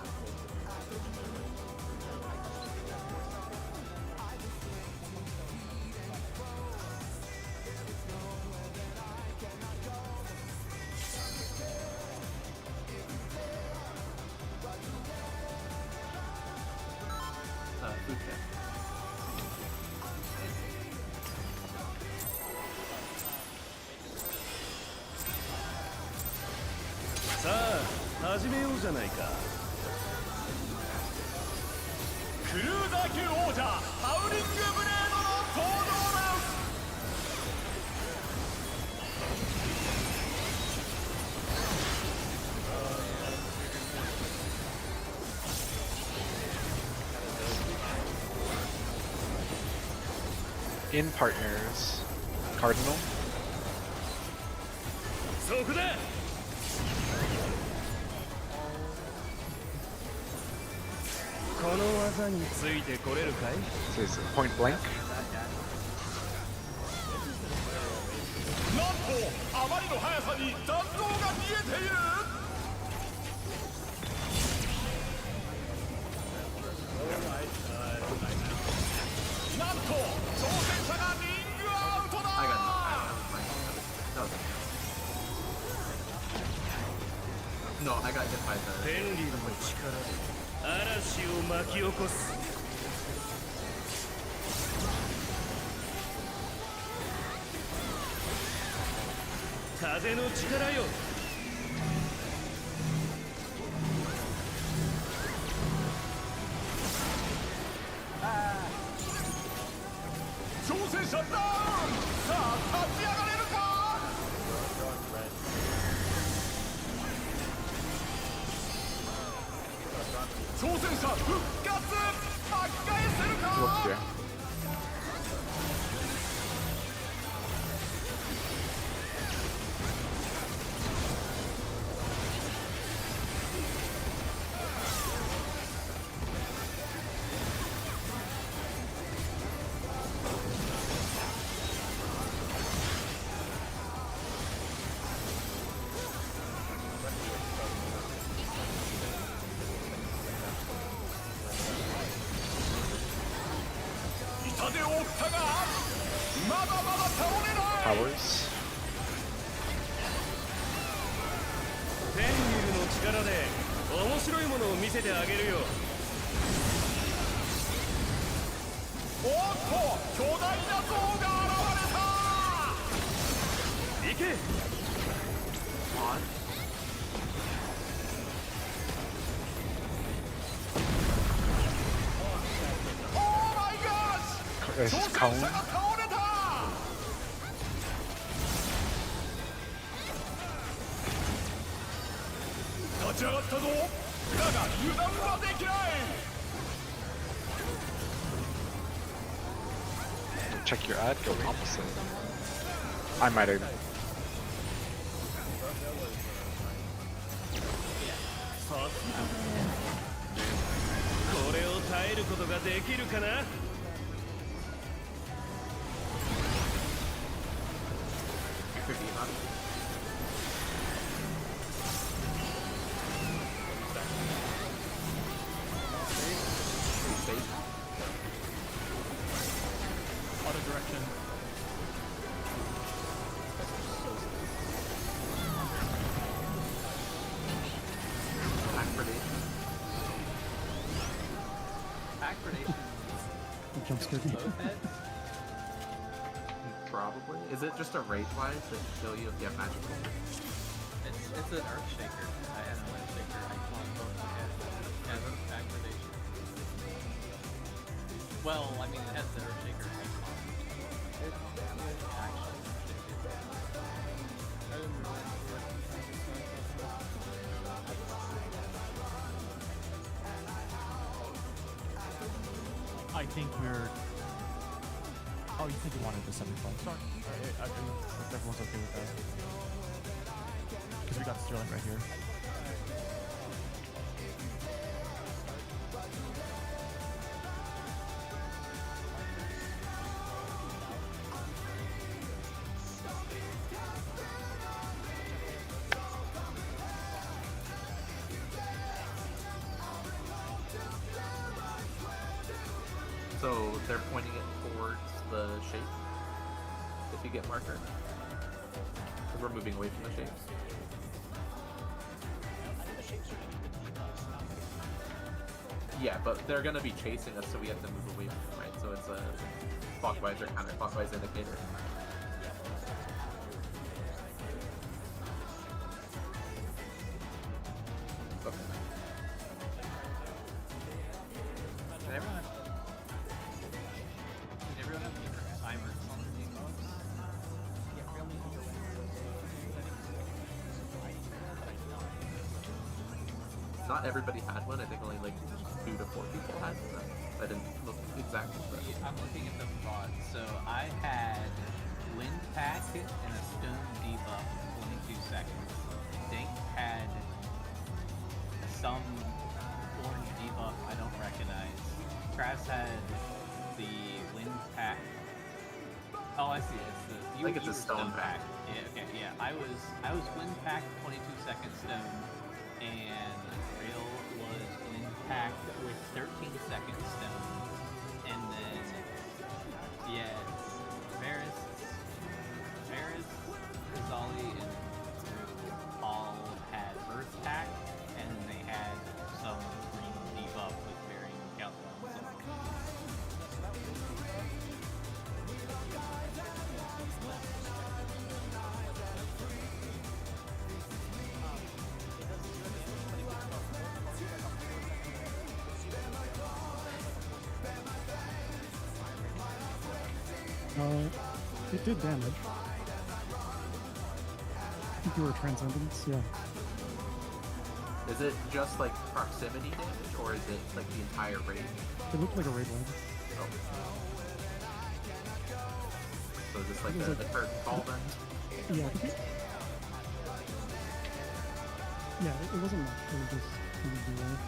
Food check. Cruiser 級王者ハウリングブレードの登場です。In partners, Cardinal. そこでこの技についてこれるかい So it's point blank. なんとあまりの速さに残像が見えているなんと挑戦者がリングアウトだ I got that was fine. No, I got hit by the. 天理の力で嵐を巻き起こす風の力よ挑戦者ダウンさあ立ち上がれるか挑戦者復活巻き返せるか Looks good. Powers. 天竜の力で面白いものを見せてあげるよおっと巨大な像が現れた行け Oh my gosh! This is Cone. 倒れた立ち上がったぞだが油断はできない Check your ad, go opposite. I might have. さすがだね耐えることができるかな。 Could be about it. Safe. Auto direction. Pack predation. Pack predation. Jump scared me. Both heads? Probably. Is it just a rate wise that show you if you have magic? It's an earth shaker. I have an earth shaker icon on both my heads. It has pack predation. Well, I mean, it has the earth shaker icon. It actually I think we're. Oh, you think you wanted the 75? Sorry. I think if everyone's okay with that. Because we got Sterling right here. So they're pointing it towards the shape. If you get marker. Because we're moving away from the shapes. Yeah, but they're gonna be chasing us, so we have to move away from them, right? So it's a clockwise or counterclockwise indicator. Okay. Did everyone have different timers on the debuffs? Not everybody had one. I think only like 2 to 4 people had one. I didn't look exactly. But I'm looking at the VOD. So I had Wind Pack and a Stone debuff for 22 seconds. Dink had some orange debuff I don't recognize. Trass had the Wind Pack. Oh, I see. It's the I think it's a were Stone Pack. Yeah. Okay. Yeah. I was Wind Pack 22 second Stone, and Real was Wind Pack with 13 seconds Stone, and then yeah, Varys, Kazali, and all had Earth Pack, and then they had some green debuff with varying countdowns. It did damage. I think you were Transcendence, yeah. is it just like proximity damage, or is it like the entire range? It looked like a raid line. Oh. So is this like It was the like- curtain call then? Yeah, I think it, yeah, it wasn't much. It was just really weird.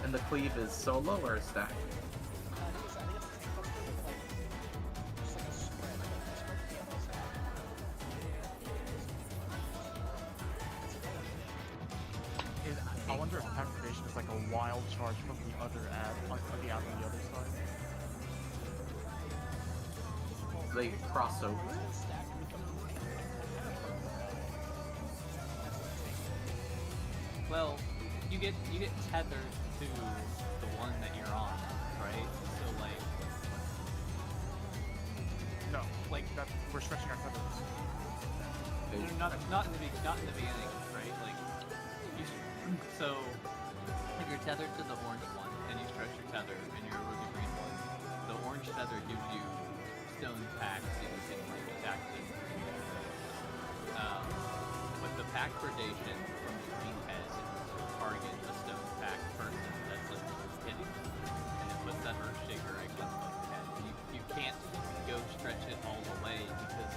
And the cleave is solo or a stack? I wonder if pack predation is like a wild charge from the other ad on the ad on the other side. They cross over. Well, you get tethered to the one that you're on, right? So like, No, like that we're stretching our tethers. not in the beginning, right? Like, so if you're tethered to the orange one and you stretch your tether and you're over the green one, the orange tether gives you stone packs so you can like attack them. But the pack predation from the green heads target the stone pack person that's like hitting, and it puts that that Earthshaker icon above your head. You can't go stretch it all the way because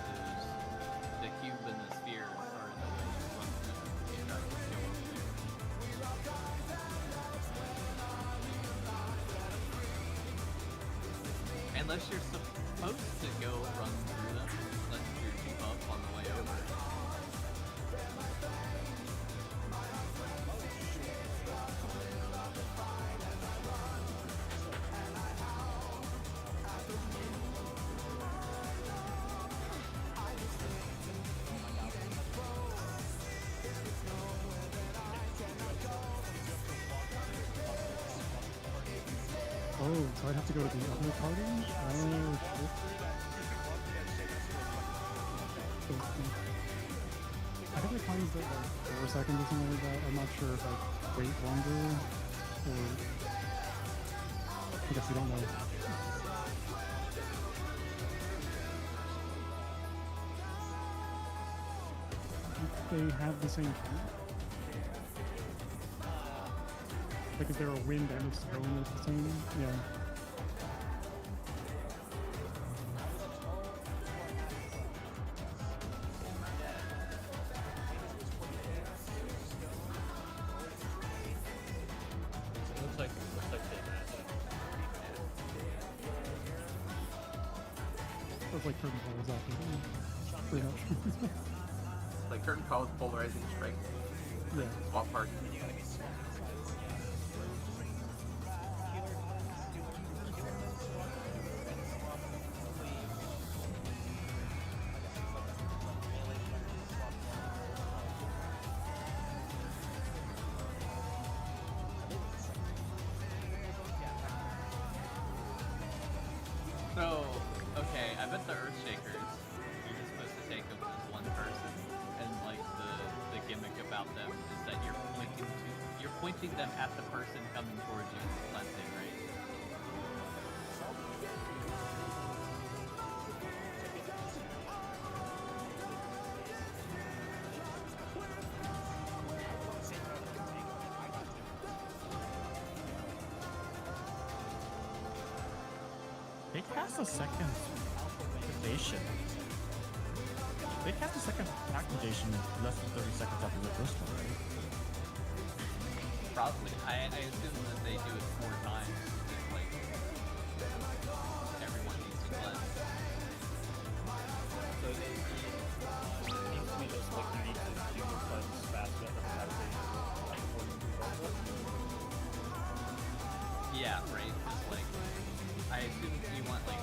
the cube and the sphere are in the way you run through them. You try to go over there. Unless you're supposed to go run through them, unless you're deep up on the way over. Oh, so I'd have to go to the other party? Oh, shit. I think I find that like 4 seconds or something like that. I'm not sure if I wait longer or I guess we don't know. They have the same thing. Like, is there a wind and it's going with the same? Yeah. Looks like they match. Looks like curtain call is out there. Pretty much. Like curtain call with polarizing strike. Yeah. Swap party. So, okay, I bet the Earthshakers, you're just supposed to take them as one person, and like the gimmick about them is that you're pointing them at the person coming towards you and cleansing, right? They cast a second activation. They cast a second activation less than 30 seconds after the first one, right? Probably. I assume that they do it 4 times. It's like everyone needs to cleanse. So it seems to me just like you need to do your cleanse fast enough to have it before you move on. Yeah, right. Because like, I assume you want like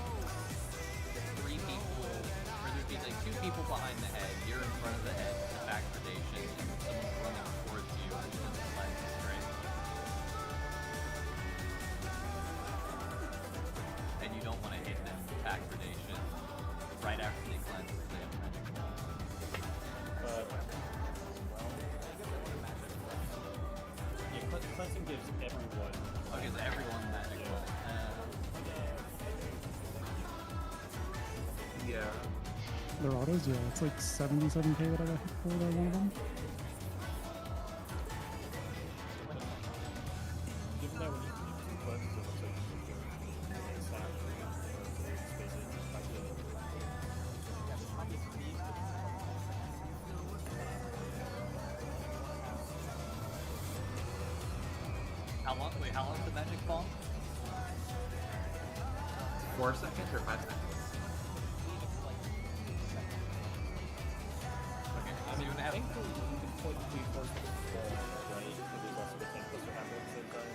3 people, or there'd be like 2 people behind the head. You're in front of the head, the back gradation, and someone's running towards you and the cleanse, right? And you don't want to hit them with back gradation right after they cleanse because they have magic ball. Yeah, cleansing gives everyone. Oh, gives everyone magic ball. Yeah. Their autos, yeah, it's like 77k that I got hit for that one of them. Given that we need to do 2 cleanses, it looks like you can go slash space it just by the How long's the magic ball? 4 seconds or 5 seconds? Okay, I so mean, you're gonna have. thankfully you can point to force the ball, right? Because there's also the tank cluster happening at the same time.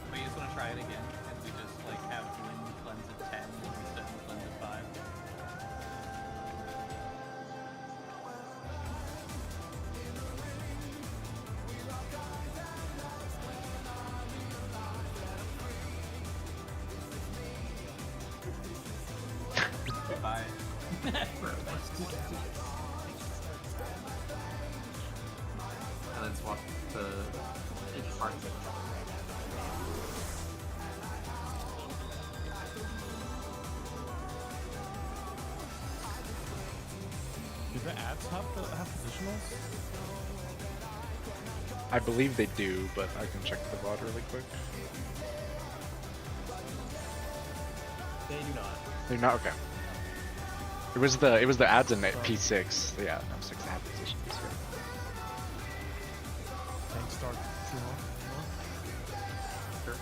But you just want to try it again, and we just like have wind cleanse at 10 instead of cleanse at 5. Goodbye. And then swap the each part. the ads have positionals? I believe they do, but I can check the VOD really quick. They do not. They're not okay. It was the ads in P6. Yeah, no, 6 have positions. Yeah. Tank start too long. Sure.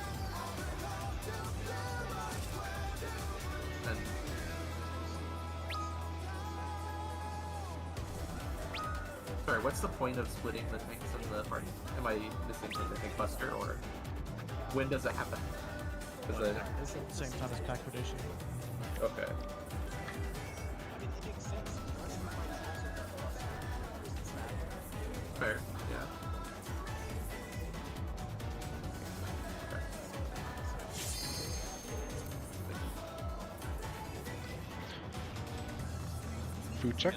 And sorry, what's the point of splitting the tanks in the party? Am I missing the tank buster, or when does it happen? Is it Same time as pack predation. okay? I mean, it makes sense. Fair, yeah. Food check.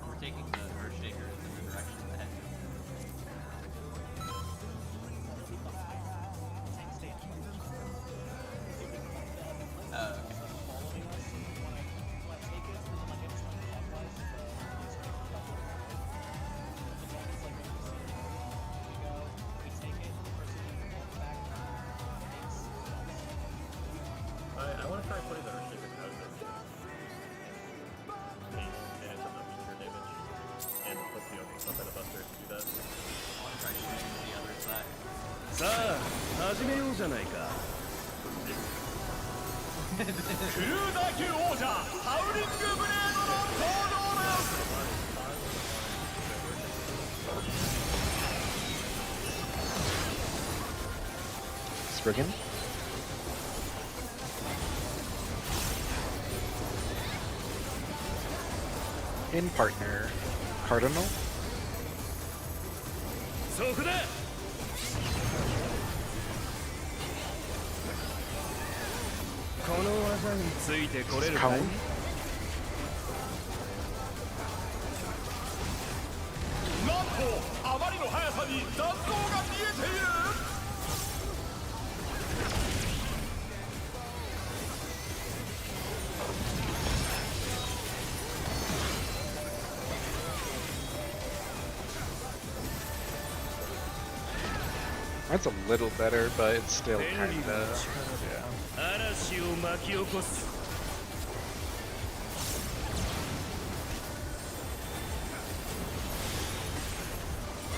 We're taking the Earthshaker in the direction of the head. Okay. I want to try putting the Earthshaker out of there. Case it ends up not being your damage. And put the opening stuff in a buster to do that. I want to try shooting the other side. さあ始めようじゃないかクルーダー級王者ハウリングブレードの登場です Spriggan. In partner, Cardinal. そこだこの技についてこれるかい Count. なんとあまりの速さに残像が見えている That's a little better, but it's still kind of. Yeah. 嵐を巻き起こす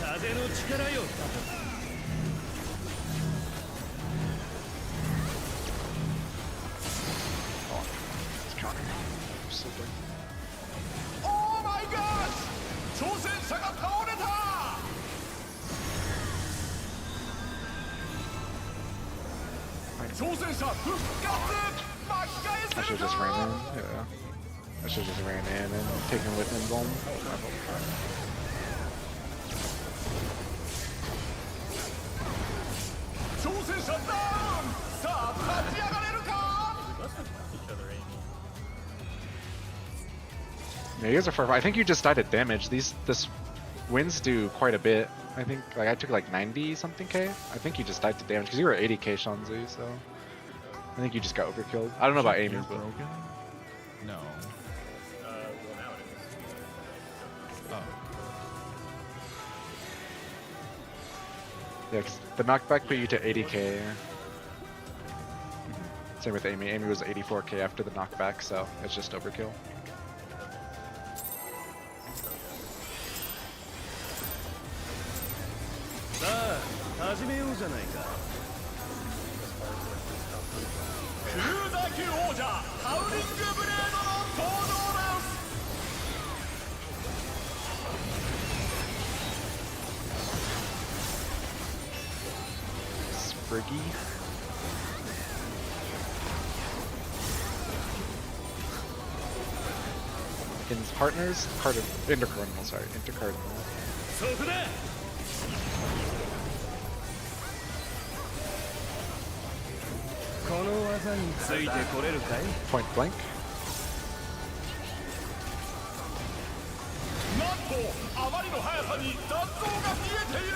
風の力よ It's counter. Super. オーマイガーシ挑戦者が倒れた 挑戦者復活巻き返 I せ should る just か ran in. Yeah. I should just ran in and taken with Invuln. 挑戦者ダウンさあ立ち上がれるか Let's just pass each other aim. Yeah, you guys are far. I think you just died at damage. This wins do quite a bit. I think like I took like 90 something K. I think you just died to damage because you were 80K Shanzu, so I think you just got overkilled. I don't know about Amy, but broken? No. Well, now it is. Oh. yeah, 'cause the knockback put you to 80K. Same with Amy. Amy was 84K after the knockback, so it's just overkill. さあ始めようじゃないかクルーザー級王者ハウリングブレードの登場です Spriggy. In partners, Intercardinal, sorry, Intercardinal. そこだこの技についてこれるかい Point blank. なんとあまりの速さに残像が見えている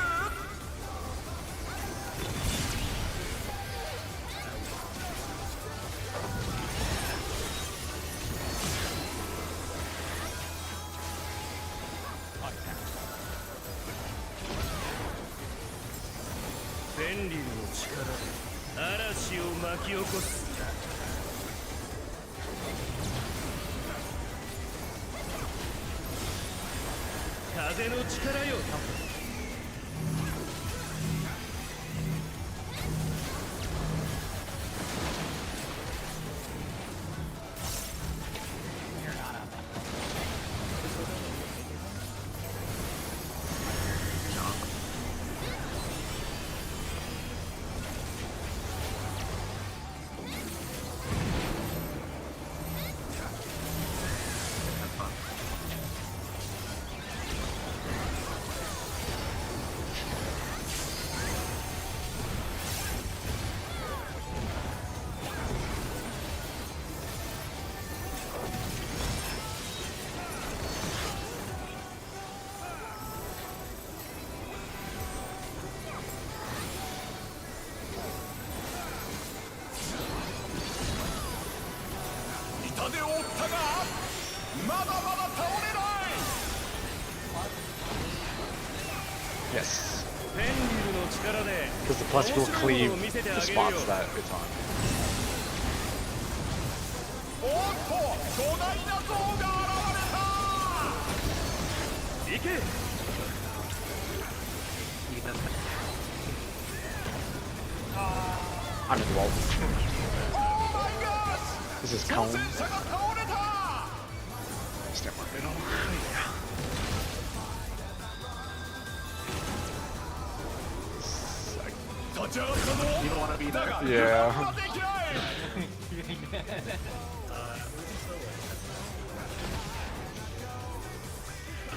Nice. ンリルの力で嵐を巻き起こす。風の力よ。痛手を負ったがまだまだ倒れない。 Yes. ペンリルの力で Because the plus will cleave the spots that it's on. おっと巨大な像が現れた。行け。 I'm in the wall. This is cone. 戦車が倒れた。 Step on middle. 立ち上がったぞ。 You don't want to be だ there. が Yeah. 油断はできない。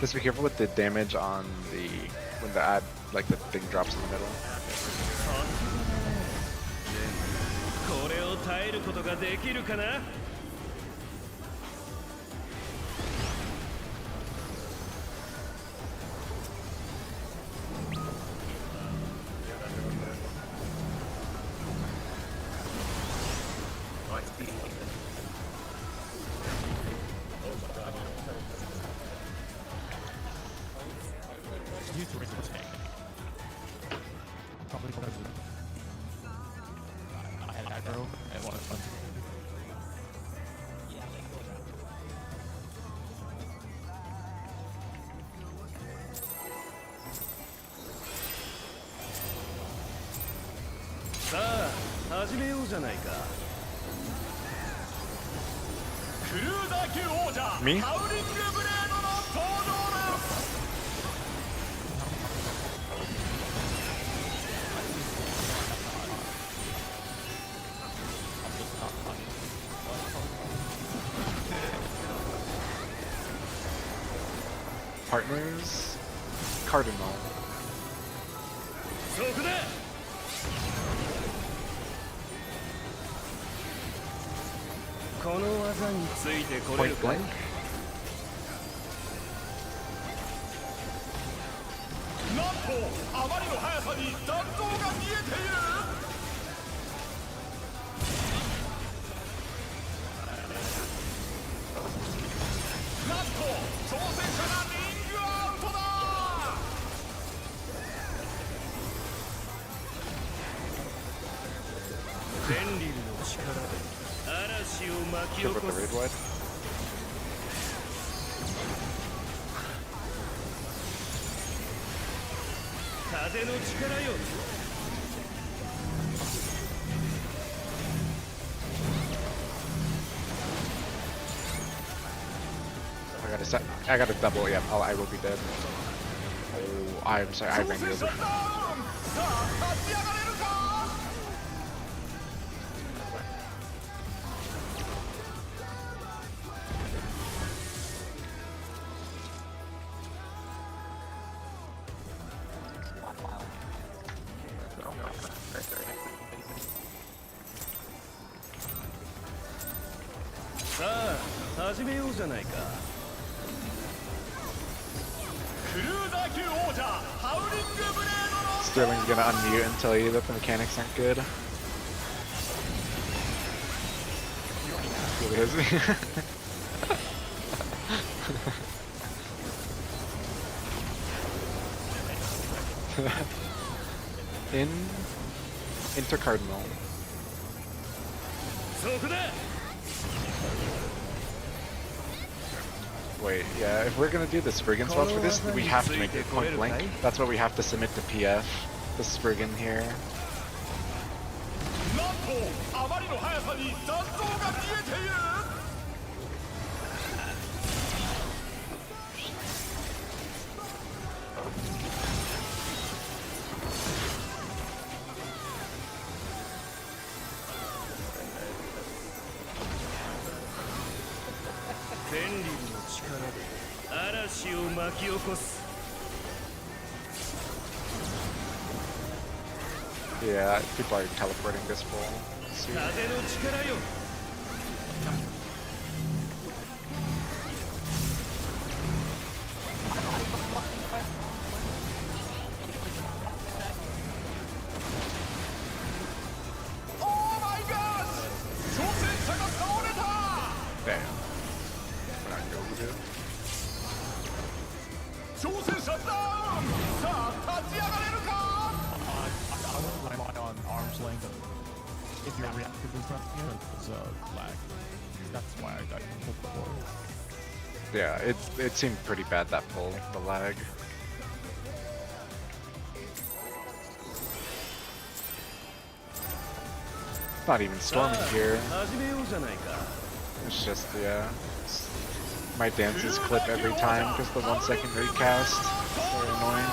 Just be careful with the damage on the when the ad like the thing drops in the middle. これを耐えることができるかな。 Oh, I see. Use to raise the tank. Probably because I had aggro and wanted fun. Let's 始めようじゃないか。クルーザー級王者 Me? ハウリングブレードの登場だ。 Partners, Cardinal. そこだ。この技についてこれる Point か。 blank. なんとあまりの速さに残像が見えている。なんと挑戦者がリングアウトだ。ベンリルの力で嵐を巻き Good 起 with こ the raid す。 wide. 風の力よ。 I gotta set. I gotta double. Yeah, I will be dead. Oh, I'm sorry. I ran you 挑戦者 over. ダウン。さあ立ち上がれるか。 さあ始めようじゃないか。クルーザー級王者ハウリングブレードの Sterling's gonna unmute and tell you that the mechanics aren't good. Look at this. In Into Cardinal. そこだ Wait, yeah, if we're gonna do the Spriggan spots for this, we have to make it point blank. That's what we have to submit to PF. The Spriggan here. なんとあまりの速さに残像が見えている 千里の力で嵐を巻き起こす Yeah, people are teleporting this full. 風の力よ Oh my gosh! 挑戦者が倒れた Damn. We're not gonna do it. 挑戦者ダウンさあ立ち上がれるか I wouldn't rely on arm's length if you're reactively pressing it, it's lag. That's why I got pulled before. Yeah, it seemed pretty bad, that pull, the lag. Not even storming here. 始めようじゃないか It's just, yeah. My dances clip every time because the 1 second recast. Very annoying.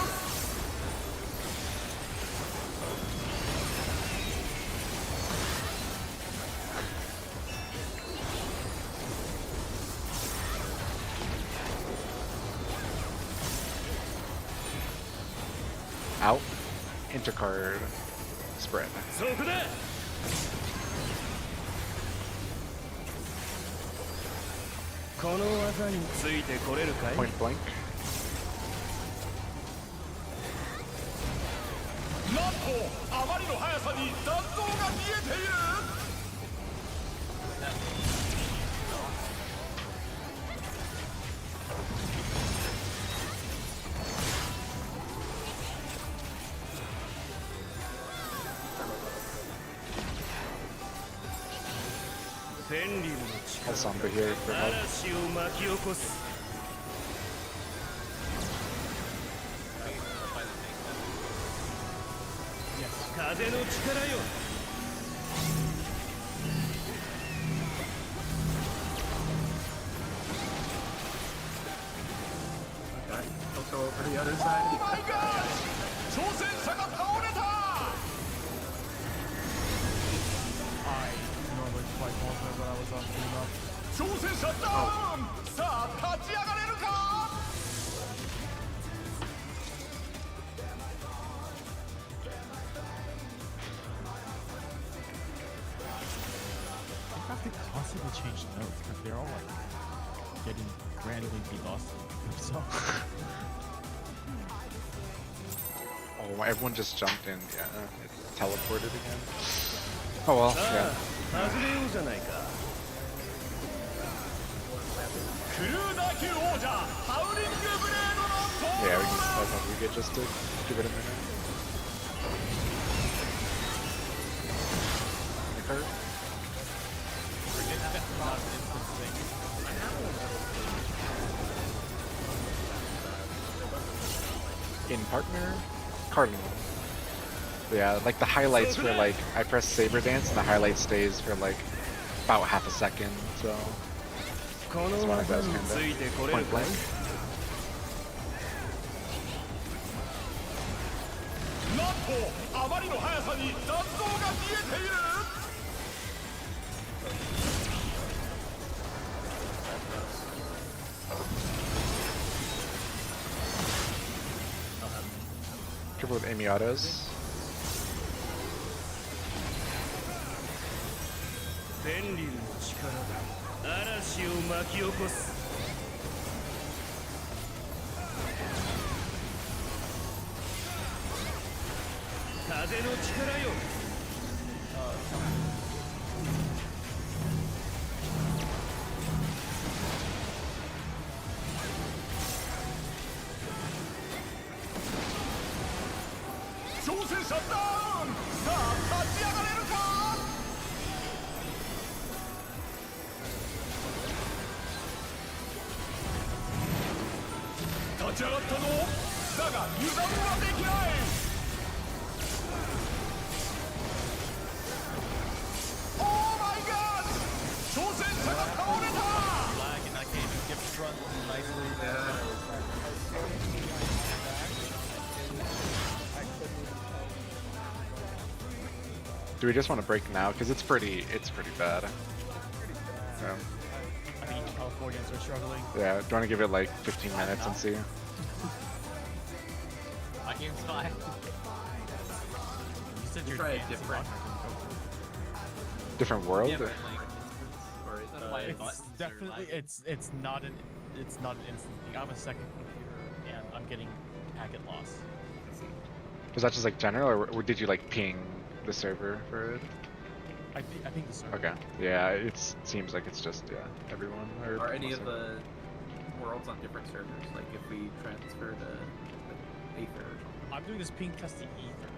Out. Intercard. Spread. そこだ この技についてこれるかい Point blank. なんとあまりの速さに残像が見えている フェンリムの Has 力 Samba here for help. 嵐を巻き起こす 風の力よ Okay, I'll go over the other side. Oh my gosh! 挑戦者が倒れた I normally quite confident when I was on clean up. 挑戦者ダウンさあ立ち上がれるか I think they constantly change notes because they're all like getting randomly de-lost themselves. Oh, everyone just jumped in. Yeah, it teleported again. Oh well, yeah. 始めようじゃないかクルーダー級王者ハウリングブレードの登 Yeah, 場 we can だ that's what we get just to give it a minute. Intercard. In partner, Cardinal. Yeah, like the highlights for like I press Saber Dance and the highlight stays for like about half a second. So こ that's の one of 技 those に kind ついてこ of れる point かい blank. なんとあまりの速さに残像が見えている Careful with M8S. フェンリルの力だ嵐を巻き起こす 風の力よ 挑戦者ダウンさあ立ちち上がったぞ。だが油断はできない。オーマイガー、挑戦者が倒れた。 Lag in that game. You get run nicely. Do we just want to break now? Because it's pretty bad. Yeah. I think Californians are struggling. Yeah. Do you want to give it like 15 minutes and see? My game's fine. You said You you're try a dancing, different- not- Different world? Yeah, but or- like, Or is that's why It's buttons are definitely lagging. it's not an instant thing. I'm a second computer and I'm getting packet loss. Was that just like general, or did you like ping the server for it? I think the server. Okay. Yeah, it seems like it's just everyone. Or Are any of mostly. the worlds on different servers? Like if we transfer to like, Aether or something? I'm doing this ping test to ether.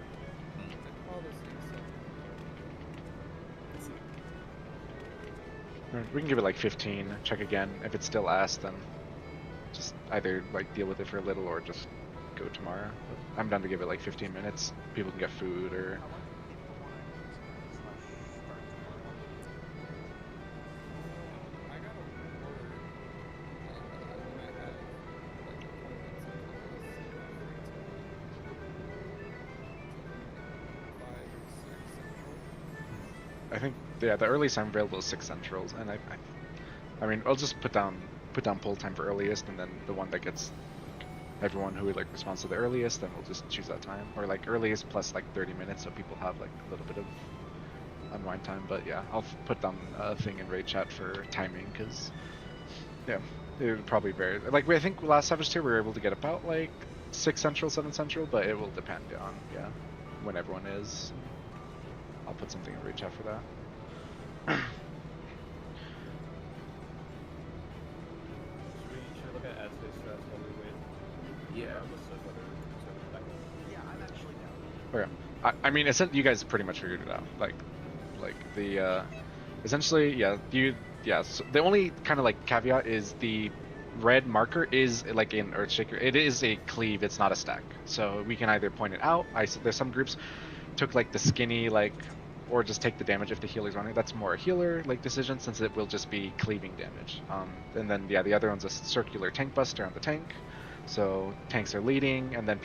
We can give it like 15. Check again. If it's still asked, then just either like deal with it for a little or just go tomorrow. I'm down to give it like 15 minutes. People can get food or. I got a word, and I have like 5 or 6 central. I think the earliest time available is 6 centrals, and I mean I'll just put down poll time for earliest, and then the one that gets everyone who like responds to the earliest, then we'll just choose that time, or like earliest plus like 30 minutes, so people have like a little bit of unwind time. But yeah, I'll put down a thing in raid chat for timing, because yeah, it would probably vary. Like I think last Savage Tier we were able to get about like 6 central, 7 central, but it will depend on when everyone is. I'll put something in raid chat for that. Should we look at ad space strats while we wait? Yeah. Regardless of whether server's back on? Yeah, I'm actually down. Okay. I mean, you guys pretty much figured it out. Like the essentially, so the only kind of like caveat is the red marker is like in Earthshaker. It is a cleave. It's not a stack. So we can either point it out. There's some groups took like the skinny or just take the damage if the healer's running. That's more a healer like decision, since it will just be cleaving damage. And then the other one's a circular tank buster on the tank. So tanks are leading, and then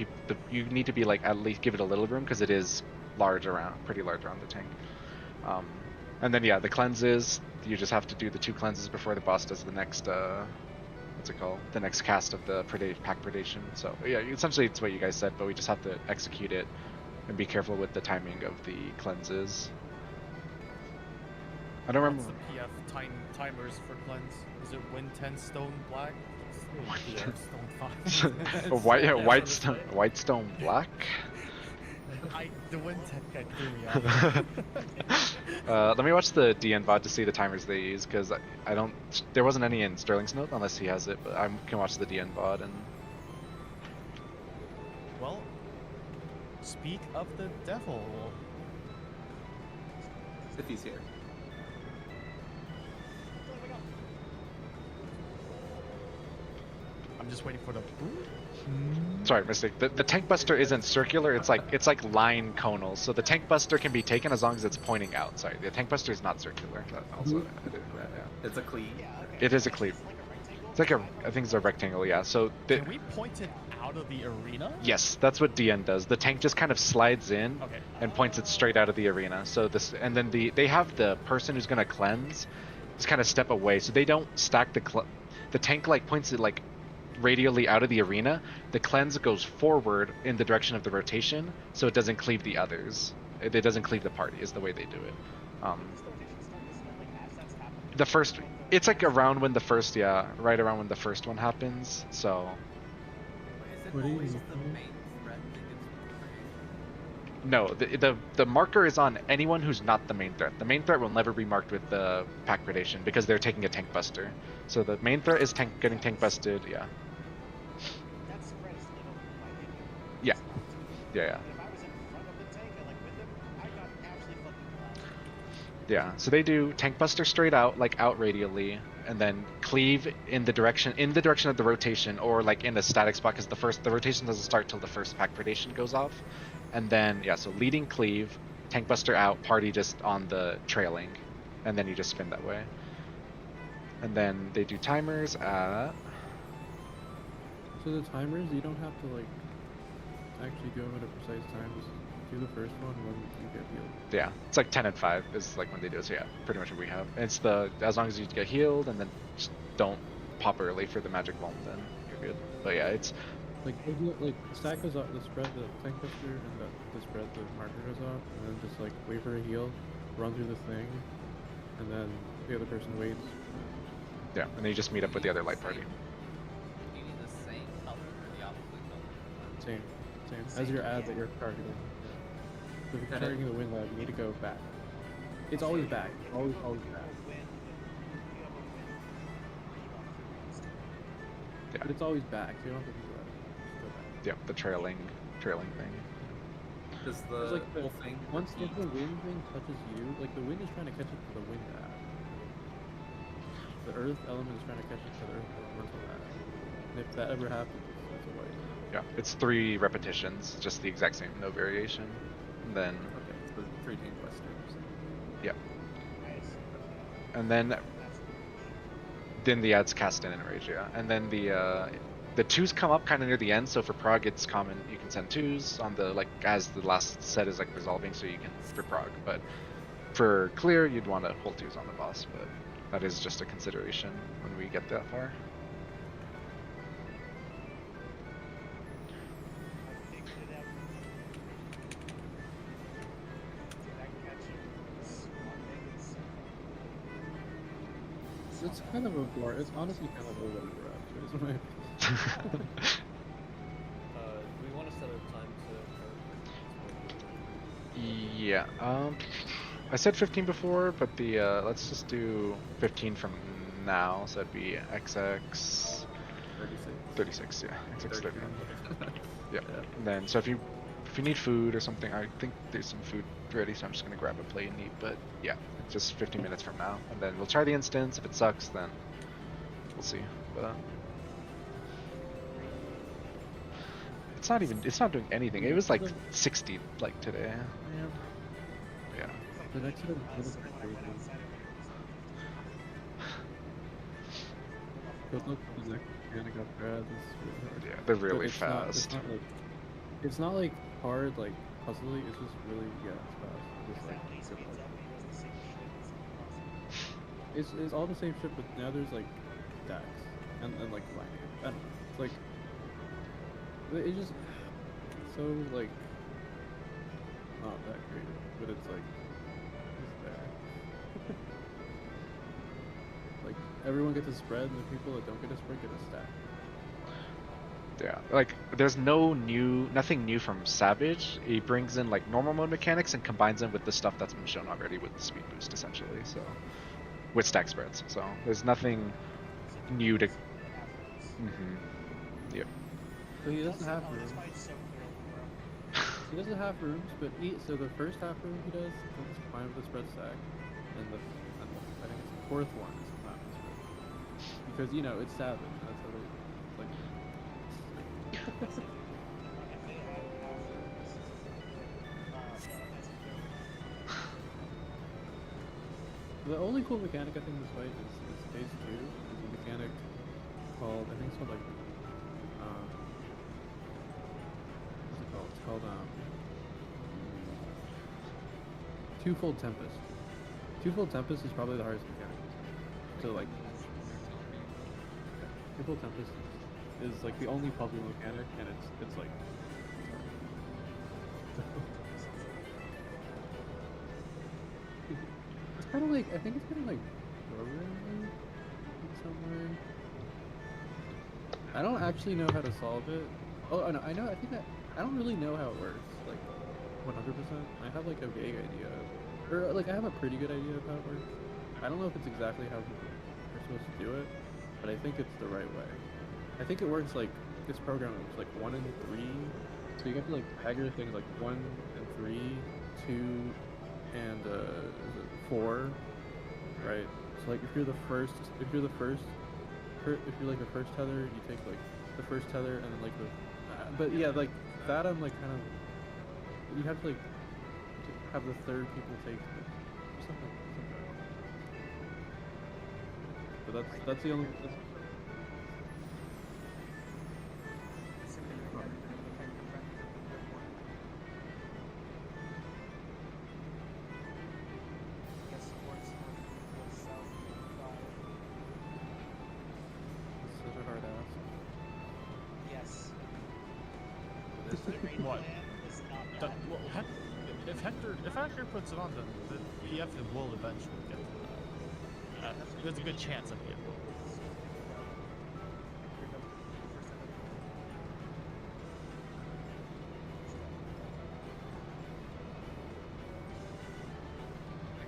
you need to be like at least give it a little room, because it is pretty large around the tank. And then the cleanses, you just have to do the 2 cleanses before the boss does the next what's it called? The next cast of the pack predation. So yeah, essentially it's what you guys said, but we just have to execute it and be careful with the timing of the cleanses. I don't remember. What's the PF timers for cleanse? Is it win 10 stone black? Stone 5. White stone black. The win 10 guy threw me off. Let me watch the DN VOD to see the timers they use, because there wasn't any in Sterling's note unless he has it, but I can watch the DN VOD and. Well, speak of the devil. If he's here. I'm just waiting for the. Sorry, mistake. The tank buster isn't circular. It's like line conal. So the tank buster can be taken as long as it's pointing out. Sorry, the tank buster is not circular. That also, It's a cleave. It is a cleave. It's like I think it's a rectangle. Yeah. So Can we point it out of the arena? yes, that's what DN does. The tank just kind of slides in and points it straight out of the arena. So and then they have the person who's gonna cleanse just kind of step away, so they don't stack the tank like points it like radially out of the arena. The cleanse goes forward in the direction of the rotation, so it doesn't cleave the others. It doesn't cleave the party is the way they do it. The first, it's like around when the first, right around when the first one happens. So Is it What do you always mean? the main threat that gets no, the marker is on anyone who's not the main threat. The main threat will never be marked with the pack predation because they're taking a tank buster. So the main threat is getting tank busted. Yeah. That spread is little by him. Yeah. It's not. Yeah. And if I was in front of the tank and like with him, I got absolutely fucking Yeah, so they do tank buster straight out, like out radially, and then cleave in the direction of the rotation, or like in a static spot, because the rotation doesn't start till the first pack predation goes off, and then yeah, so leading cleave, tank buster out, party just on the trailing, and then you just spin that way. And then they do timers at. So the timers, you don't have to like actually go at a precise time. Just do the first one when you get healed. Yeah, it's like 10 and 5 is like when they do it. So yeah, pretty much what we have. It's the as long as you get healed and then just don't pop early for the magic bomb, then you're good. But yeah, it's Like stack goes off, the spread, the tank buster, and the spread, the marker goes off, and then just like wait for a heal, run through the thing, and then the other person waits. yeah, and then you just meet up with the other light party. You need the same color or the opposite color? Same as your ad that you're targeting. So if you're targeting the wind lab, you need to go back. It's always back. Always back. Yeah. But it's always back, so you don't have to do that. Just go back. Yeah, the trailing thing. Does It's the like whole thing once repeat? the wind thing touches you, like the wind is trying to catch up to the wind ad. The earth element is trying to catch up to the earth elemental ad. And if that ever happens, it's a wipe. Yeah, it's 3 repetitions, just the exact same, no variation. And then Okay, so 3 tank busters. yeah, and then the ads cast in enrage, yeah, and then the 2s come up kind of near the end. So for prog, it's common you can send 2s on the like as the last set is like resolving, so you can for prog. But for clear, you'd want to hold 2s on the boss, but that is just a consideration when we get that far. It's kind of a blur. It's honestly kind of a little garage. It's my opinion. Do we want to set a time to? Yeah. I said 15 before, but the let's just do 15 from now. So that'd be XX 36. Yeah, XX 39. Yeah. And then so if you need food or something, I think there's some food ready. So I'm just gonna grab a plate and eat. But yeah, just 15 minutes from now, and then we'll try the instance. If it sucks, then we'll see. But it's not doing anything. It was like 60 like today. Man. Yeah. The next one is crazy. Good luck with the next mechanic up there. This is really hard. Yeah, they're But really it's fast. It's not like hard, like puzzly. It's just really it's fast. Just like good luck. It's all the same shit, but now there's like stacks and like lining. I don't know. It's like it's just so like not that creative, but it's like it's there. Like everyone gets a spread, and the people that don't get a spread get a stack. Yeah, like there's nothing new from Savage. He brings in like normal mode mechanics and combines them with the stuff that's been shown already with the speed boost, essentially. So with stack spreads. So there's nothing new to. Yep. So he doesn't have rooms. He doesn't have rooms, but so the first half room he does is combined with the spread stack, and I think it's the 4th one is combined with the spread. Because it's Savage. That's how they like. The only cool mechanic I think in this fight is phase 2. Is a mechanic called, I think it's called like what's it called? It's called Twofold Tempest. Twofold Tempest is probably the hardest mechanic. So like Twofold Tempest is like the only puzzle mechanic, and it's like it's kind of like I think it's kind of like programming somewhere. I don't actually know how to solve it. Oh no, I know. I think I don't really know how it works. Like 100%. I have like a vague idea, or like I have a pretty good idea of how it works. I don't know if it's exactly how people are supposed to do it, but I think it's the right way. I think it works like this program is like 1 and 3, so you have to like peg your things like 1 and 3, 2, and is it 4, right? So like if you're like the first tether, you take like the first tether and then like the, but yeah, like that I'm like kind of, you have to like have the third people take something. But that's the only. Such a hard ask. Yes. What? Is not That, bad. well, if Hector puts it on, then the PF will eventually get to that. There's a good chance of it.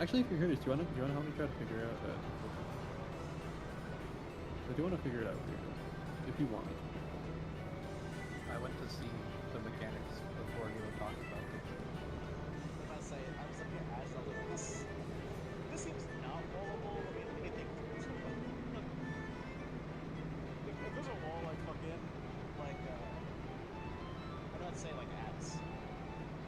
Actually, if you're curious, do you wanna help me try to figure out that? I do want to figure it out for you, if you want me to. I went to see the mechanics before you were talking about it. I was saying, I was looking at Ash, I was like, this seems not wallable. I mean, anything. If there's a wall like fucking, like, I'm not saying like ads.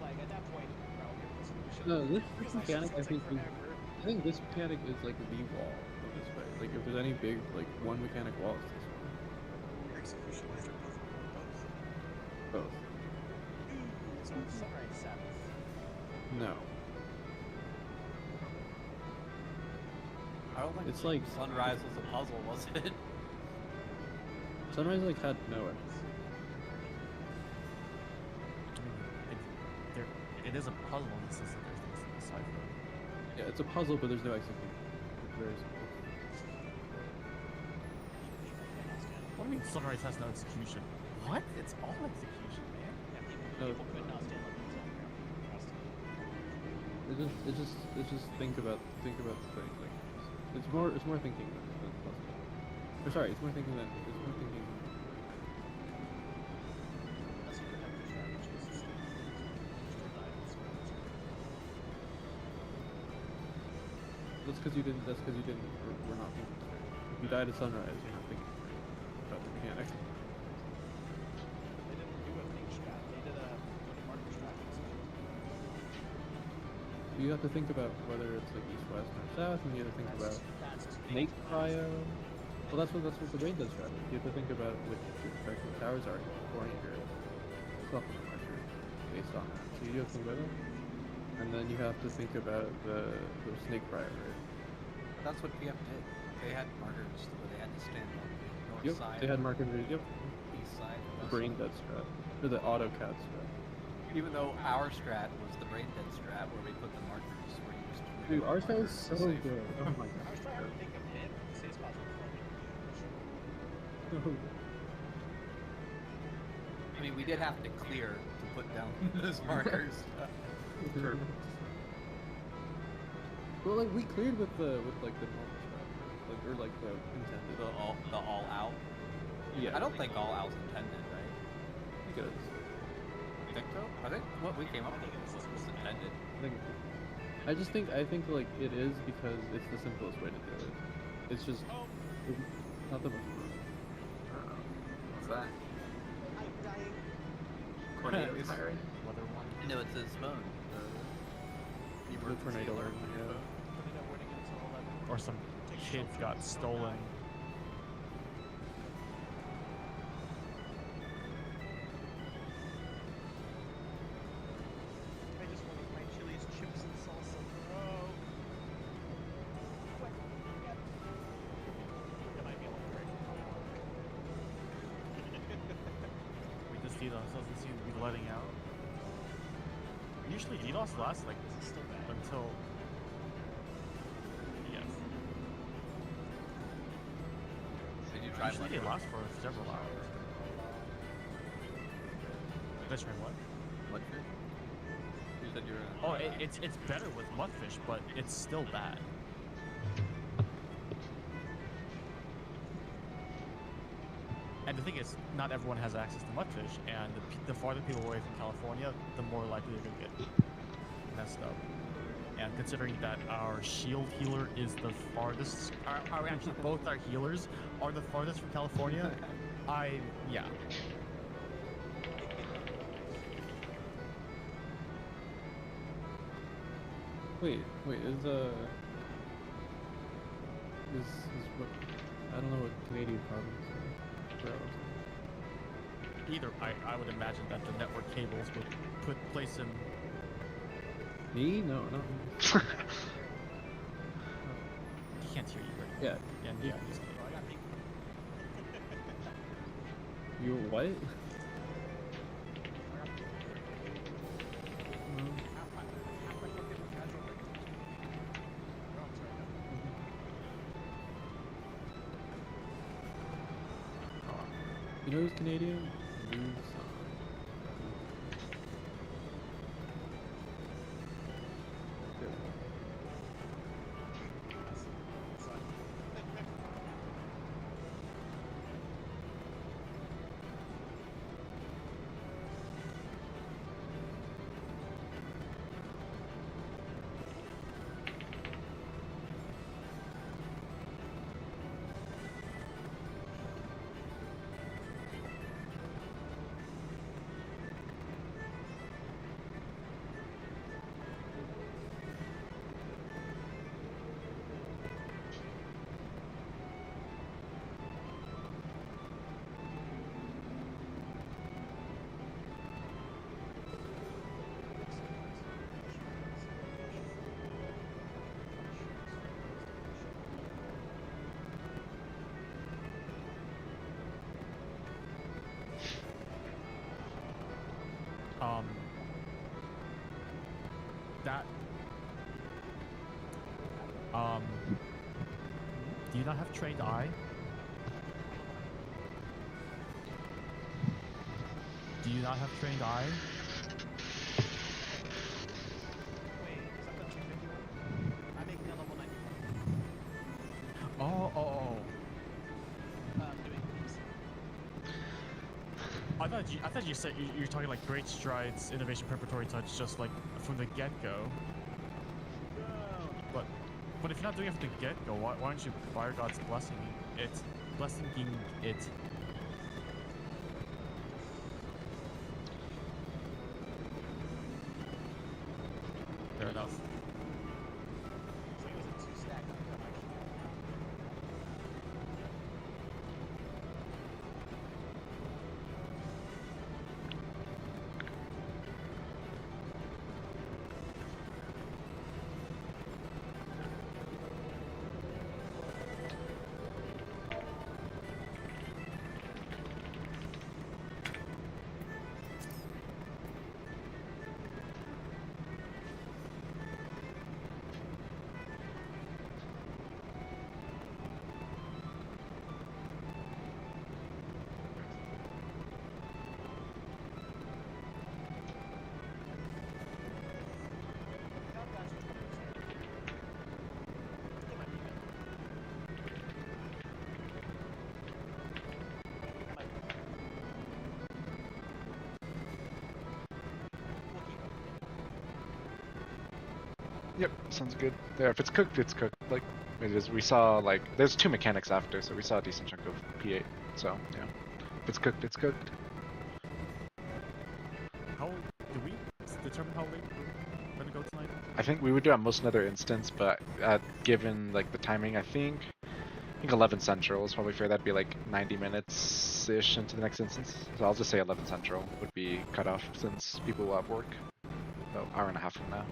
Like at that point, probably a solution. No, this Because that mechanic shit I think takes, like, is, forever. I think this mechanic is like the wall of this fight. Like if there's any big like one mechanic wall, it's this one. Execution wise, they're both. Both. So Sunrise Sabbath. No. I don't think It's like Sunrise was a puzzle, was it? Sunrise like had no X. It is a puzzle in the sense that there's things to decipher. Yeah, it's a puzzle, but there's no execution. It's very simple. What do you mean Sunrise has no execution? What? It's all execution, man. No. People could not stand up until It's just think about the thing. Like it's more thinking than puzzle. Or sorry, it's more thinking than That's because you didn't. We're not thinking straight. If you died at sunrise, you're not thinking straight about the mechanic. They didn't do a thing strat. They did a marker strat. You have to think about whether it's like east, west, or south, and you have to think about snake cryo. Well, that's what the brain does. Right? You have to think about which respective towers are according to your supplement marker based on that. So you have to think about it, and then you have to think about the snake cryo. Right? That's what PF did. They had markers where they had to stand on the north Yep. side, They had marker. Yep. east side, The west brain side. dead strat. Or the AutoCAD strat. Even though our strat was the brain dead strat where we put the markers where you just Dude, our strat was so safe. good. Oh my I was trying to think of him. Say it's possible for me. I mean, we did have to clear to put down those markers. Well, like we cleared with like the normal strat, like or like the intended. the all out. Yeah. I don't think all out's intended, right? I think it is. You think so? I think what we came up with was intended. I think like it is because it's the simplest way to do it. It's just it's not the most fun. What's that? I'm dying. Tornado It's- firing? Whether one. No, it's his phone. The tornado alert. Yeah. Tornado warning until 11. Or some kid got stolen. I just want to eat my chilies, chips, and salsa, bro. What? Yeah. That might be a little great. We just DDoS doesn't seem to be letting out. Usually DDoS lasts like This is still bad. until. Yes. Did you try Usually they last for several hours. Fish ring what? What fish? You said you were. Oh, it's better with mudfish, but it's still bad. And the thing is, not everyone has access to mudfish, and the farther people away from California, the more likely they're gonna get messed up. and considering that our shield healer is the farthest, actually both our healers are the farthest from California, yeah. Wait, is what? I don't know what Canadian province is. Where else? Either, I would imagine that the network cables would place him. Me? No, not me. He can't hear you right now. Yeah. Yeah, he's good. Oh, I got people. You what? I got people. Half my fucking casual rate. Oh, I'm sorry. You know who's Canadian? Moose. That. Do you not have trained eye? Do you not have trained eye? Wait, is that the 251? I'm making a level 95. Oh. Doing these. I thought you said you're talking like great strides, innovation, preparatory touch, just like from the get-go. But if you're not doing it from the get-go, why aren't you Fire God's blessing it? Blessing it. Fair enough. So it was a 2-stack. Yep, sounds good. There, if it's cooked, it's cooked. Like it is. We saw like there's 2 mechanics after, so we saw a decent chunk of P8. So yeah, if it's cooked, it's cooked. How do we determine how late we're gonna go tonight? I think we would do at most another instance, but given like the timing, I think 11 Central is probably fair. That'd be like 90 minutes ish into the next instance. So I'll just say 11 Central would be cut off since people will have work. About hour and a half from now.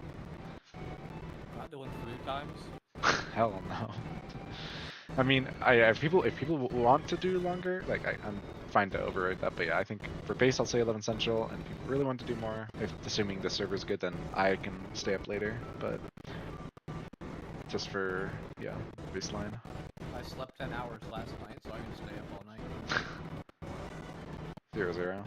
Not doing 3 times. Hell no. I mean, if people want to do longer, like I'm fine to override that. But yeah, I think for base I'll say 11 Central, and if people really want to do more, if assuming the server's good, then I can stay up later. But just for baseline. I slept 10 hours last night, so I can stay up all night. 0-0.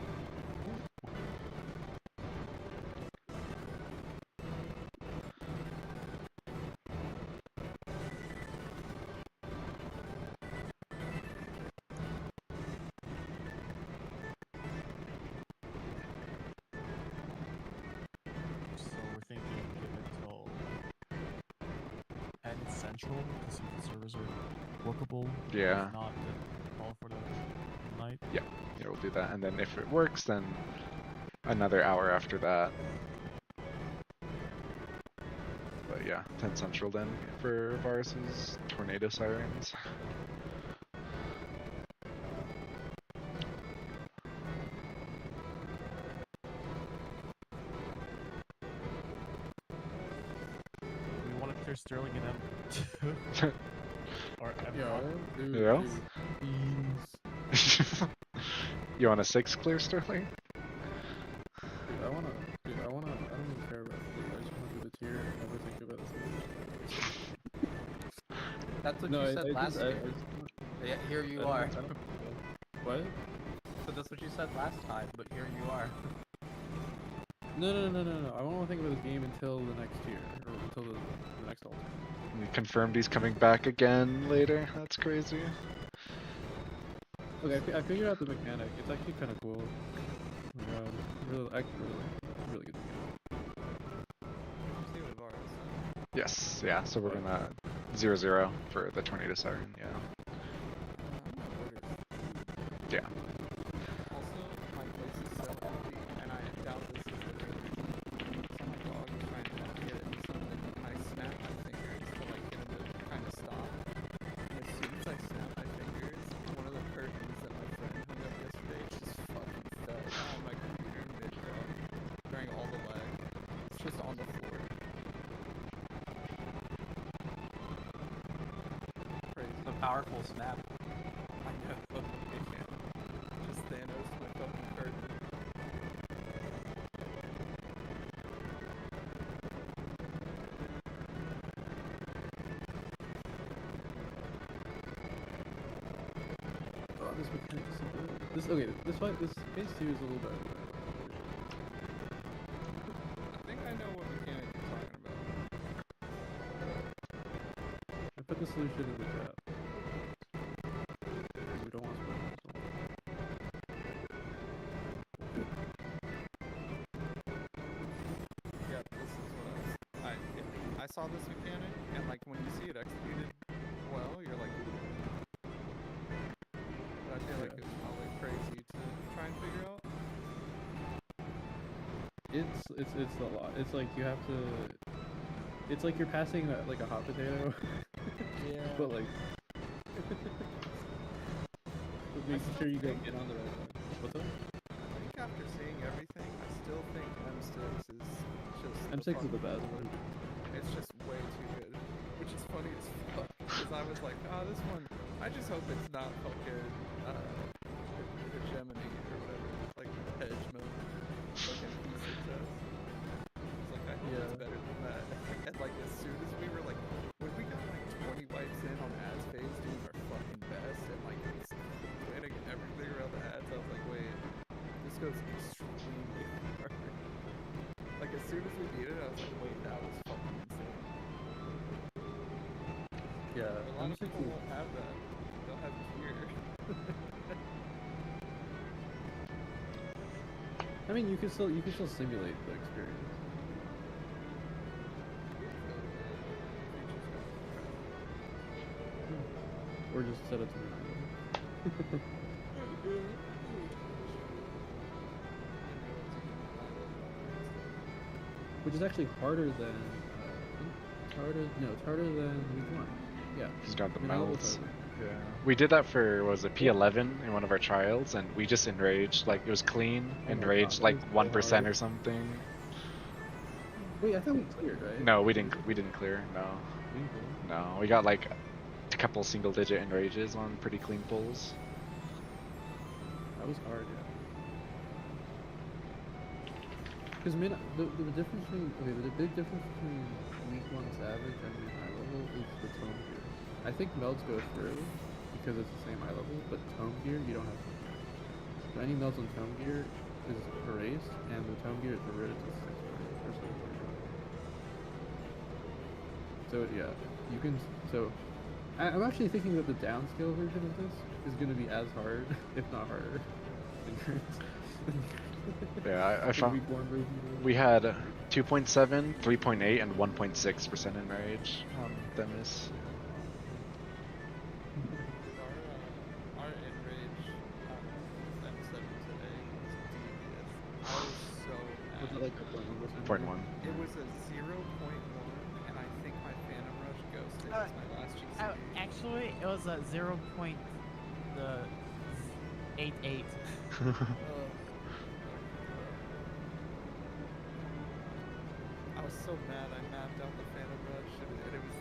So we're thinking give it till Central to see if the servers are workable. Yeah. If not, then call for the night. Yeah, we'll do that, and then if it works, then another hour after that. But yeah, 10 Central then for Varus's Tornado Sirens. We want to clear Sterling and M2. Or M1. Dude, Yeah. Beans. You want a 6 clear Sterling? I don't even care about food. I just want to do the tier and never think about the That's what No, you said last I year. Yeah, here you are. What? So that's what you said last time, but here you are. No. I won't think about this game until the next tier, or until the next altar. We confirmed he's coming back again later. That's crazy. Okay, I figured out the mechanic. It's actually kind of cool. Oh my god, really good mechanic. See what Varus said. Yes, yeah. So we're gonna 0-0 for the Tornado Siren. Yeah. I'm gonna order food. Yeah. Also, my place is so empty, and I doubt this is the real reason. So my dog is trying to get it something, and I snap my fingers to like get him to kind of stop. And as soon as I snap my fingers, one of the curtains that my friend hung up yesterday just fucking fell on my computer mid-draw during all the lag. It's just on the floor. Crazy. It's a powerful snap. I know. Yeah. Just Thanos my fucking curtain. Oh, this mechanic is so good. This phase 2 is a little better. I think I know what mechanic you're talking about. I put the solution in the chat. We don't want to spoil this one. Yeah, this is what I saw this mechanic, and like when you see it executed well, you're like, ooh. But I feel like it's probably crazy to try and figure out. It's a lot. It's like you have to. It's like you're passing like a hot potato. Yeah. But like. But making sure you get on the right one. What's up? I think after seeing everything, I still think M6 is just M6 is the best one. It's just way too good, which is funny as fuck. Because I was like, this one, I just hope it's not fucking hegemony or whatever, like edge mode, fucking E6S. It's like I hope it's better than that. And like as soon as we were like, when we got like 20 wipes in on ads phase, doing our fucking best, and like planning everything around the ads, I was like, wait, this goes extremely hard. Like as soon as we beat it, I was like, wait, that was fucking insane. Yeah, A lot of people won't have that. They'll have gear. I mean, you can still simulate the experience. Or just set it to random. Which is actually harder than it's harder than week 1. Yeah. He's got the I mean, all melts. those are- Yeah. We did that for, what was it, P11 in one of our trials, and we just enraged, like, it was clean, Oh my enraged God, like that was so 1% or hard. something. Wait, I thought we cleared, right? No, we didn't clear, no. We cleared. No, we got like a couple single digit enrages on pretty clean pulls. That was hard, yeah. Because the difference between the big difference between week 1's average and week high level is the tome gear. I think melts go through because it's the same eye level, but tome gear you don't have to. So any melts on tome gear is erased, and the tome gear is reverted to 640 or 740. So yeah, you can. So I'm actually thinking that the downscale version of this is going to be as hard, if not harder. Yeah, I The found week 1 version. we had 2.7, 3.8, and 1.6% enrage on Themis. like a 0.1%. Point one. It was a 0.1, and I think my Phantom Rush ghosted was my last GCD. Actually, it was a 0.88. I was so mad I mapped out the Phantom Rush, and it was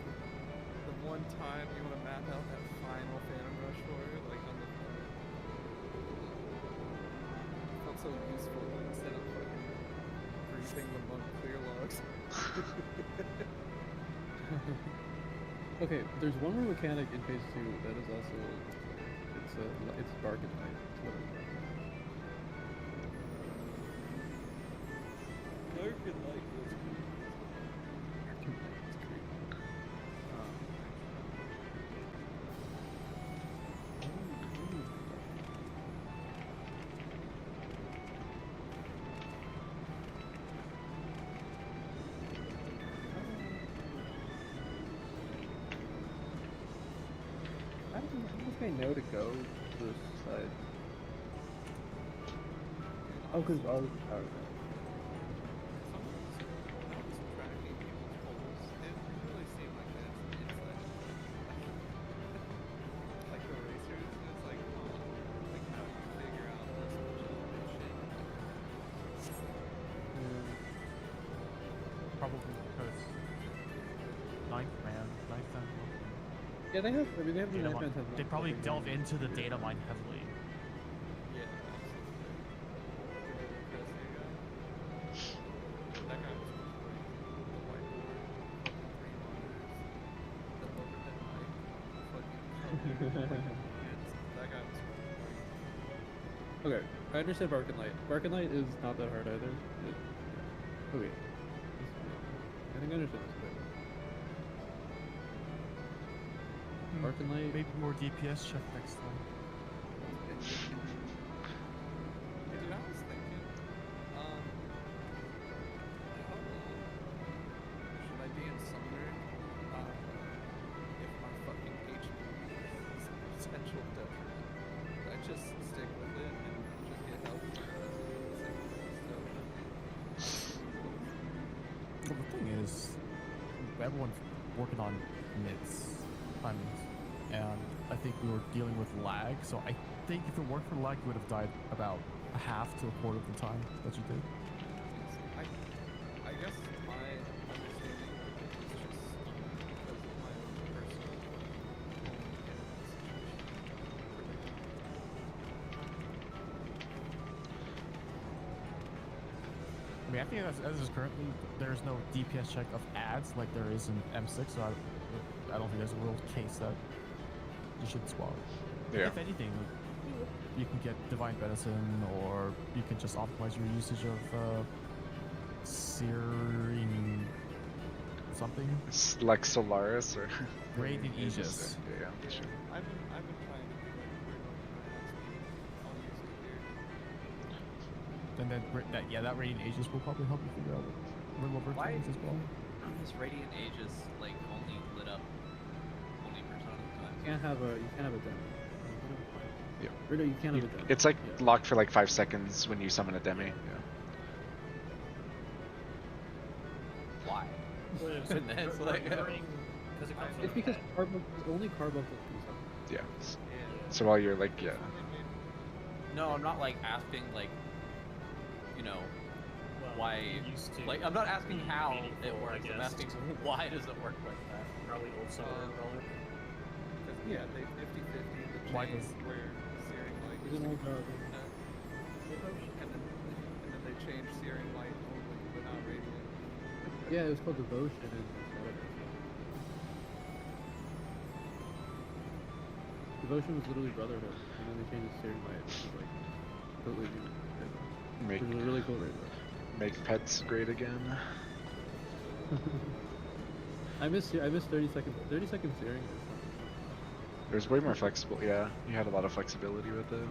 the one time you want to map out that final Phantom Rush for it, like on the phone. It felt so useful instead of fucking briefing the monk clear logs. Okay, there's one more mechanic in phase 2 that is also it's dark at night. It's literally dark at night. Dark and light was cool. Dark at night is great. I don't think I know to go to this side. Oh, because all the power. Tracking people's polls, it really seemed like that inside. Like the racers, it's like, like how you figure out this shit. Probably because ninth man. Yeah, they have. I mean, they have the Data Nightman mine. They probably delve into the data mine heavily. Yeah, absolutely. That guy was great. The whiteboard, 3 monitors, the overhead mic, fucking that guy was great. Okay, I understand Bark and Light. Bark and Light is not that hard either. Oh wait. I think I understand this better. Bark and Light. Maybe more DPS check next time. Dude, I was thinking, how long should I be in summoner, if my fucking HP is potential detriment? I just stick with it and just get help. Well, the thing is, everyone's working on mids, timings, and I think we were dealing with lag. So I think if it weren't for lag, you would have died about a half to a quarter of the time that you did. I guess my understanding of it is just because of my own personal I mean, I think as is currently, there's no DPS check of ads like there is in M6, so I don't think there's a real case that you should swap. Yeah. If anything, you can get Divine Medicine, or you can just optimize your usage of Searing something. It's like Solaris or Radiant Aegis. Yeah, sure. I've been trying to be like weird on my speed. I'll use it here. And then that Radiant Aegis will probably help you figure out little over Why things as well. Is Radiant Aegis like only lit up 20% of the time? You can't have a demo. Yeah. Or no, you can't have a demo. It's like Yeah. locked for like 5 seconds when you summon a demi. Yeah. Why? Well, yeah, And then it's like, because it comes It's because only Carbuncle can summon. Yeah. Yeah. So while you're like, yeah. no, I'm not like asking like, you know, well, why. you used to Like, I'm not asking how it meaningful, I works. I'm guess. asking why does it work like that? Probably old summer probably. Because yeah, they 50-50 the Why chains does- where Searing Light It's used an to old be and then they changed Searing Light only, but not Radiant. Yeah, it was called Devotion and whatever. Devotion was literally Brotherhood, and then they changed it to Searing Light, which is like totally new. Make Which is a really cool raid. make pets great again. I miss 30 seconds. 30 seconds Searing. There's way more flexible. Yeah, you had a lot of flexibility with it.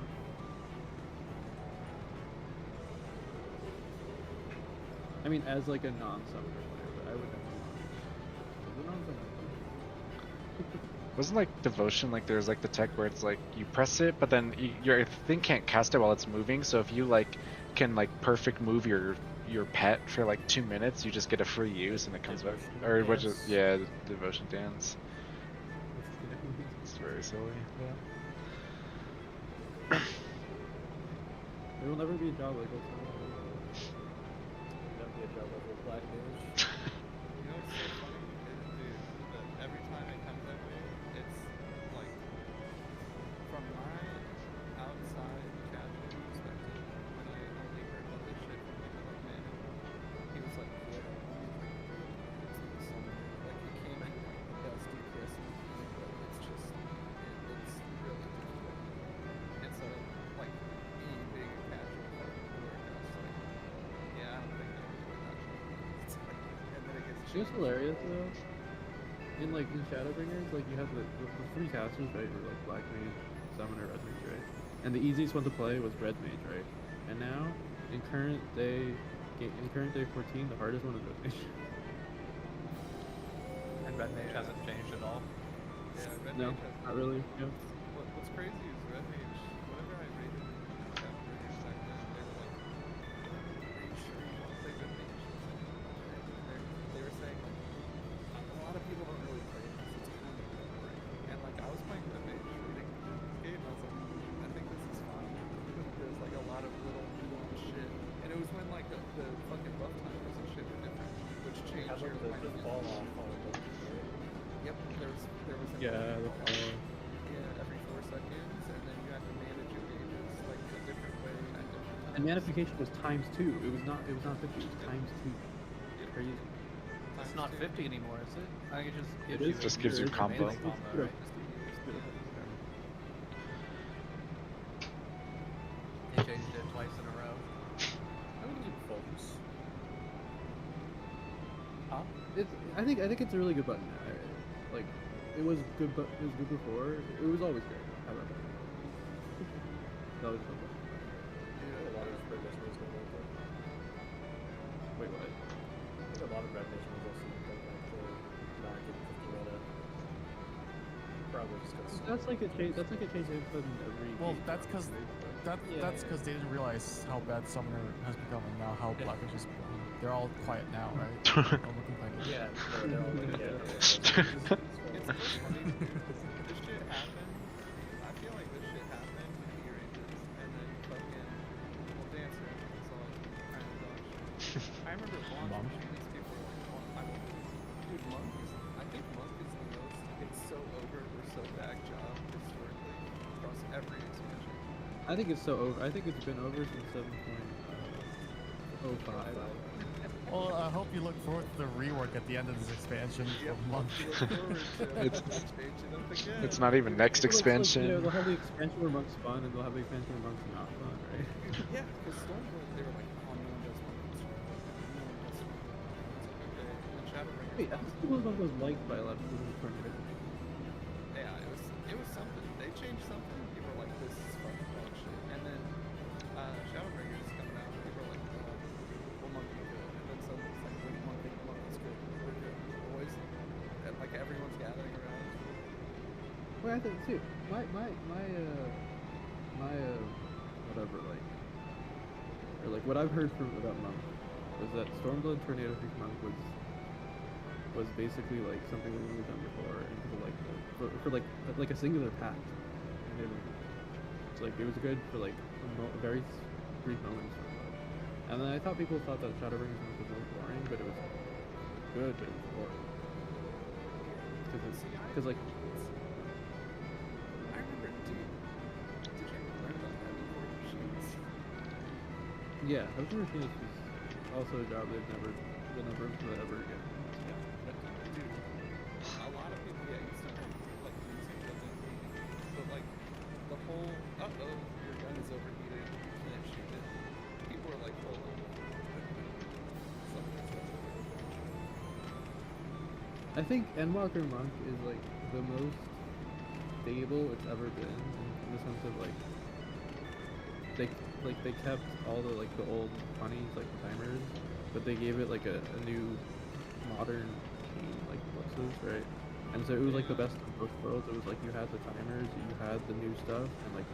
I mean, as like a non-summoner player, but I would never want to. As a non-summoner. Wasn't like Devotion like there's like the tech where it's like you press it, but then your thing can't cast it while it's moving. So if you like can like perfect move your your pet for like 2 minutes, you just get a free use and it comes back. Or which is, Dance. yeah, the devotion dance. It's very silly. There will never be a job like this. That'd be a job level black mage. You know what's so funny? Dude, that every time it comes at me, it's like from my outside casual perspective, when I only heard about this shit from people like man, he was like, yeah, it's something like it came in like the best DPS in the game, but it's just it's really difficult. And so like me being a casual fucking player, I was like, yeah, I don't think I would play that shit. It's like, and then it gets It was hilarious though. In like in Shadowbringers, like you have the three casters, right? Or like Black Mage, Summoner, Red Mage, right? And the easiest one to play was Red Mage, right? And now in current day 14, the hardest one is Red Mage. And Red Mage hasn't changed at all. Yeah, Red No, Mage has not really. Yeah. What's crazy is Red Mage, whenever I rated Shadowbringers back then, they were like, are you sure you want to play Red Mage? They were saying like, a lot of people don't really play it because it's kind of boring. And like, I was playing Red Mage reading this game, and I was like, I think this is fine. There's like a lot of little nuanced shit. And it was when like the fucking buff timers and shit were different, which changed Had your like the fall off on the Yep, there was an Yeah, the yeah, every 4 seconds, and then you have to manage your gauges like a different way at different times. And manification was ×2. It was not 50. It was ×2. Crazy. It's not 50 anymore, is it? I think it just gives It you is. Just gives you your combo. melee combo, right? They changed it twice in a row. I would keep focus. Huh? I think it's a really good button. Like it was good, but it was good before. It was always good. How about that? That was a fun button. A lot of red mage moves don't like it. Wait, what? I think a lot of red mage moves also don't like the not getting 50 mana. Probably just because. That's like a change. That's like a change they've put in every. Well, game. that's because that's because they didn't realize how bad Summoner has become and now how Black Mage is. They're all quiet now, right? All looking like it. Yeah, they're all like, yeah. It's so funny, dude. This shit happened. I feel like this shit happened in E-Ranges, and then fucking, well, Dancer, it's all like, kind of dodge. I remember launching these people were like, oh, I want this. Dude, Monk is, I think Monk is the most, it's so over or so bad job historically across every expansion. I think it's so over. I think it's been over since 7.05. Well, I hope you look forward to the rework at the end of this expansion for month. It's not even next expansion. Like, they'll have the expansion where Monk's fun, and they'll have the expansion where Monk's not fun, right? Yeah, because Stormblade, they were like, oh, no one does Monk. No one does Monk. It's like, okay. And Shadowbringers. Wait, I think Monk was liked by a lot of people in the tournament. Yeah, it was something. They changed something. People were like, this is fucking dog shit. And then Shadowbringers coming out, people were like, well, Monk is good. And then suddenly it's like, wait, Monk is good. We're good. Boys. And like everyone's gathering around. Well, I think too. My whatever, like, or like what I've heard from about Monk was that Stormblood Tornado Freak Monk was basically like something that we've done before, and people like for like a singular pack. And it's like it was good for like a very brief moments. And then I thought people thought that Shadowbringers Monk was really boring, but it was good, but it was boring. Because like. I remember, did you learn about heavy core machines? Yeah, Heavy Machines was also a job they'll never implement ever again. Yeah, but dude, a lot of people, yeah, you still like using the but like the whole, your gun is overheated, you can't shoot it. People are like, hold on. I think Endwalker Monk is like the most stable it's ever been in the sense of like they kept all the like the old funnies like the timers, but they gave it like a new modern game like fluxes, right? And so it was like the best of both worlds. It was like you had the timers, you had the new stuff, and like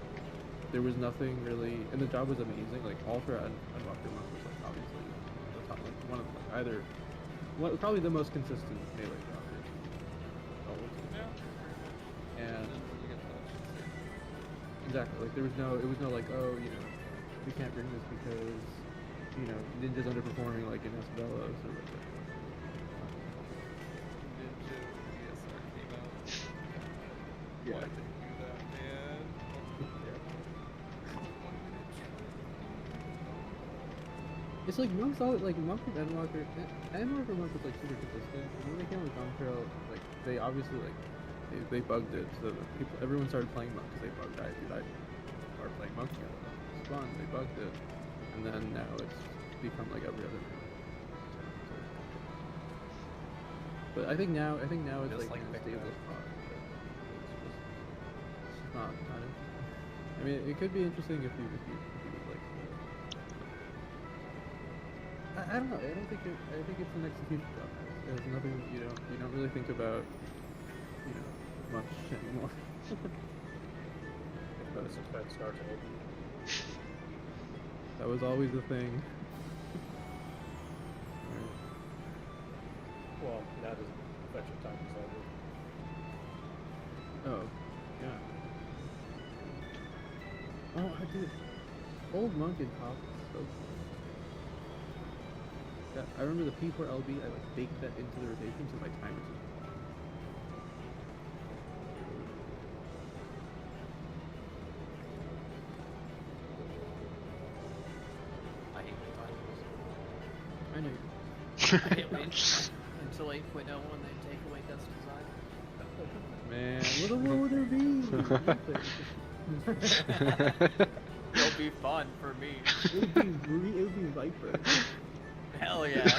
there was nothing really, and the job was amazing. Like all throughout Endwalker Monk was like obviously top, like one of either probably the most consistent melee rocket. Always. And exactly, like it was no like, oh, you know, we can't bring this because, you know, Ninja's underperforming like in Esbellos or whatever. Ninja DSR came out. Yeah. Why'd they do that, man? It's like Monk's always like Monk and Endwalker. Endwalker Monk was like super consistent. And when they came with Dawn Trail, like they obviously like they bugged it, so that everyone started playing Monk because they bugged. I started playing Monk again. It's fun. They bugged it, and then now it's become like every other. But I think now it's Just like in a like stable Victor. spot. It's just not interesting. I mean, it could be interesting if you would like. I don't know. I think it's an execution job. There's nothing you don't really think about, you know, much anymore. This is bad start to OB. That was always the thing. Well, now does affection time is over. Oh, yeah. Oh, I did. Old Monk and Top is so cool. Yeah, I remember the P4LB, I like baked that into the rotation so my timers would fall. I hate the timers. I know you I can't wait until 8.0 when they take away Dust Design. Man, what would there be? It'll be fun for me. It would be Viper. Hell yeah.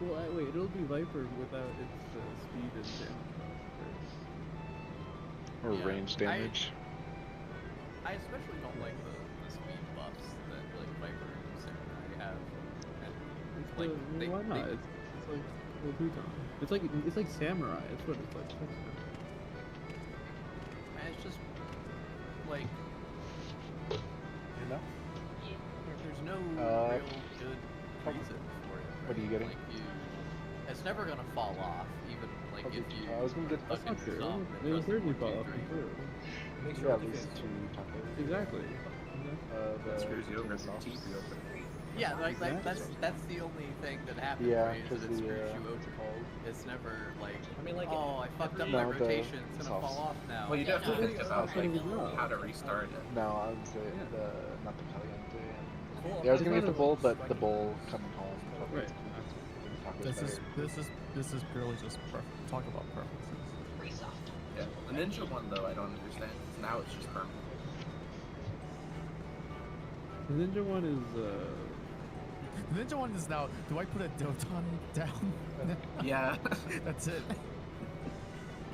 Well, wait, it'll be Viper without its speed and damage. Or Yeah, range damage. I especially don't like the speed buffs that like Viper and Samurai have. And, like, Why not? It's like well, Pluton. It's like Samurai. It's what it's like. and it's just like You know? there's no real good reason for it. What are you getting? Like it's never gonna fall off, even like if you. I was gonna get. That's not true. Some, It was trust weirdly me, fall off 1, 2, 3. too. Makes Yeah, your at least defense 2 tacos. Exactly. That screws you over if your teeth reopen. Yeah, like Exactly. that's the only thing that happens. Yeah, right, is because that it the screws you what's it over. called? It's never like, I mean, like, oh, I fucked up No, my the rotation. It's gonna sauce. fall off now. Well, you do have to Yeah. think about like Yeah. how to restart it. No, I would say Yeah. not the Caliente. Cool. Yeah, I was gonna get the bowl, but Like, the bowl coming home. Right. This is purely just talk about preferences. Pretty soft. Yeah. The Ninja one though, I don't understand. Now it's just permanent. The Ninja one is The Ninja one is now. Do I put a Doton down? Yeah. That's it.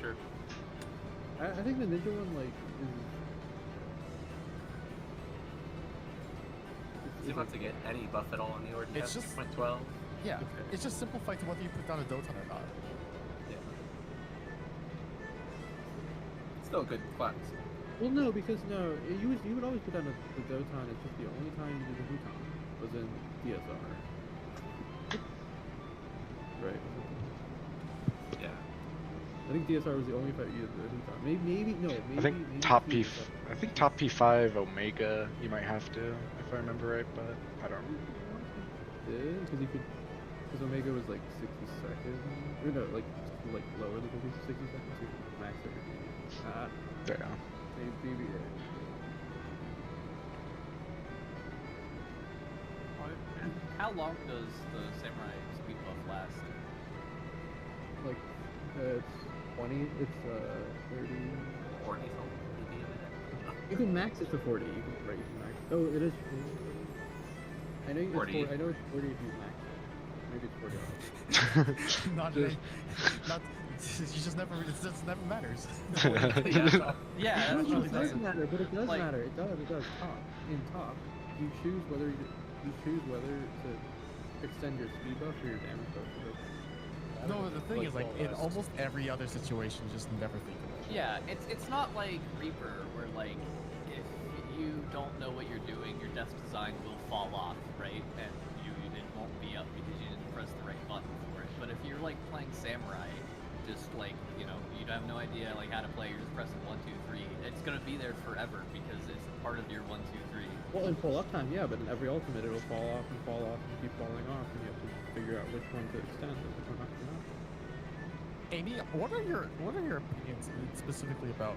Sure. I think the Ninja one like So you don't have to get any buff at all on the order. It's just- 2.12. Yeah, Okay. it's just simplified to whether you put down a Doton or not. Yeah. Still a good class. well no because no you would always put down the Doton. It's just the only time you did the Huton was in DSR. Right. Yeah. I think DSR was the only fight you did the Huton. Maybe no. Maybe I think maybe top P. I think top P5 Omega you might have to, if I remember right, but I don't remember. Did because you could because Omega was like 60 seconds or no like lower than 60 seconds. So you could max everything. Yeah. Maybe. How long does the Samurai speed buff last? Like it's 20. It's 30. 40 something. Maybe a minute. You can max it to 40. You can right. You can max. Oh, it is. I know. 40. I know it's 40 if you max it. Maybe it's 40. Not, Just- not. You just never. It just never matters. Yeah, No, that's it really does doesn't. matter, but it does like- matter. It does. Top in top, you choose whether to extend your speed buff or your damage buff. No, the thing is, like, in almost every other situation, just never think of it. Yeah, it's not like Reaper where like you don't know what you're doing, your desk design will fall off, right? And it won't be up because you didn't press the right button for it. But if you're like playing Samurai, just like, you know, you have no idea like how to play, you're just pressing 1, 2, 3. It's gonna be there forever because it's part of your 1, 2, 3. Well, in full uptime, yeah, but in every ultimate it'll fall off and keep falling off, and you have to figure out which one to extend and which one not to. Amy, what are your opinions specifically about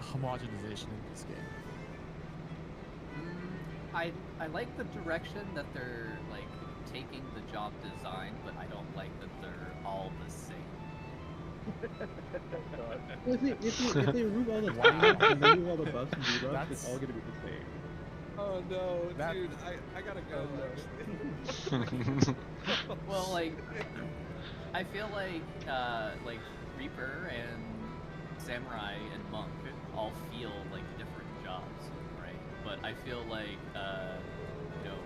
homogenization in this game? I like the direction that they're like taking the job design, but I don't like that they're all the same. Well, if they remove all the lines and remove all the buffs and debuffs, it's all gonna be the same. Oh no, dude, I gotta go. Actually. Well, like, I feel like Reaper and Samurai and Monk all feel like different jobs, right? But I feel like, you know,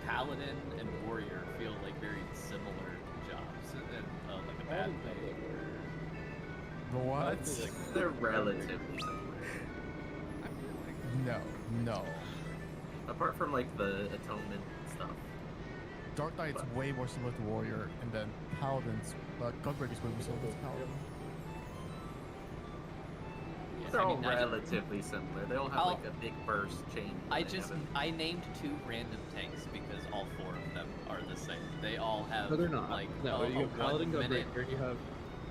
Paladin and Warrior feel like very similar jobs in like a bad way. What? They're relatively similar. No. Apart from like the atonement stuff. Dark Knight's way more similar to Warrior, and then Paladin's, Gunbreaker's way more similar to Paladin. They're all relatively similar. They all have like a big burst chain. I named 2 random tanks because all 4 of them are the same. They all have. No, they're not. Like No, you have Paladin, 1 minute. Gunbreaker,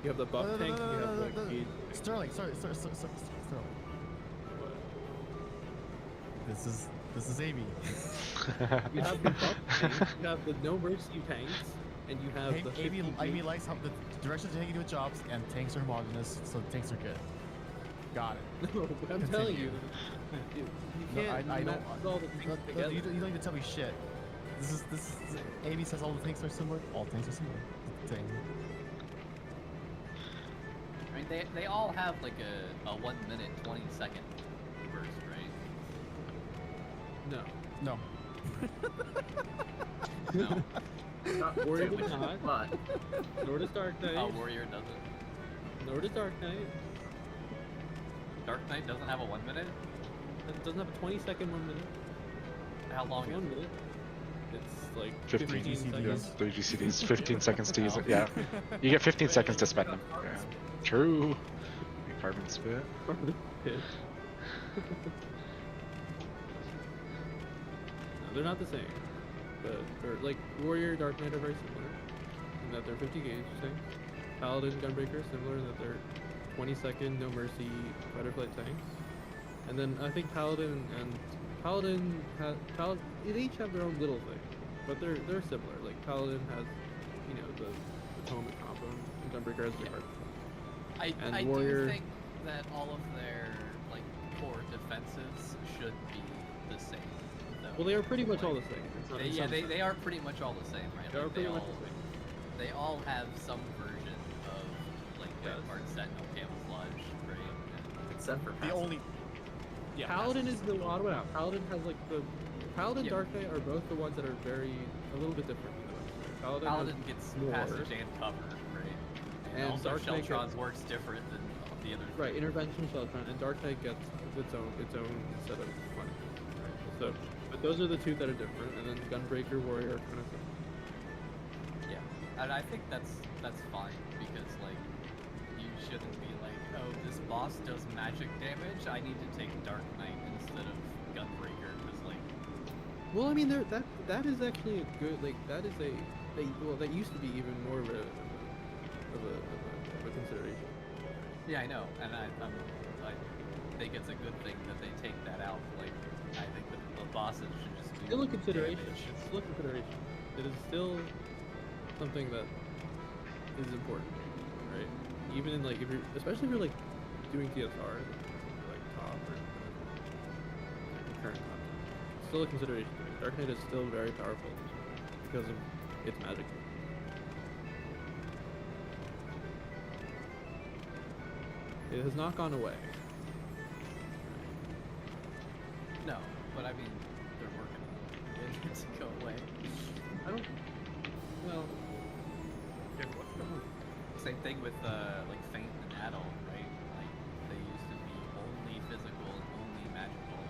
you have the buff tank, and you have like speed. Sterling, sorry. This is Amy. You have the buff tank, you have the no mercy tanks, and you have the Amy likes how the directions you're taking to jobs, and tanks are homogenous, so tanks are good. Got it. No, but I'm telling you, you can't. I don't. All the things together. You don't need to tell me shit. This is. Amy says all the tanks are similar. All tanks are similar. Thing. I mean, they all have like a 1 minute 20-second burst, right? No. No. Warrior does not. But Nor does Dark Knight. Oh, Warrior doesn't. Nor does Dark Knight. Dark Knight doesn't have a 1 minute? It doesn't have a 20-second 1 minute. How long It's is 1 it? minute. It's like 15 seconds. 3 GCDs, 15 seconds to use it. Yeah, you get 15 seconds to spend them. Yeah. True. Carbon spit. No, they're not the same. But they're like Warrior, Dark Knight are very similar in that they're 50 gauge things. Paladin, Gunbreaker are similar in that they're 20-second, no mercy, fighter flight tanks. And then I think Paladin they each have their own little thing, but they're similar. Like Paladin has, you know, the atonement combo, and Gunbreaker has the heart. I Warrior... do think that all of their like core defenses should be the same. Though. Well, they are pretty much all the same. They are pretty much all the same, right? They are Like, pretty much the same. They all have some version of like Guard Sentinel camouflage, right? except for The only. Yeah. Paladin is the odd one out. Paladin has like the Paladin, Dark Knight are both the ones that are a little bit different than the others. Paladin gets more. passage and cover, right? And also Dark Knight Sheltron's works different than the others. Right, intervention, Sheltron, and Dark Knight gets its own set of money. Right? So, but those are the 2 that are different, and then Gunbreaker, Warrior are kind of similar. Yeah, and I think that's fine because like you shouldn't be like, oh, this boss does magic damage. I need to take Dark Knight instead of Gunbreaker because like. Well, I mean, that is actually a good that used to be even more of a consideration. Yeah, I know, and I think it's a good thing that they take that out. Like, I think that the bosses should just do Still a consideration. damage. It's still a consideration. It is still something that is important, right? Even in like especially if you're like doing TSR, like top or current content, it's still a consideration. Dark Knight is still very powerful because of its magic. It has not gone away. No, but I mean, they're working on it to go away. I don't. Well. Same thing with like Feint and Addle, right? Like they used to be only physical and only magical,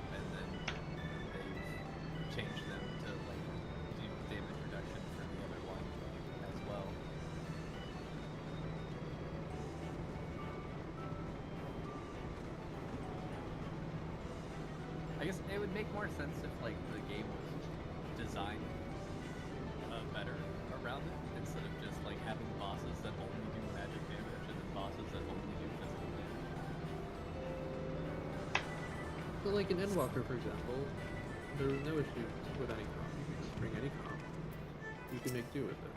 guess it would make more sense if like the game was designed better around it instead of just like having bosses that only do magic damage and then bosses that only do physical damage. But like in Endwalker, for example, there was no issue with any comp. You could just bring any comp. You can make do with it.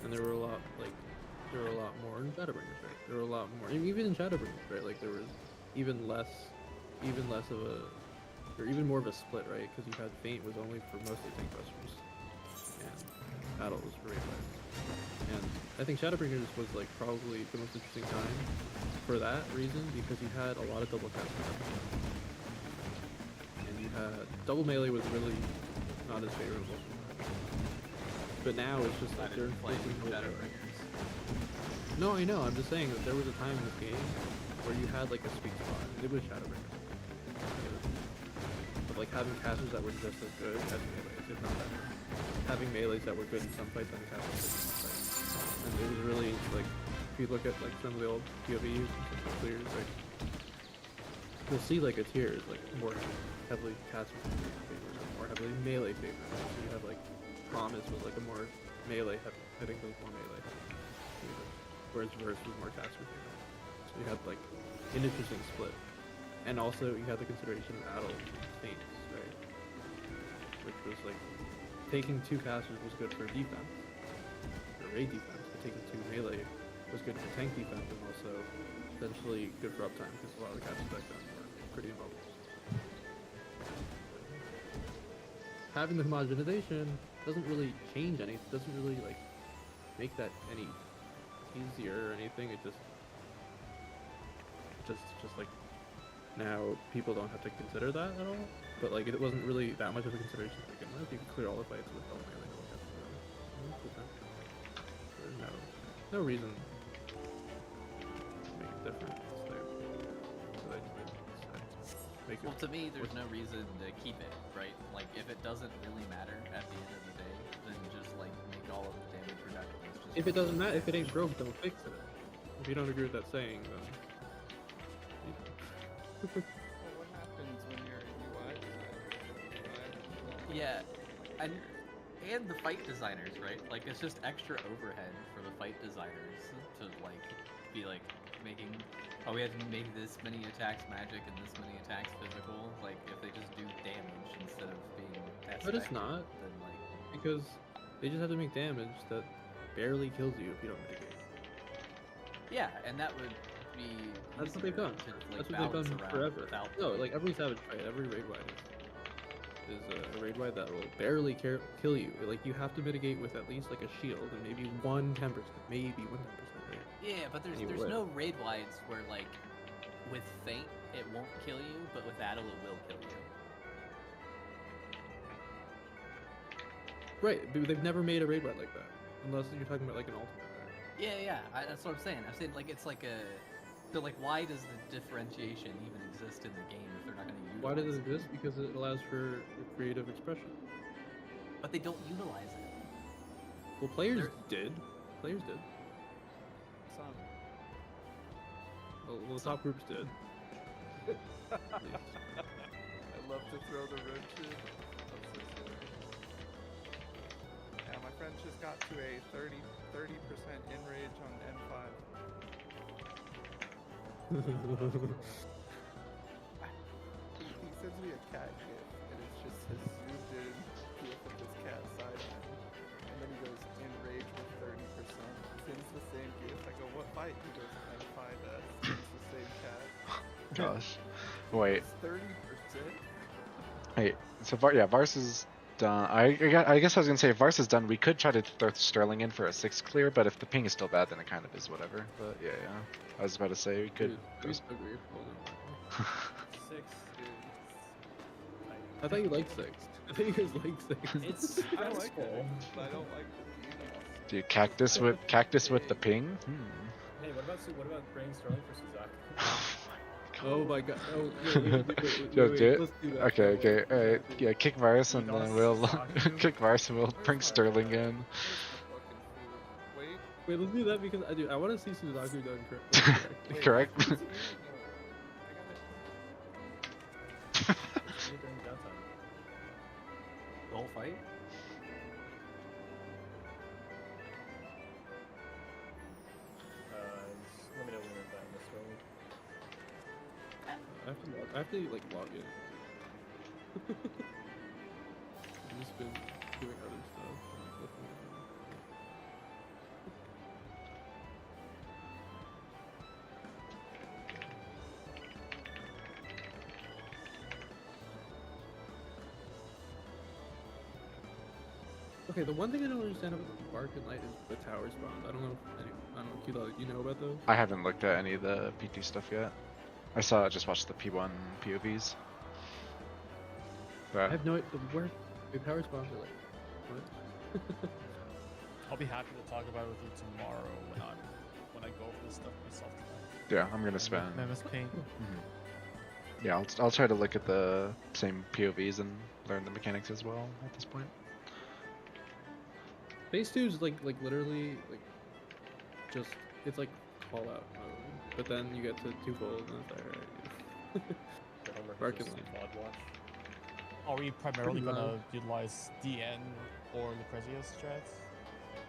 And there were a lot more in Shadowbringers, right? There were a lot more, even in Shadowbringers, right? Like there was even less of a, or even more of a split, right? Because you had Feint was only for mostly tank busters, and Battle was for raid fighters. And I think Shadowbringers was like probably the most interesting time for that reason, because you had a lot of double cast and you had double melee was really not as favorable. But now it's just like they're playing with Shadowbringers. No, I know. I'm just saying that there was a time in this game where you had like a sweet spot. And it was Shadowbringers. But like having casters that were just as good as melees, if not better. Having melees that were good in some fights and casters in some fights. And it was really like, if you look at like some of the old POVs and some clears, like you'll see like a tier is like more heavily caster favored or more heavily melee favored. So you have like Promise was like a more melee heavy. I think it was more melee heavy. Whereas Verse was more caster favored. So you had like an interesting split. And also you had the consideration of Adult Feints, right? Which was like taking 2 casters was good for defense, or raid defense, but taking 2 melee was good for tank defense and also essentially good for uptime because a lot of the casters back then were pretty immobile. Having the homogenization doesn't really change anything, doesn't really like make that any easier or anything. It just like now people don't have to consider that at all. But like it wasn't really that much of a consideration to begin with. You can clear all the fights with all melee. There's no reason to make a difference there. So I just make Well, it to me, there's no reason to keep it, right? Like, if it doesn't really matter at the end of the day, then just, like, make all of the damage reductions. if it doesn't matter, if it ain't broke, don't fix it. If you don't agree with that saying, then... Well, what happens when you're a UI designer? Yeah, and the fight designers, right? Like, it's just extra overhead for the fight designers to, like, be, like, making... Oh, we have to make this many attacks magic and this many attacks physical. Like, if they just do damage instead of being as But it's effective, not, then, like... because they just have to make damage that barely kills you if you don't mitigate. Yeah, and that would be That's what they've done. to, like, That's what they've balance done around forever. without No, like every Savage fight, every raid wide is a raid wide that will barely kill you. Like you have to mitigate with at least like a shield and maybe 1 10%, maybe 1 10%, right? Yeah, but there's no raid wides where like with Feint it won't kill you, but with Addle it will kill you. Right, but they've never made a raid wide like that, unless you're talking about like an ultimate. Right? Yeah, that's what I'm saying. I'm saying like it's like a. So like, why does the differentiation even exist in the game if they're not going to utilize it? Why does it exist? Because it allows for creative expression. But they don't utilize it. Well, players did. Players did. Some. Well, the top groups did. I love to throw the wrench in. I'm so sorry. Yeah, my friend just got to a 30% in rage on M5. He sends me a cat gif, and it's just his zoomed in gif of this cat side eye. And then he goes, in rage with 30%. Sends the same gif. I go, what fight? He goes, M5S. It's the same cat. Gosh. Wait. It's 30%? Wait. So Vars is done. I guess I was gonna say if Vars is done, we could try to throw Sterling in for a 6 clear, but if the ping is still bad, then it kind of is whatever. But yeah. I was about to say we could. Dude, Six, dude. I thought you liked 6. I think you guys like 6. It's I like stressful. it, but I don't like the Dude, cactus with the ping. Hey, what about bringing Sterling for Suzak? Oh my god. Oh, Do it. let's do that. Okay. Alright. Yeah, kick Varus and then we'll kick Varus and we'll bring Sterling in. Wait, let's do that because I want to see Suzaku done correct. Correct. do it during downtime. The whole fight? Let me know when you're done this way. I have to like log in. I've just been doing other stuff. Okay, the one thing I don't understand about the Bark and Light is the tower spawns. I don't know if I don't know, Kilo, you know about those? I haven't looked at any of the PT stuff yet. I just watched the P1 POVs. I But have no idea where the tower spawns are like. What? I'll be happy to talk about it with you tomorrow when I go over this stuff myself tonight. yeah, I'm gonna spend. Mammoth Paint. Mhm. Yeah, I'll try to look at the same POVs and learn the mechanics as well at this point. Phase 2 is like literally like just it's like call out mode, but then you get to twofold and it's like alright. The Homer Bark just and Light. VOD watch. Are we primarily Pretty gonna low. utilize DN or Lucrezia strats?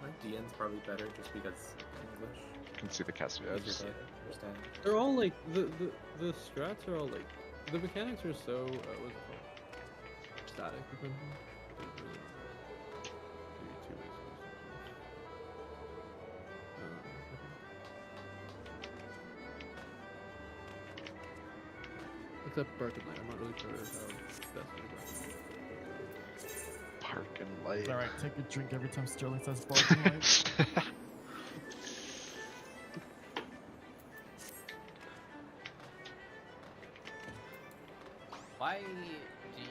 I think DN's probably better just because English. You can see the cast. Yeah, Easier just, to understand. They're all like the strats are all like the mechanics are so what's it called? Static or something. There's really maybe two ways to do something. Except Bark and Light, I'm not really sure how that's gonna go. Park and Light. It's alright, take a drink every time Sterling says Bark and Light. Why do you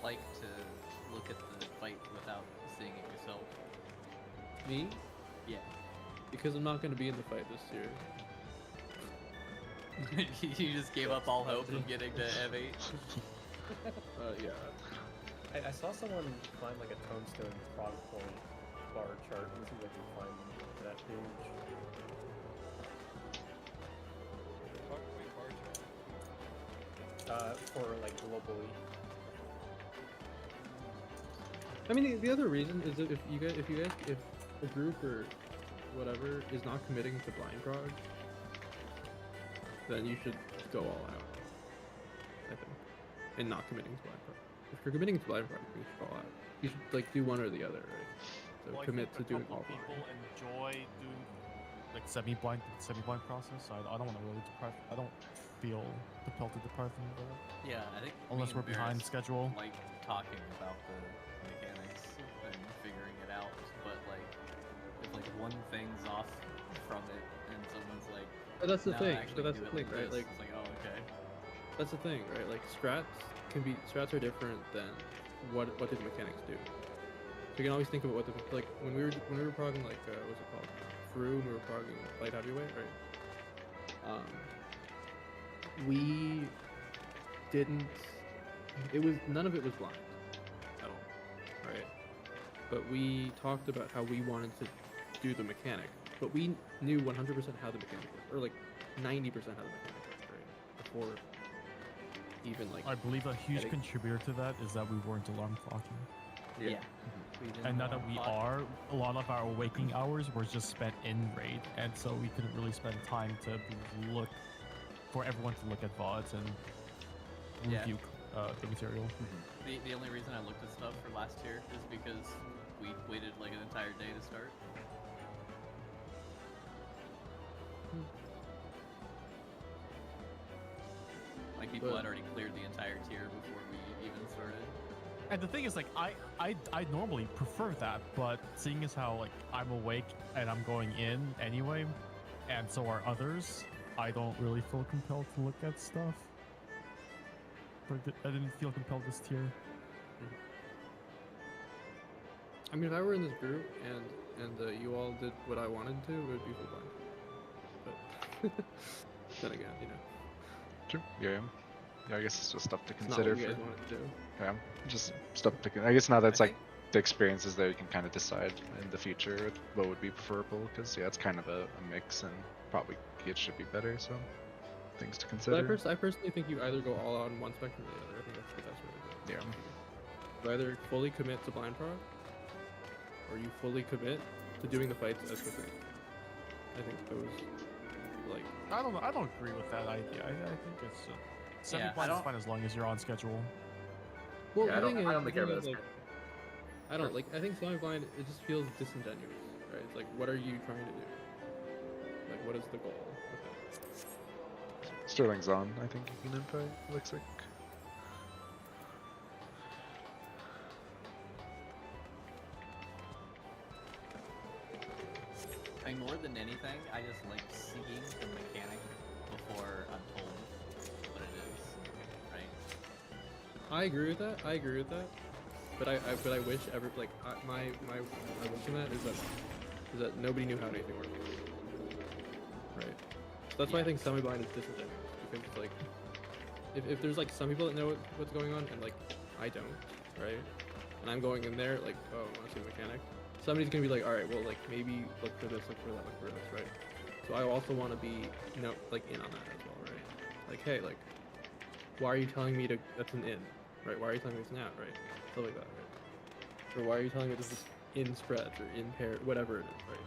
like to look at the fight without seeing it yourself? Me? Yeah. Because I'm not gonna be in the fight this year. You just gave up all hope of getting to M8? Yeah. I saw someone find like a Tombstone prog point bar chart. Let me see if I can find that page. For like globally. I mean, the other reason is that if a group or whatever is not committing to blind prog, then you should go all out. I think, and not committing to blind prog. If you're committing to blind prog, you should go all out. You should like do one or the other, right? So Well, I commit to think a doing couple all people blind. enjoy doing like semi-blind process. I don't want to really deprive. I don't feel compelled to deprive them of that. Yeah, I think Unless me we're and behind Varys schedule. like talking about the mechanics and figuring it out, but like if like one thing's off from it and someone's like, But that's the "No, thing. actually But that's do the it thing, right? this," Like it's like, oh, okay. that's the thing, right? Like strats are different than what do the mechanics do. So you can always think about what the like when we were progging like what's it called? Fru, and we were progging light heavyweight, right? We didn't. It was none of it was blind at all, right? But we talked about how we wanted to do the mechanic, but we knew 100% how the mechanic worked, or like 90% how the mechanic worked, right? Before even like. I believe a huge getting- contributor to that is that we weren't alarm clocking. Yeah. And now that we are, a lot of our waking hours were just spent in raid, and so we couldn't really spend time to look for everyone to look at VODs and Yeah. review the material. The only reason I looked at stuff for last year is because we waited like an entire day to start. Like people But- had already cleared the entire tier before we even started. And the thing is, like, I normally prefer that, but seeing as how like I'm awake and I'm going in anyway, and so are others, I don't really feel compelled to look at stuff. I didn't feel compelled this tier. I mean, if I were in this group and you all did what I wanted to, it would be full blind. But then again, you know, True. Yeah. Yeah, I guess it's just stuff to it's not consider what you for. guys wanted to do. Yeah, just stuff to. I guess now that's I like think- the experiences there, you can kind of decide in the future what would be preferable. Because yeah, it's kind of a mix, and probably it should be better. So things to But consider. I personally think you either go all out on one spectrum or the other. I think that's the best way to do it. Yeah. You either fully commit to blind proc, or you fully commit to doing the fights as quickly. I think those, like, I don't agree with that idea. I think it's semi-blind is don't- fine as long as you're on schedule. well, Yeah, I the thing don't is, really care about this. like, I don't like. I think semi-blind. It just feels disingenuous, right? It's like, what are you trying to do? Like, what is the goal with it? Sterling's on, I think you can input, looks like. I mean, more than anything, I just like seeing the mechanic before I'm told what it is, right? I agree with that. I agree with that. But I wish my wish in that is that nobody knew how anything worked. Right. So that's why I think semi-blind is disingenuous, because it's like if there's like some people that know what's going on and like I don't, right? And I'm going in there like, oh, I want to see the mechanic. Somebody's gonna be like, all right, well, like maybe look for this, look for that, look for this, right? So I also want to be like in on that as well, right? Like, hey, like, why are you telling me that's an in, right? Why are you telling me it's an out, right? Stuff like that, right? Or why are you telling me this is in spreads or in pair, whatever it is, right?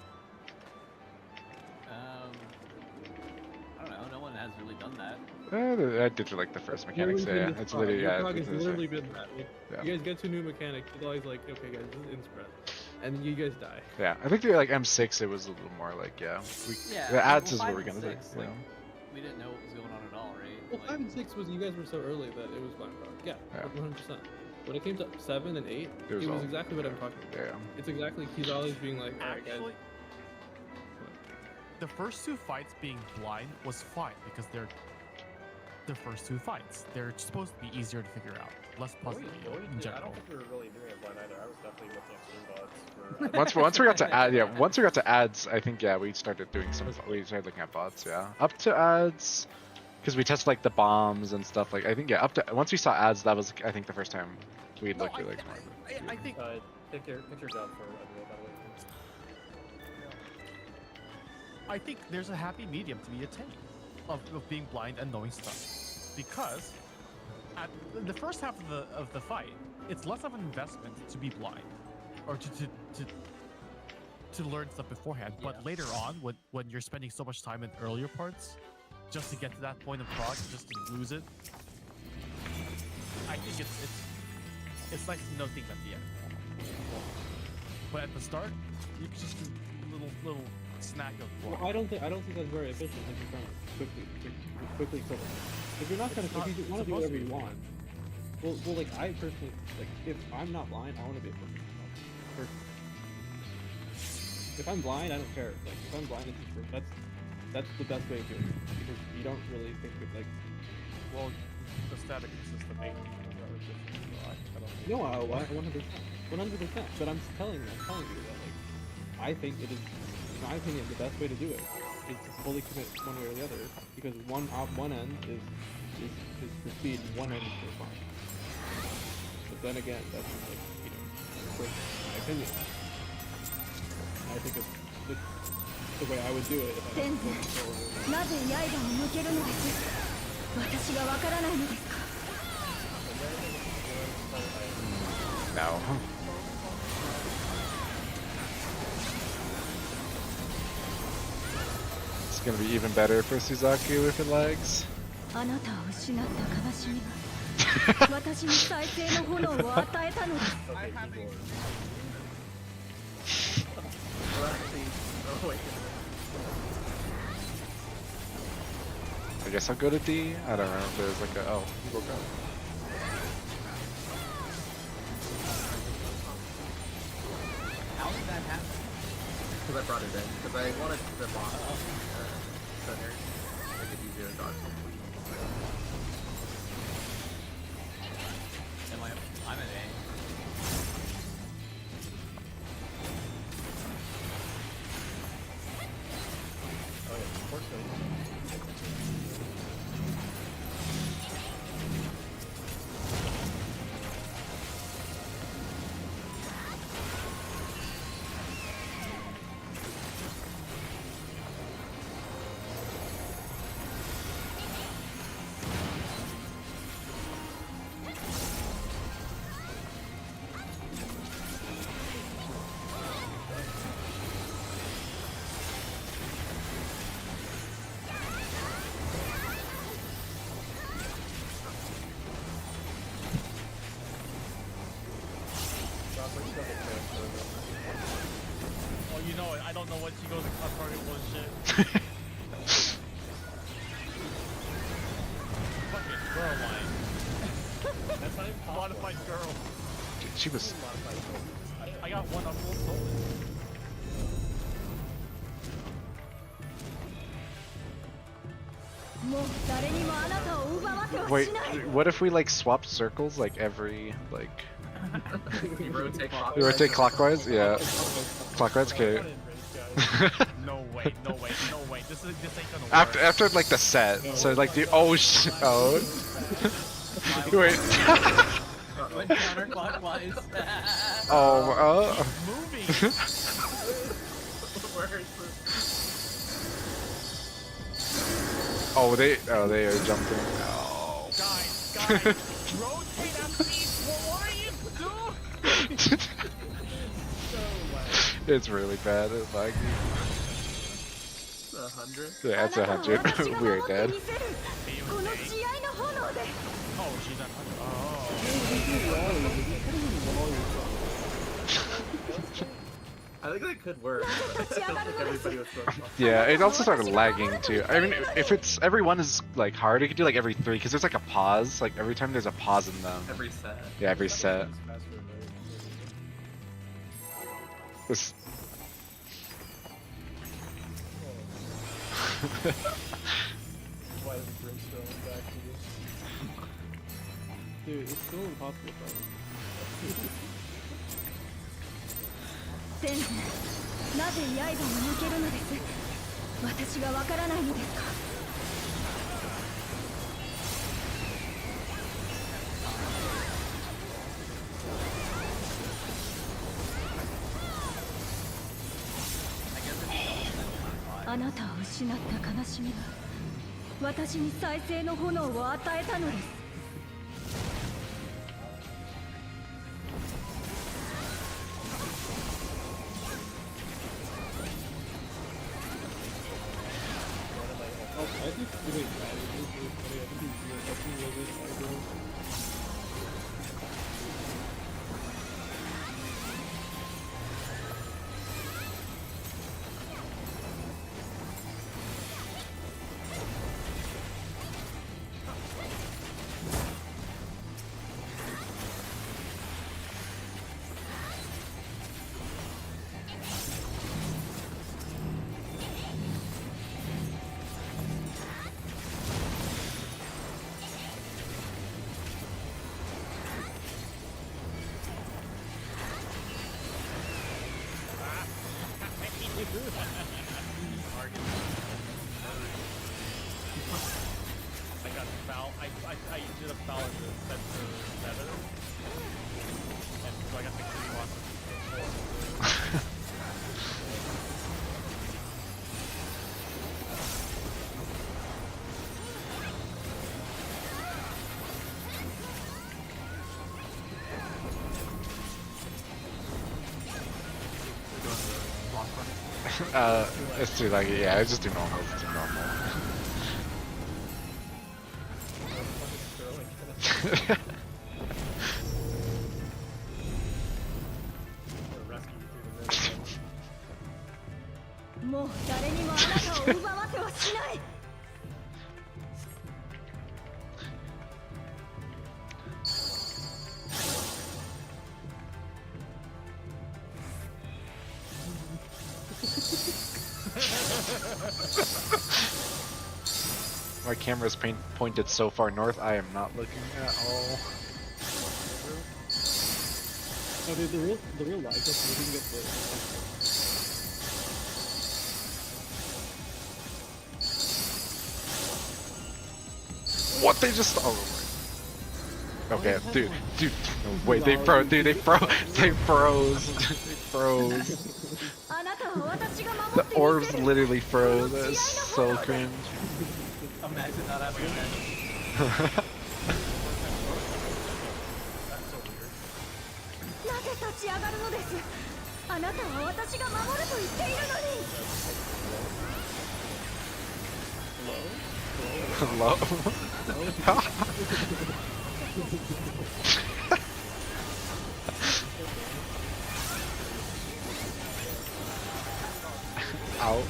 I don't know. No one has really done that. I did like the first mechanics, Everyone's been yeah. this It's far. literally, yeah. Leapfrog has it's- it's- literally been that. Like, Yeah. You guys get to a new mechanic, it's always like, okay, guys, this is in spread, and then you guys die. Yeah, I think like M6, it was a little more like, yeah. Yeah, The ads well, is what 5 we're and gonna do. 6, You like, know? we didn't know what was going on at all, right? Well, Like, 5 and 6 was you guys were so early that it was blind proc. Yeah, Yeah. 100%. When it came to 7 and 8, It was it was all- exactly what I'm talking about. Yeah. It's exactly Kizalis being like, alright, guys. Actually, the first two fights being blind was fine because they're the first two fights. They're supposed to be easier to figure out, less puzzly in I general. don't think we were really doing it blind either. I was definitely looking at stream bots for. Once we got to add, yeah. Once we got to ads, I think we started doing some. We started looking at bots, yeah. Up to ads, because we tested like the bombs and stuff. Like I think up to once we saw ads, that was I think the first time we No, looked at like. I think Pick your job for Unreal, by the way. I think there's a happy medium to be attained of being blind and knowing stuff, because at the first half of the fight, it's less of an investment to be blind, or to learn stuff beforehand. But later on, when you're spending so much time in earlier parts, just to get to that point of prog, just to lose it, I think it's nice to know things at the end. But at the start, you can just do little snack of Well, I don't think that's very efficient if you're trying to quickly kill them. If you're not trying to not quickly, you want to do supposed whatever to. you want. Well, like I personally, like if I'm not blind, I want to be a person. If I'm blind, I don't care. Like if I'm blind, it's just that's the best way to do it because you don't really think of like. Well, the static consists of 8 people that are different, so I don't think. No, 100%. But I'm telling you that like I think it is, in my opinion, the best way to do it is to fully commit one way or the other because one end is for speed, and one end is for fun. But then again, that's just like my opinion. I think it's the way I would do it if I had full control over it. なぜ刃を向けるのです私がわからないのですか No. It's gonna be even better for Suzaku if it lags. あなたを失った悲しみが私に再生の炎を与えたのです Okay, keyboard. Well, actually, oh wait. I guess I'll go to D. I don't know if there's like a you go. how did that happen? Because I brought it in. Because I wanted the boss center. Make it easier to dodge. I'm an A. Oh yeah, of course so. Fucking girl line. That's not even possible. Modified girl. Dude, she was. Modified girl. I got one on full soul. Wait, what if we like swapped circles like every like You rotate clockwise. we rotate clockwise? Yeah, clockwise. Okay. No way, no way, no way. This ain't gonna work. After like the set, so like the oh wait. Went counterclockwise. Moving. They are jumping. Oh. Guys, rotate that speed. What are you doing? It's really bad. It's laggy. 100. Yeah, it's 100. We're dead. Oh, she's at 100. Oh. I think that could work. But I don't think everybody was going off. Yeah, it also started lagging too. I mean, if it's every one is like hard, you could do like every 3 because there's like a pause. Like every time there's a pause in them. Every set. Yeah, every set. This. Why is the brimstone back to this? Dude, it's still impossible, bro. 先生、なぜ刃を抜けるのです。私がわからないのですか。あなたを失った悲しみが私に再生の炎を与えたのです。I think it's really bad. It's really funny. I think he's really really I got foul. I did a foul in the center feather. And so I got the green one. It's too laggy. Yeah, I just do normal. It's too normal.もう誰にもあなたを奪わせはしない。My camera's pointed so far north, I am not looking at all. Oh, dude, the real life is we can get the. What they just? Oh. Okay, dude, no, wait, they froze. Dude, they froze. They froze. They froze. The orbs literally froze. That is so cringe. Imagine not having a net. That's so weird. なぜ立ち上がるのです。あなたは私が守ると言っているのに。Hello? Ow.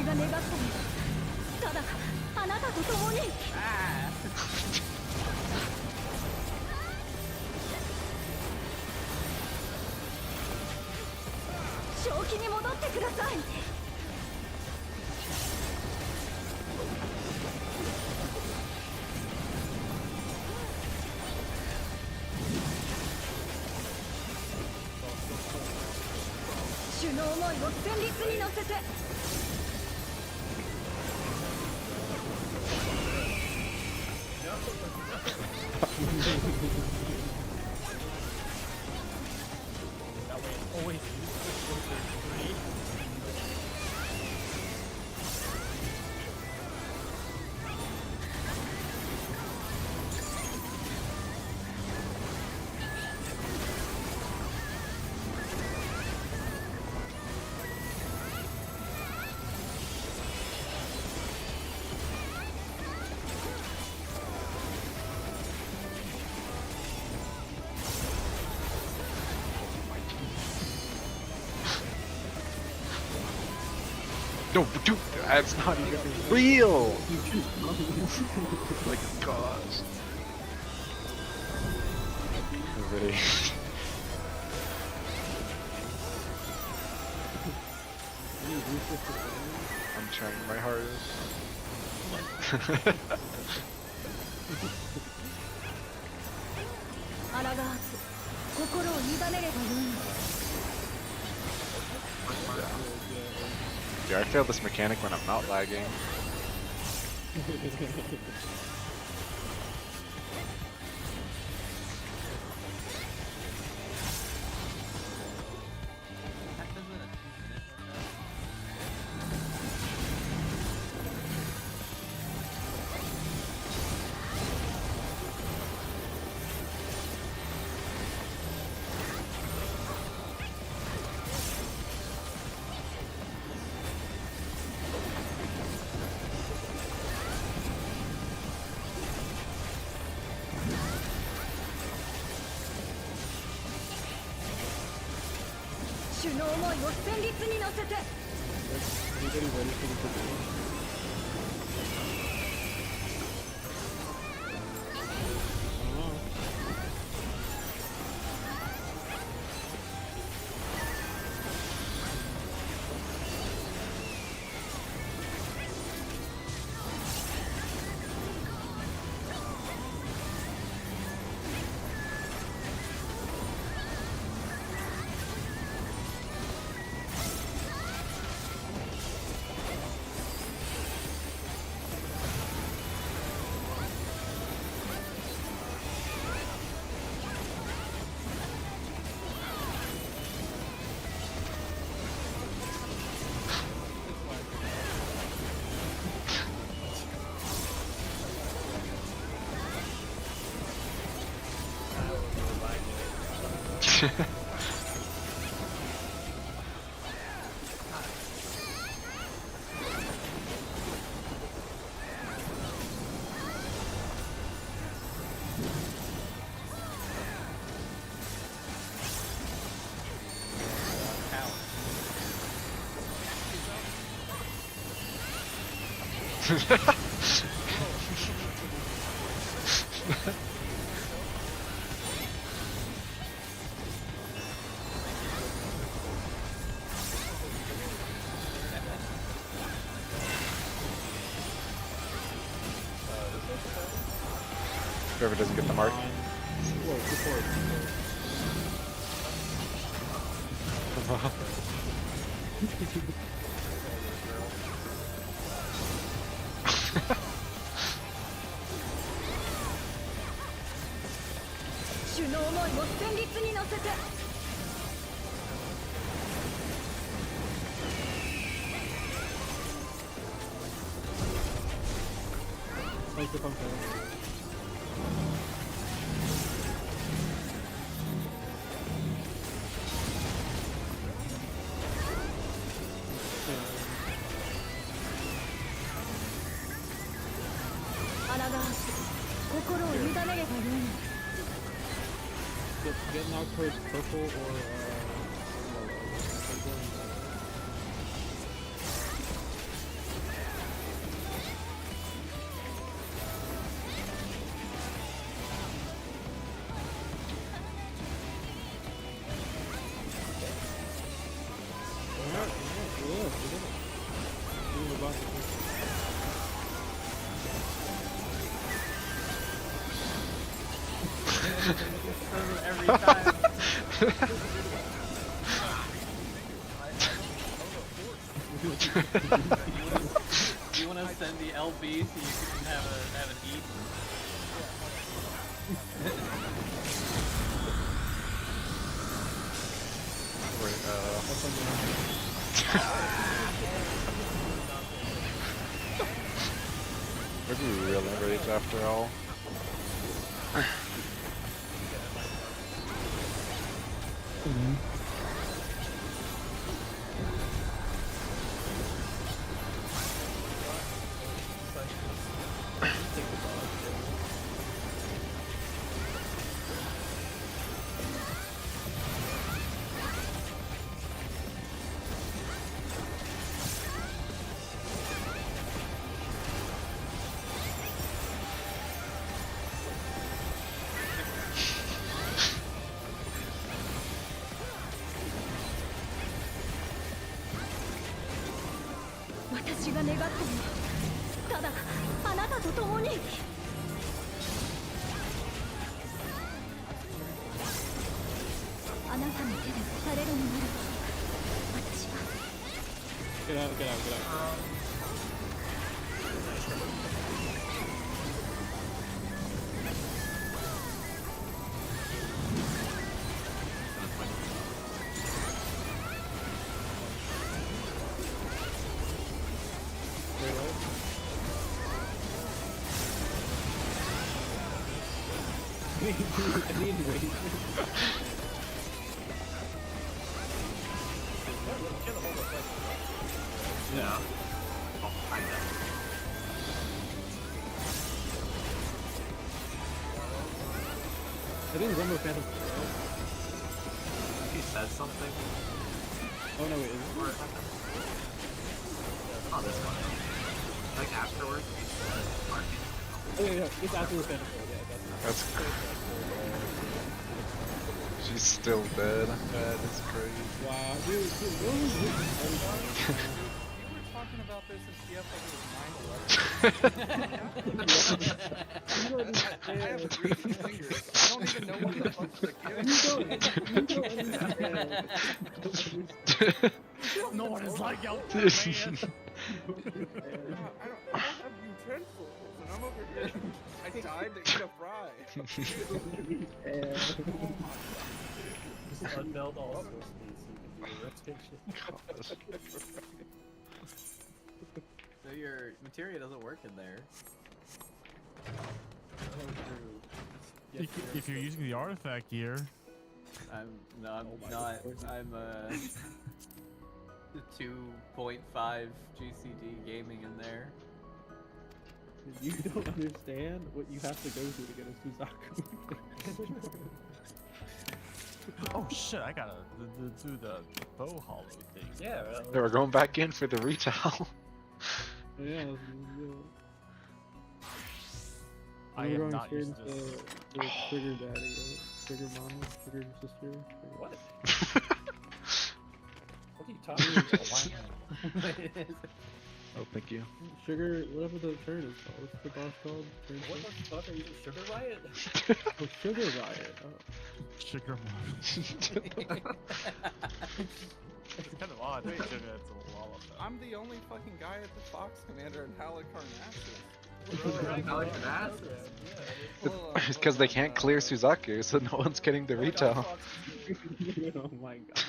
が願ったの。ただあなたと共に。正気に戻ってください。主の思いを旋律に乗せて。That way it's always free. No, dude, that's not even real. Like, gosh. Really. I'm trying my hardest. 抗わず心を委ねればよいの。 Dude, I fail this mechanic when I'm not lagging. That doesn't a 2-minute window. Should 主の思いを旋律に乗せて。 Everybody ready for the football? Whoever doesn't get the mark. Like the pumpkin. Get knocked towards purple or Every time. You want to send the LB so you can have an eat? Maybe we really rage after all.私が願ってるのはただあなたと共に。あなたの手で打たれるのなら私は。Get out, get out, get out. Yeah. Oh, I know. I think one more Phantom. He said something. Oh no, wait, is it? Or oh, this one. Like afterwards, he said, "Marking." Oh yeah, it's after the Phantom. Yeah, That's she's still dead. That is crazy. wow, dude, what was this? You were talking about this in CF like it was 9/11. I have 3 fingers. I don't even know what the fuck's the You No one is like out there, man. I don't have utensils, and I'm over here. I died to eat a fry. Just unmeld all sorts of these so you can do the rotation. So your materia doesn't work in there. If you're using the artifact gear, I'm not. I'm 2.5 GCD gaming in there. You don't understand what you have to go through to get a Suzaku. oh shit, I gotta do the bow hollow thing. Yeah, They were going back in for the retowel. Yeah, I we're am going not straight using into this. the Trigger Daddy, Trigger Mama, Trigger Sister. what? What are you talking about? Oh, thank you. Sugar, whatever the turn is called. What's the boss called? Turn What the fuck are you doing? Sugar Riot? Oh, Sugar Riot. Oh. Sugar mom. It's kind of odd. Sugar, it's a wall I'm the only fucking guy at the Fox Commander in Halicarnassus. It's because they can't clear Suzaku, so no one's getting the retail. Oh my god.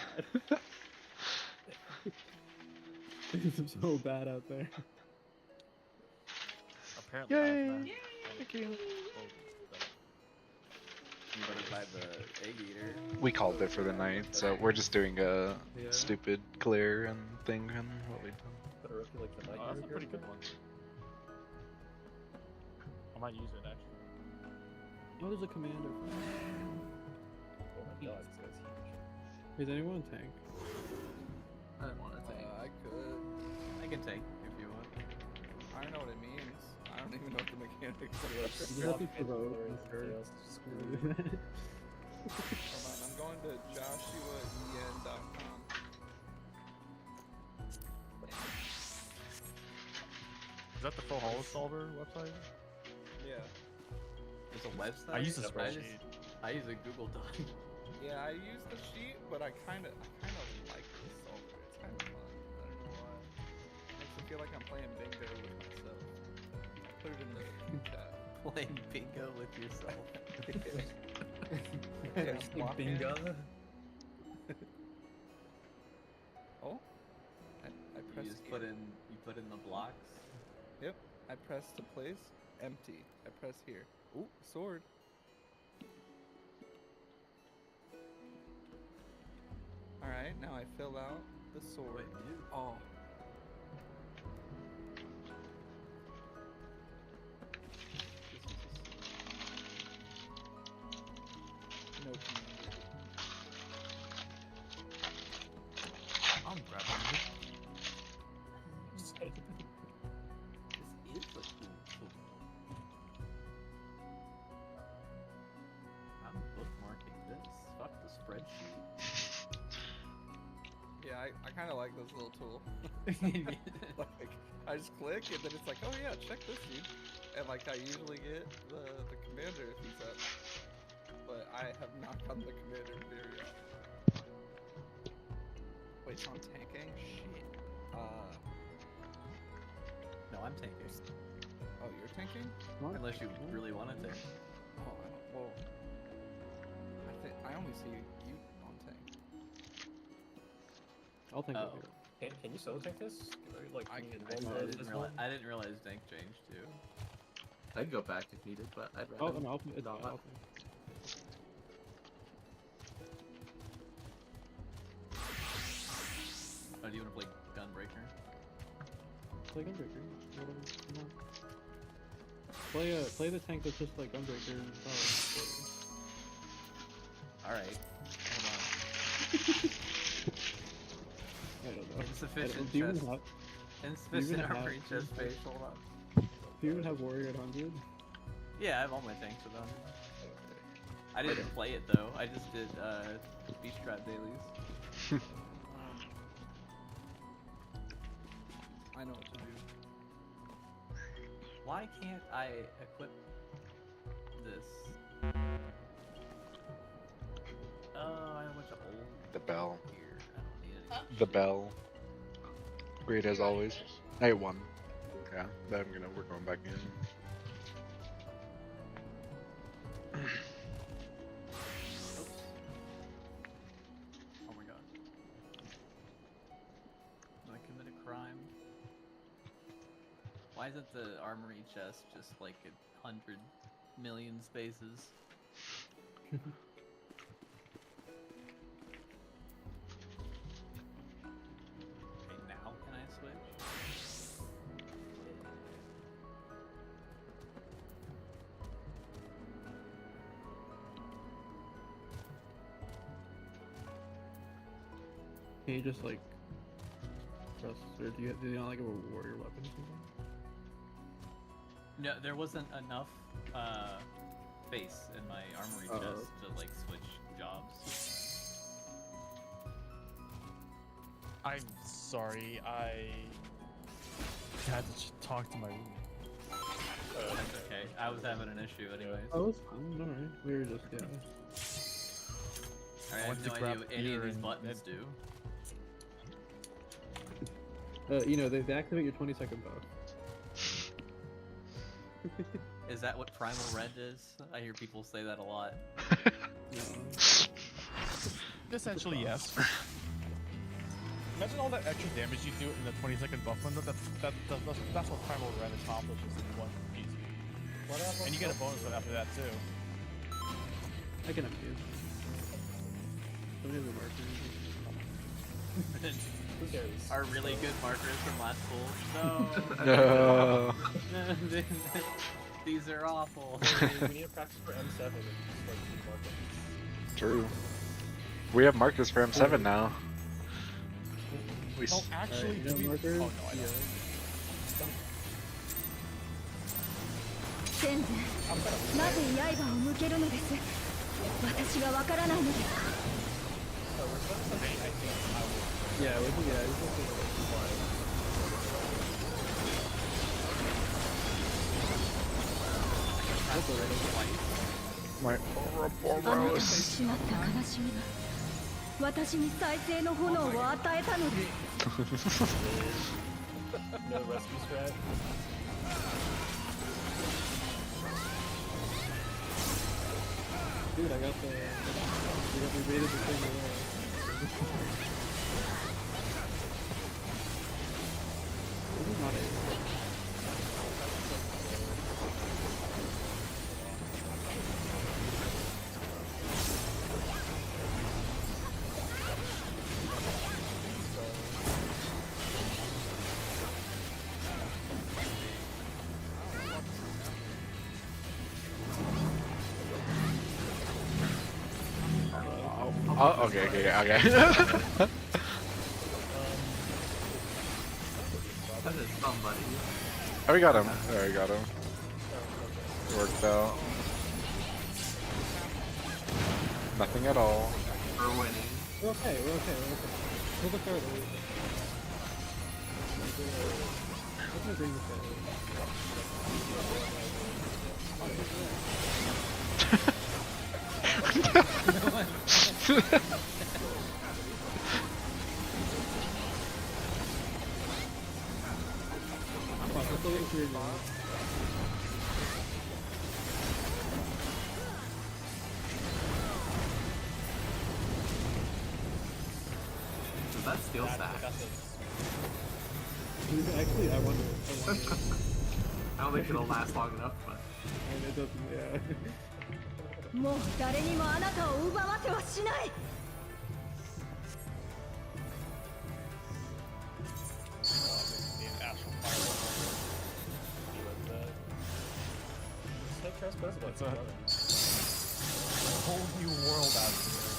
It's so bad out there. Apparently, Yay! Thank you. You better buy the egg eater. We called it for the night, so we're just doing a stupid clear and thing and what we done. Better if you like the night That's a here. pretty good one. I might use it actually. Oh, there's a commander. Oh my god, this guy's huge. Is anyone a tank? I didn't want to take. I could. I can take if you want. I don't know what it means. I don't even know what the mechanics are. You just have to provoke and Everything else is screwed. Hold on, I'm going to joshuaen.com. Is that the Full Hollow Solver website? Yeah. There's a website. I use a I just- spreadsheet. I use a Google Doc. Yeah, I use the sheet, but I kind of like the solver. It's kind of fun. I don't know why. Makes me feel like I'm playing bingo with myself. I put it in the chat. Playing bingo with yourself. Yeah, just walk in. Bingo. Oh, I You pressed just here. put in the blocks. Yep, I press to place. Empty. I press here. Ooh, sword. Alright, now I fill out the sword. Wait, you- Oh. No commander. I'm grabbing it. This is a cool tool. I'm bookmarking this. Fuck the spreadsheet. Yeah, I kind of like this little tool. Like, I just click and then it's like, oh yeah, check this dude. And like, I usually get the commander if he's up. But I have not gotten the commander very often. Wait, it's on tanking? Shit. No, I'm tanking. Oh, you're tanking? Unless you really want to tank. Oh, I don't, whoa. I only see you on tank. I'll think Oh. of it. Can you solo tank this? Like, I can you can- involve this one? I didn't realize tank changed too. I'd go back if needed, but I'd Oh, rather no, I'll think not. I'll think. Oh, do you want to play Gunbreaker? Play Gunbreaker. Whatever. Come on. Play the tank that's just like Gunbreaker and Alright. Hold I don't know. Insufficient Do you even chest. have, on. Insufficient even armory have- chest space, hold on. do you even have Warrior at 100? Yeah, I have all my tanks with them. I didn't play it though, I just did Beach Trap dailies. I know what to do. Why can't I equip this? Oh, I have a bunch of old The bell. gear. I don't need any. The bell. Great as always. Night 1. Yeah, then we're going back in. Oops. Oh my god. Did I commit a crime? Why isn't the armory chest just like 100 million spaces? Okay, now can I switch? Can you just like press, or do you not like have a warrior weapon or something? No, there wasn't enough space in my armory chest to like switch jobs. I'm sorry, I had to talk to my roommate. That's okay. I was having an issue anyways. Oh, it's fine. Alright. We were just, yeah. I I have went to no idea grab what any of beer these and- buttons do. You know, they activate your 20-second buff. Is that what Primal Rend is? I hear people say that a lot. No. Essentially, yes. Imagine all that extra damage you do in the 20-second buff window. That's what Primal Rend accomplishes in one piece. And you get a bonus one after that too. I can update. Don't have the marker. Who cares? Are really good markers from last pool. No. No. These are awful. We need to practice for M7 and just like keep marking. True. We have markers for M7 now. We Oh, actually, you know do we- markers? Oh no, I don't. 先生、なぜ刃を向けるのです。私がわからないのですか。 Yeah, we can get out. My あなたを失った悲しみが私に再生の炎を与えたのです No rescue strat. Dude, I got the baited the thing away. This is not it. Oh, okay. That is somebody. Oh, we got him. There, we got him. Worked out. Nothing at all. We're winning. We're okay. We'll look further. What's my green Does that skill stack? Actually, I wonder. I don't think it'll last long enough, but. And it doesn't, yeah. もう誰にもあなたを奪わせはしない It's a Whole new world out here.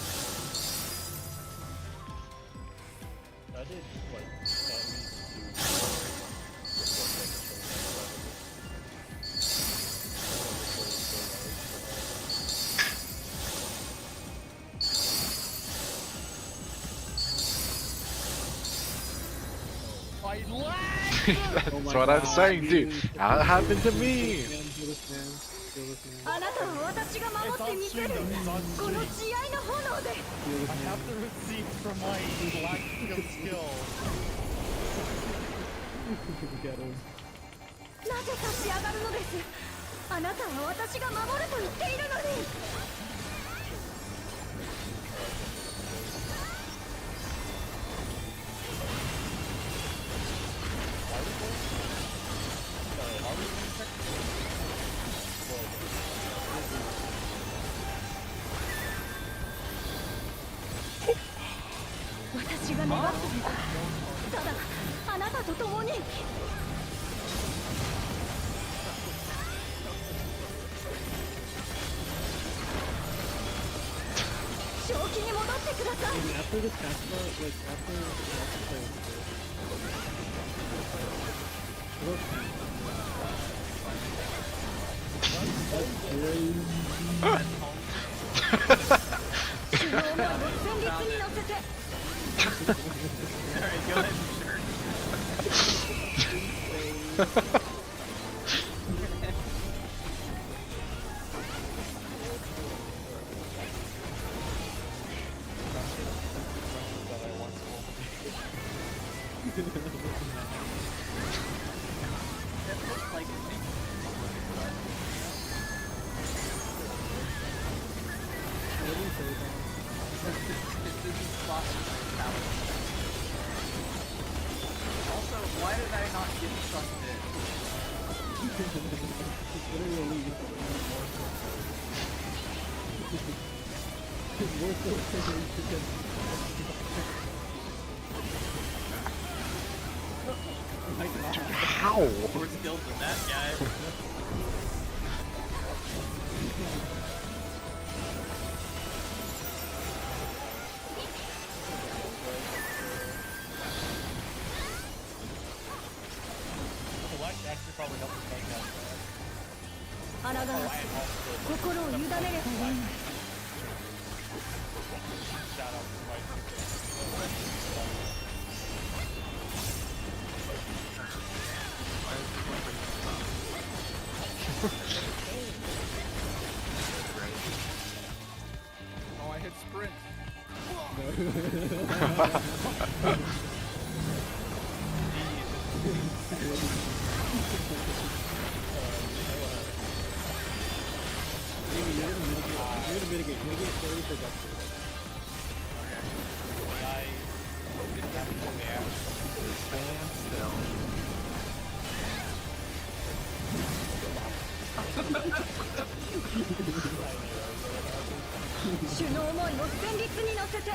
I did like at least 2. I lagged! That's what I'm saying, dude. That happened to me. あなたは私が守ってみせるこの慈愛の炎で I have the receipt for my lack of skill. なぜ立ち上がるのですあなたは私が守ると言っているのに 私が願っていたただあなたと共に正気に戻ってください After this catch part, like, after Alright, go ahead and shirt. It looks like it makes Also, why did I not get sucked in? How? More skills than that guy. Select actually probably helped us make that. あらがわず心を委ねればよいのです Shout out to my Maybe you're gonna mitigate. Mitigate very productive. I didn't have to go there. Stand still. 主の思いを旋律に乗せて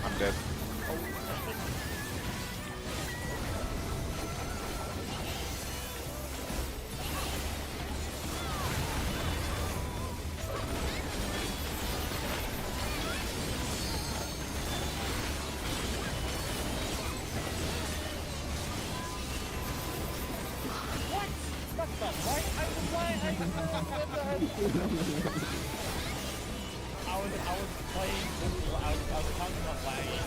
I'm dead. What? That's not right. I was playing. I was playing. I was talking about lagging.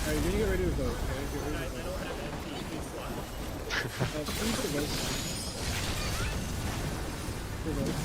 Alright, you're gonna get ready to vote. Okay? Get ready Guys, to I vote. don't have MP. Please slap. Please to vote. To vote.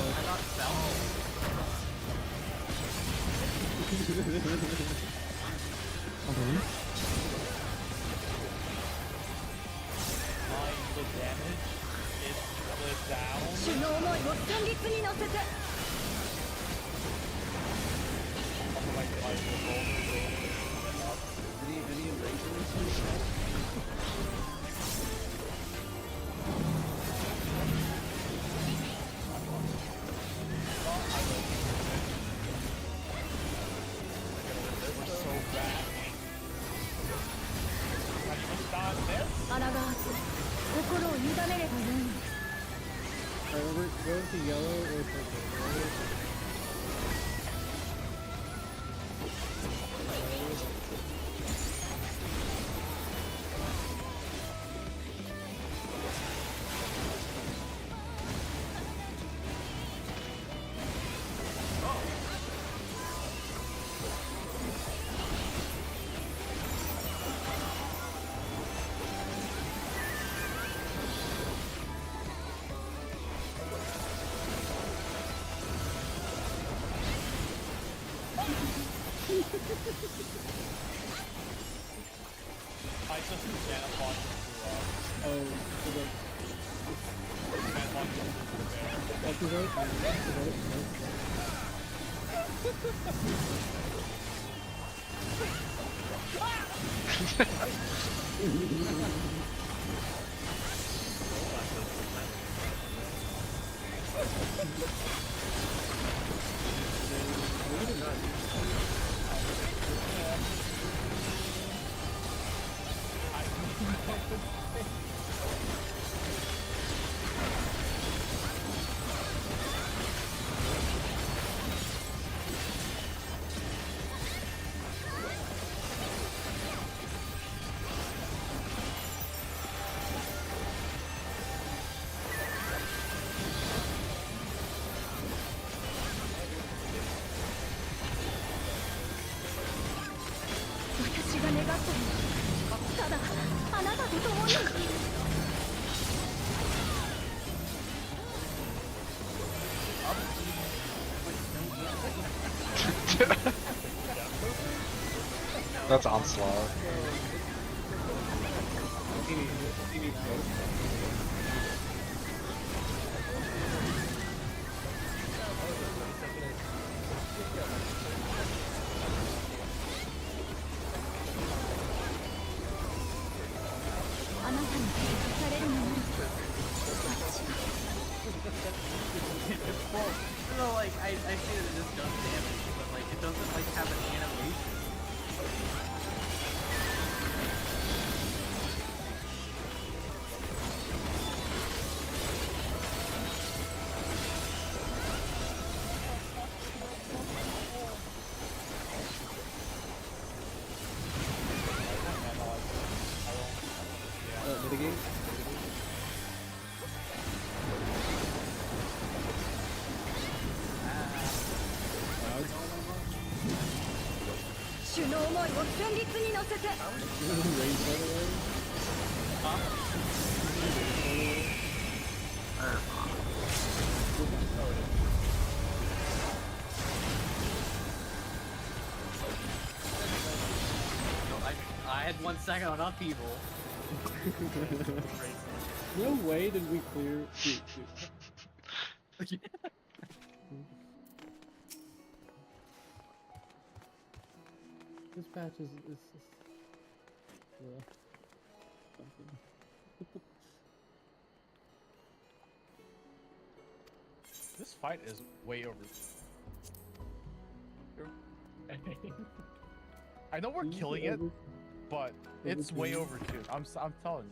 I got The damage is the down. 主の思いを旋律に乗せて We're so bad. Can you start this? 抗わず心を委ねればよいのです Alright, we're going to yellow or purple. Right? I just ran upon Oh, to vote. Oh, to vote? To vote? That's onslaught. I see that it just does damage, but like it doesn't like have an animation. Mitigate? 主の思いを旋律に乗せて I had 1 second on upheaval. No way did we clear. This patch is something. This fight is way over. I know we're killing it, but it's way overdue. I'm telling you.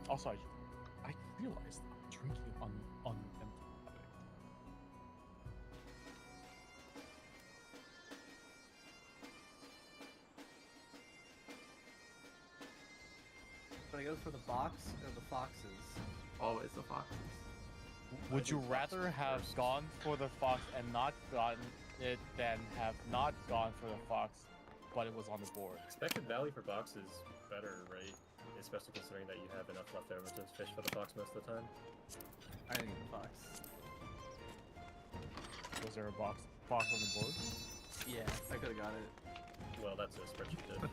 Also, I realized I'm drinking on empty. Should I go for the box or the foxes? Always the foxes. Would you rather have gone for the fox and not gotten it than have not gone for the fox, but it was on the board? Expected value for box is better, right? Especially considering that you have enough left over to fish for the fox most of the time. I didn't get the fox. Was there a fox on the board? Yeah, I could have got it. Well, that's a spreadsheet did.